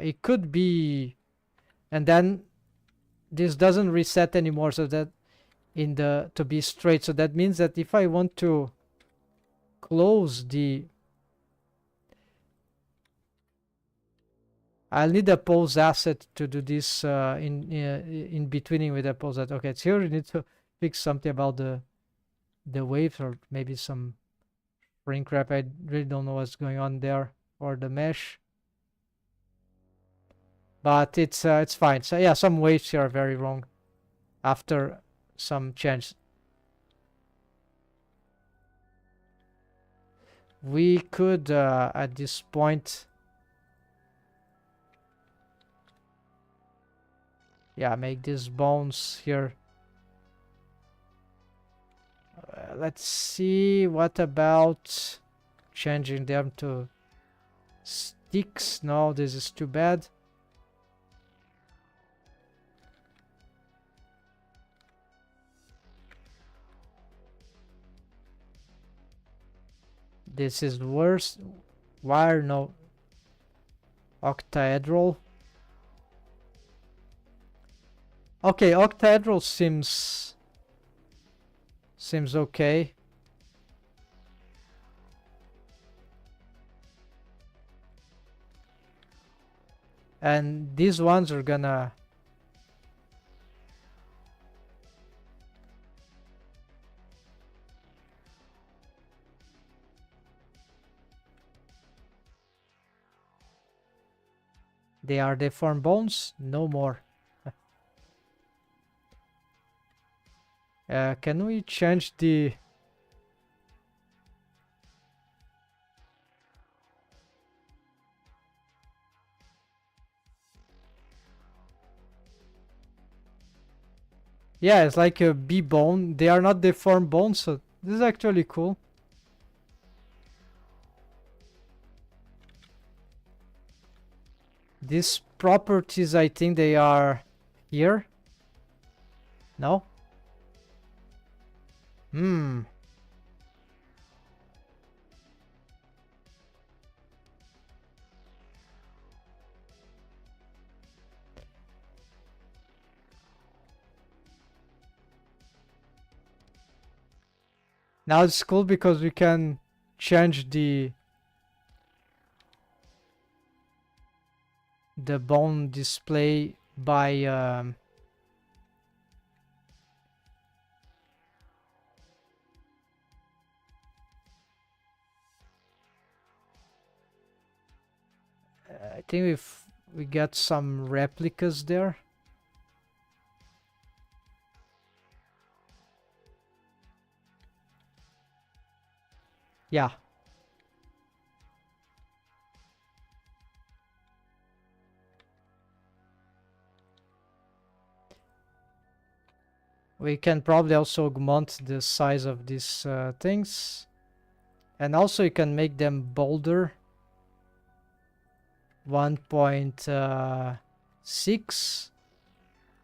it could be, and then this doesn't reset anymore, so that in the to be straight, so that means that if I want to close the, I'll need a pose asset to do this in betweening with a pose asset. Okay, it's here. We need to fix something about the waves, or maybe some ring crap. I really don't know what's going on there, or the mesh, but it's fine. So yeah, some waves here are very wrong after some change. We could at this point, yeah, make these bones here. Let's see, what about changing them to sticks? No, this is too bad. This is worse. Wire, no. Octaedral. Okay, octaedral seems okay. And these ones are gonna, they are deformed bones? No more. Can we change the... Yeah, it's like a bee bone. They are not deformed bones, so this is actually cool. These properties, I think they are here. No? Now it's cool because we can change the bone display by I think if we got some replicas there. Yeah. We can probably also augment the size of these things. And also you can make them bolder. 1.6,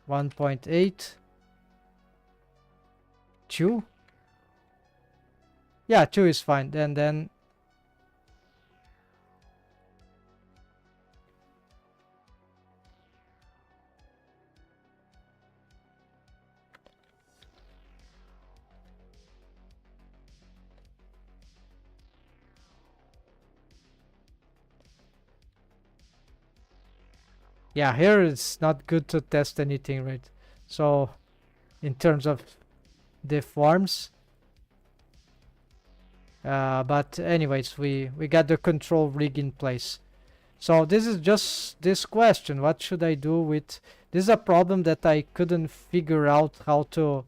1.8, 2. Yeah, 2 is fine. Then yeah, here it's not good to test anything, right? So in terms of the forms, but anyways, we got the control rig in place. So this is just this question: what should I do with this? Is a problem that I couldn't figure out how to.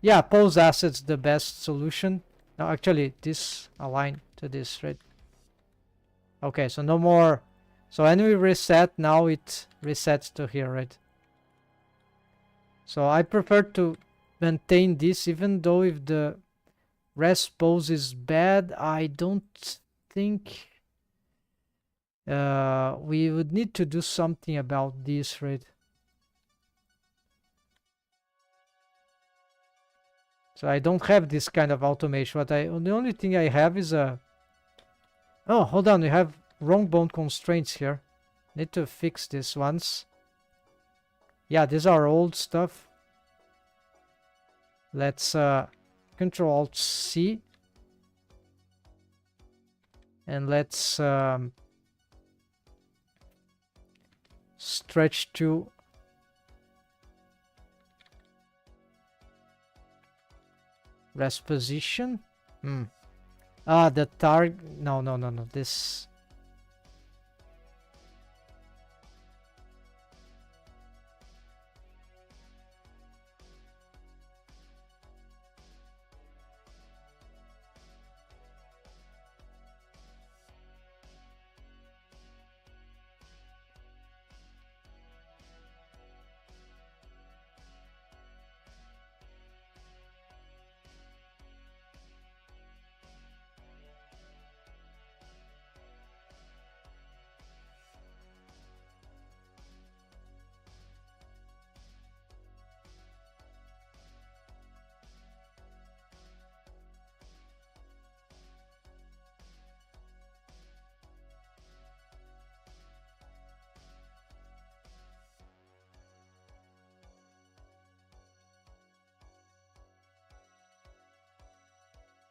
Yeah, pose assets the best solution. No, actually, this align to this, right? Okay, so no more. So when we reset, now it resets to here, right? So I prefer to maintain this, even though if the rest pose is bad, I don't think we would need to do something about this, right? So I don't have this kind of automation. The only thing I have is a. Oh, hold on, we have wrong bone constraints here. Need to fix this once. Yeah, these are old stuff. Let's Control Alt C. And let's stretch to rest position. The target. No. This.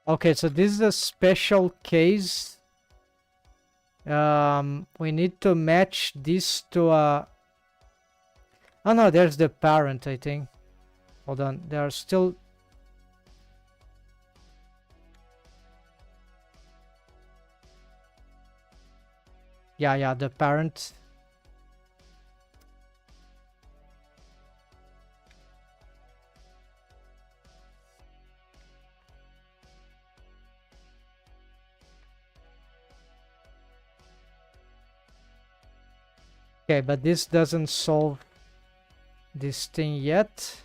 Okay, so this is a special case. We need to match this to a. Oh no, there's the parent, I think. Hold on, there are still. Yeah, the parent. Okay, but this doesn't solve this thing yet.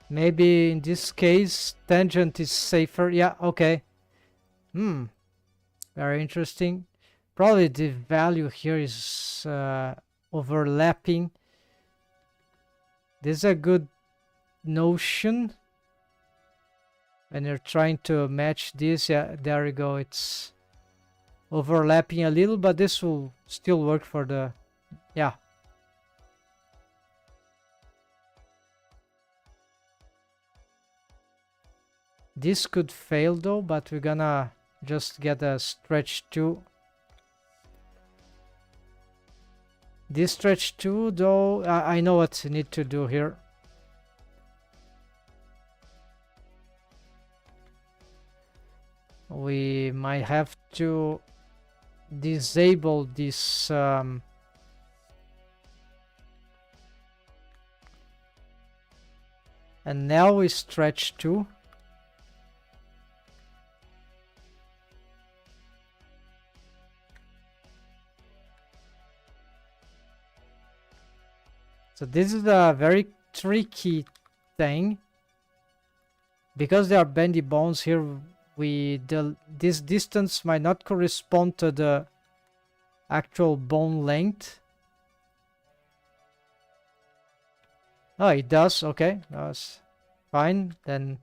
Maybe in this case, tangent is safer. Yeah, okay. Very interesting. Probably the value here is overlapping. This is a good notion. When you're trying to match this, yeah, there we go. It's overlapping a little, but this will still work for the, yeah. This could fail though, but we're gonna just get a stretch 2. This stretch 2 though, I know what I need to do here. We might have to disable this And now we stretch 2. So this is a very tricky thing. Because there are bendy bones here, this distance might not correspond to the actual bone length. Oh, it does. Okay, that's fine then.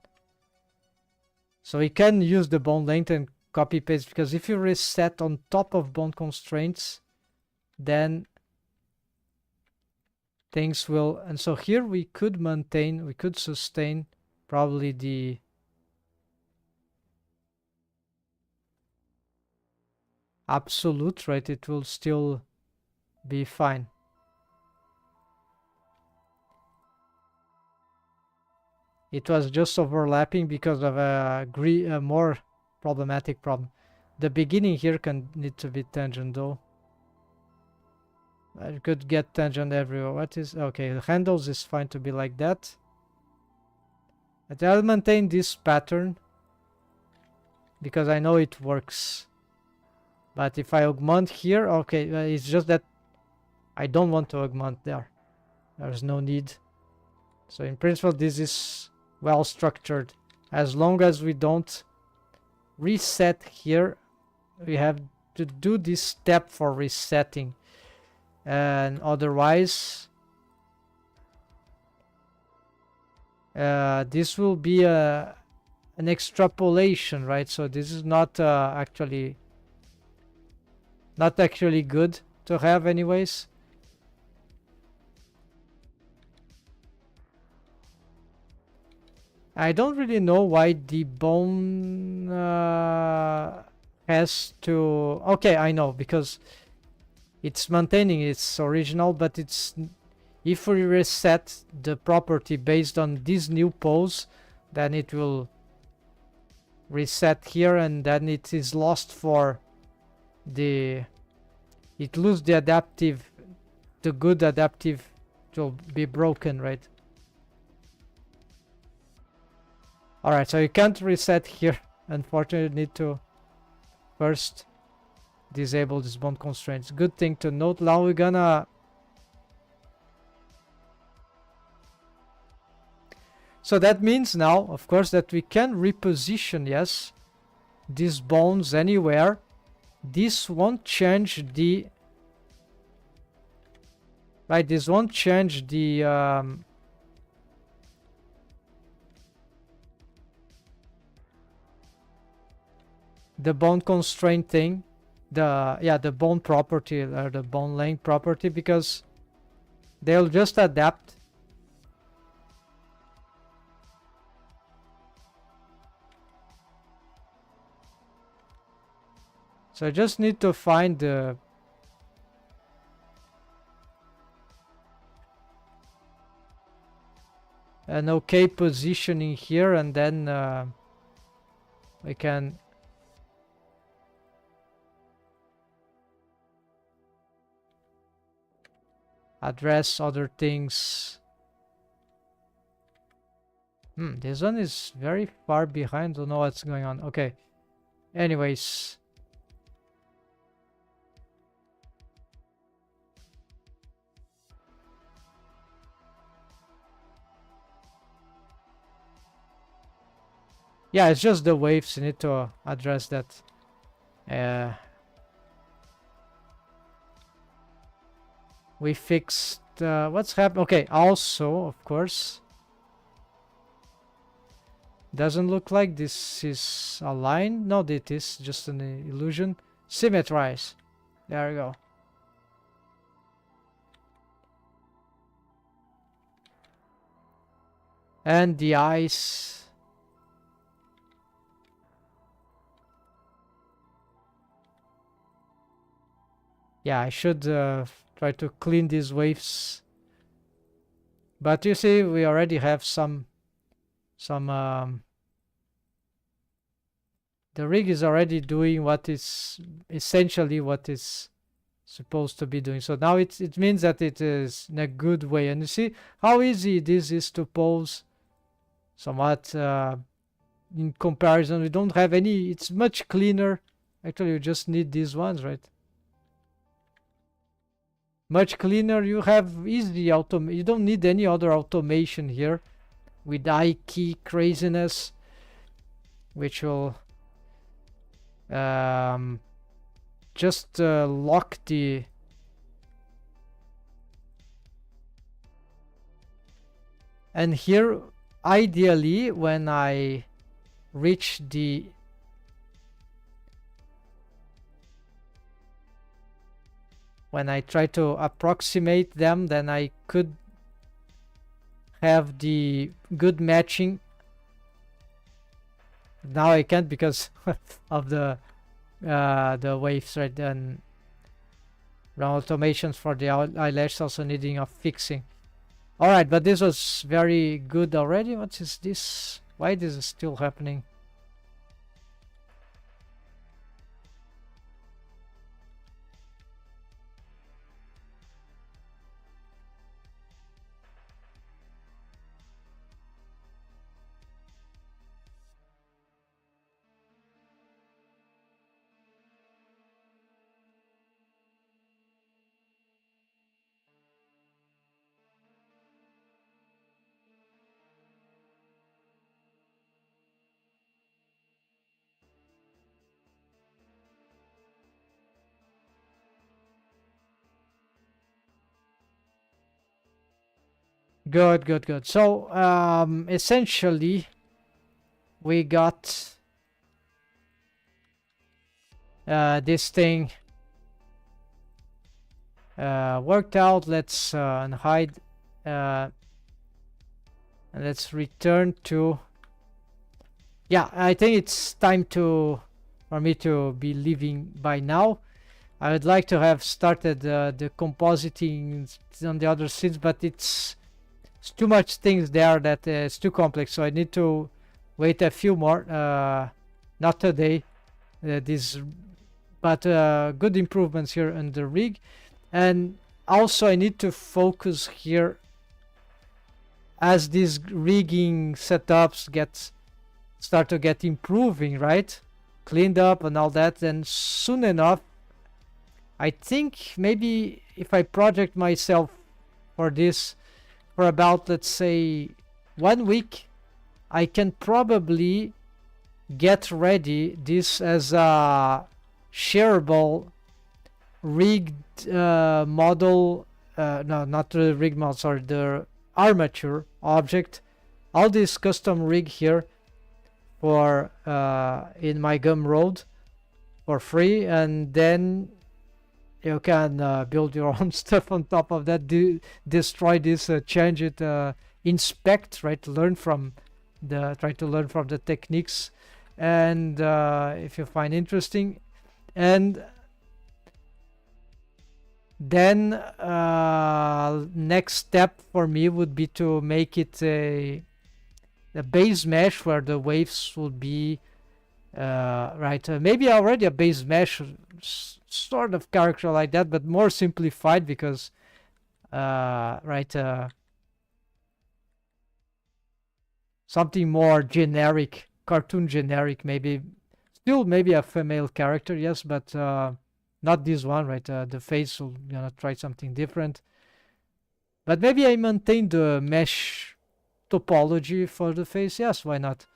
So we can use the bone length and copy paste, because if you reset on top of bone constraints, then things will. And so here we could maintain, we could sustain probably the absolute, right? It will still be fine. It was just overlapping because of a more problematic problem. The beginning here can need to be tangent though. I could get tangent everywhere. What is okay? The handles is fine to be like that. But I'll maintain this pattern because I know it works. But if I augment here, okay, it's just that I don't want to augment there. There's no need. So in principle, this is well structured. As long as we don't reset here, we have to do this step for resetting. And otherwise, this will be an extrapolation, right? So this is not actually good to have anyways. I don't really know why the bone has to. Okay, I know, because it's maintaining its original, but it's if we reset the property based on this new pose, then it will reset here, and then it is lost for the. It loses the adaptive, the good adaptive will be broken, right? Alright, so you can't reset here. Unfortunately, you need to first disable this bone constraints. Good thing to note. Now we're gonna. So that means now, of course, that we can reposition, yes, these bones anywhere. This won't change the. Right, this won't change the. The bone constraint thing, the bone property or the bone length property, because they'll just adapt. So I just need to find the an okay positioning here, and then we can. Address other things. This one is very far behind. Don't know what's going on. Okay. Anyways. Yeah, it's just the waves. You need to address that. We fixed what's happened. Okay, also, of course, doesn't look like this is a line. No, it is just an illusion. Symmetrize. There we go. And the eyes. Yeah, I should try to clean these waves, but you see we already have some the rig is already doing what is essentially what is supposed to be doing. So now it means that it is in a good way, and you see how easy this is to pose somewhat in comparison. We don't have any. It's much cleaner. Actually, you just need these ones, right? Much cleaner. You have easy you don't need any other automation here with I key craziness, which will just lock the and here ideally when I reach the when I try to approximate them, then I could have the good matching. Now I can't because of the waves, right? And automations for the eyelash also needing a fixing. All right, but this was very good already. What is this? Why this is still happening? Good, good, good. So essentially we got this thing worked out. Let's unhide and let's return to yeah, I think it's time for me to be leaving by now. I would like to have started the compositing on the other scenes, but it's too much things there that it's too complex, so I need to wait a few more. Not today, but good improvements here in the rig, and also I need to focus here as these rigging setups start to get improving, right? Cleaned up and all that, then soon enough, I think maybe if I project myself for this for about, let's say, 1 week, I can probably get ready this as a shareable rigged model. No, not the rig model, sorry, the armature object. All this custom rig here for in my Gumroad for free, and then you can build your own stuff on top of that. Destroy this, change it, inspect, right? Try to learn from the techniques, and if you find interesting, and then next step for me would be to make it a base mesh where the waves will be right, maybe already a base mesh sort of character like that, but more simplified because right, something more generic, cartoon generic, maybe still maybe a female character, yes, but not this one, right? The face will gonna try something different, but maybe I maintain the mesh topology for the face. Yes, why not?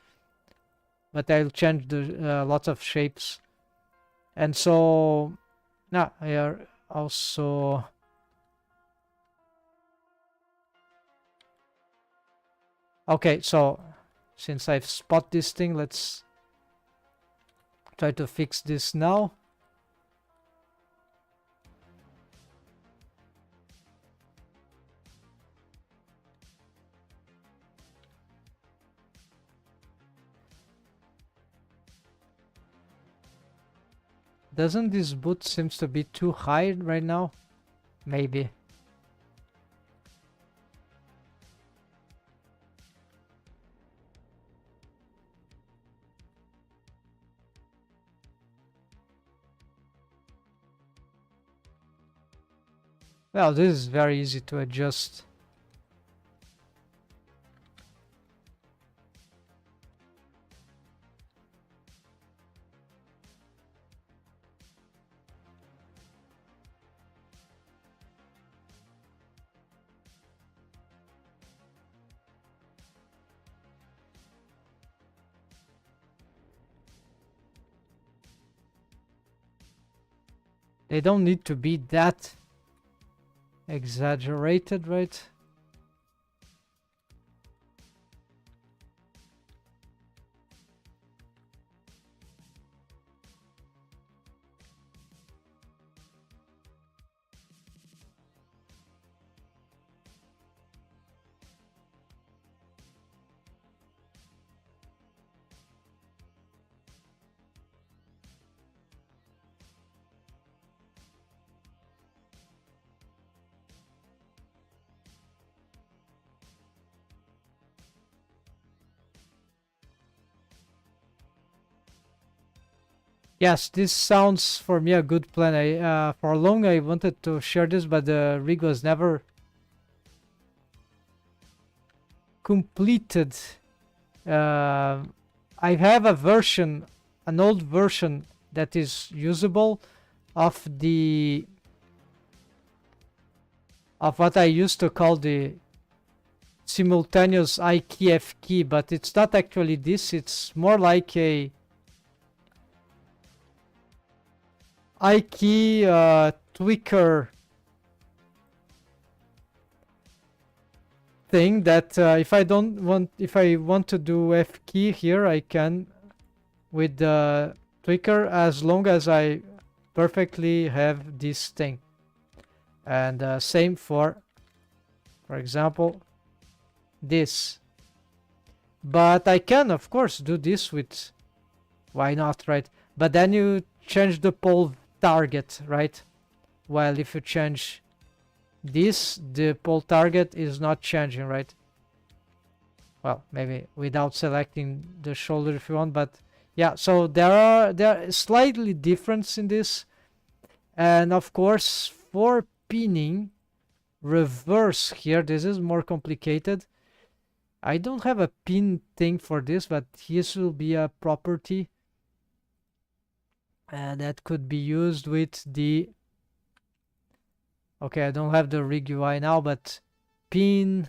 But I'll change the lots of shapes, and so now here also okay. So since I've spot this thing, let's try to fix this now. Doesn't this boot seems to be too high right now? Maybe. Well, this is very easy to adjust. They don't need to be that exaggerated, right? Yes, this sounds for me a good plan. For long I wanted to share this, but the rig was never completed. I have a version, an old version that is usable of what I used to call the simultaneous I key F key, but it's not actually this. It's more like a I key tweaker thing that if I want to do F key here, I can with the tweaker, as long as I perfectly have this thing. And same for example, this. But I can, of course, do this with, why not, right? But then you change the pole target, right? While if you change this, the pole target is not changing, right? Well, maybe without selecting the shoulder if you want, but yeah, so there are slightly difference in this. And of course, for pinning reverse here, this is more complicated. I don't have a pin thing for this, but this will be a property that could be used with the, okay, I don't have the rig UI now, but pin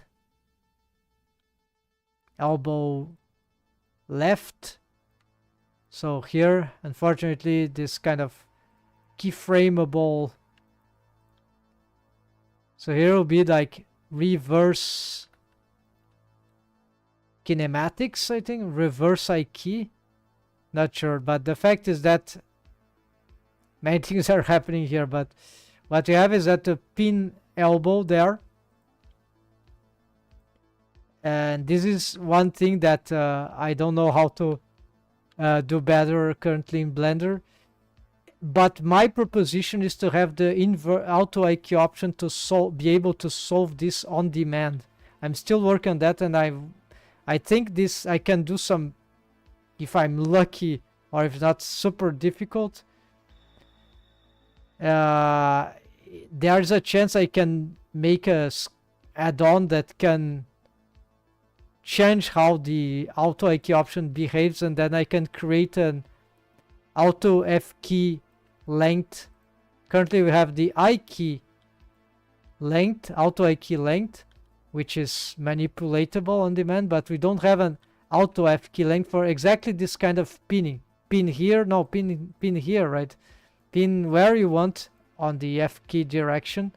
elbow left. So here, unfortunately, this kind of keyframeable, so here will be like reverse kinematics, I think, reverse I key, not sure, but the fact is that many things are happening here. But what you have is that the pin elbow there, and this is one thing that I don't know how to do better currently in Blender. But my proposition is to have the auto IQ option to be able to solve this on demand. I'm still working on that, and I think this I can do some, if I'm lucky, or if not super difficult. There's a chance I can make a add-on that can change how the auto I key option behaves, and then I can create an auto F key length. Currently we have the I key length, auto I key length, which is manipulatable on demand, but we don't have an auto F key length for exactly this kind of pinning. Pin here, no, pin here, right? Pin where you want on the F key direction.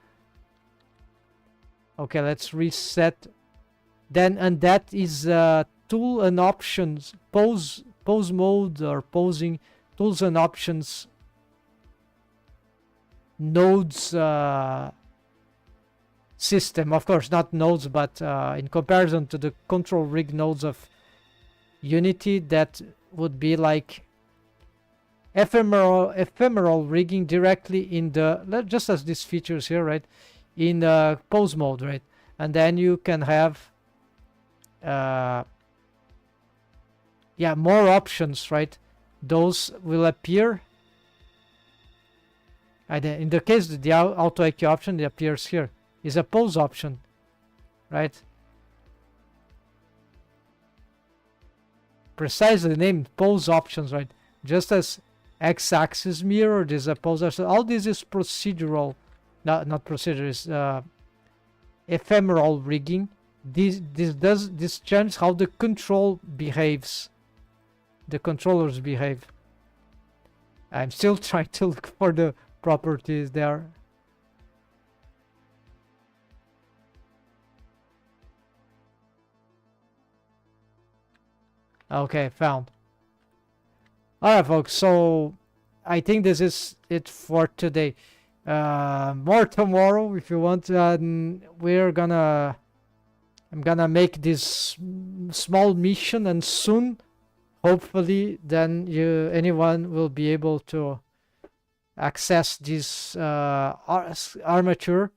Okay, let's reset. Then, and that is tool and options, pose mode or posing, tools and options nodes system. Of course, not nodes, but in comparison to the control rig nodes of Unity, that would be like ephemeral rigging directly in the, just as these features here, right, in pose mode, right? And then you can have yeah, more options, right? Those will appear, and in the case of the auto IQ option, it appears here is a pose option, right? Precisely named pose options, right? Just as x-axis mirror, there's a pose option. All this is procedural, not procedural, is ephemeral rigging. This changes how the control behaves, the controllers behave. I'm still trying to look for the properties there. Okay, found. Alright, folks, so I think this is it for today. More tomorrow if you want. I'm gonna make this small mission, and soon, hopefully, then anyone will be able to access this armature.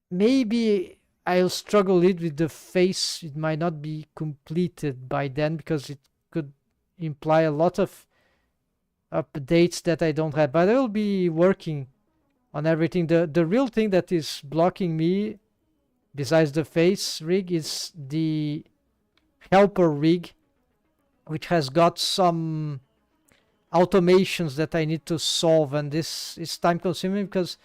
Maybe I'll struggle a little with the face. It might not be completed by then because it could imply a lot of updates that I don't have, but I will be working on everything. The real thing that is blocking me, besides the face rig, is the helper rig, which has got some automations that I need to solve, and this is time consuming because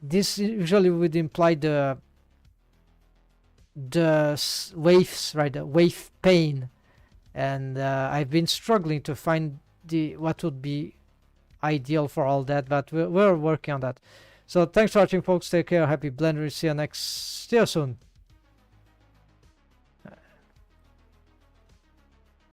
this usually would imply the waves, right? The wave pane, and I've been struggling to find what would be ideal for all that, but we're working on that. So thanks for watching, folks. Take care. Happy blending. See you soon.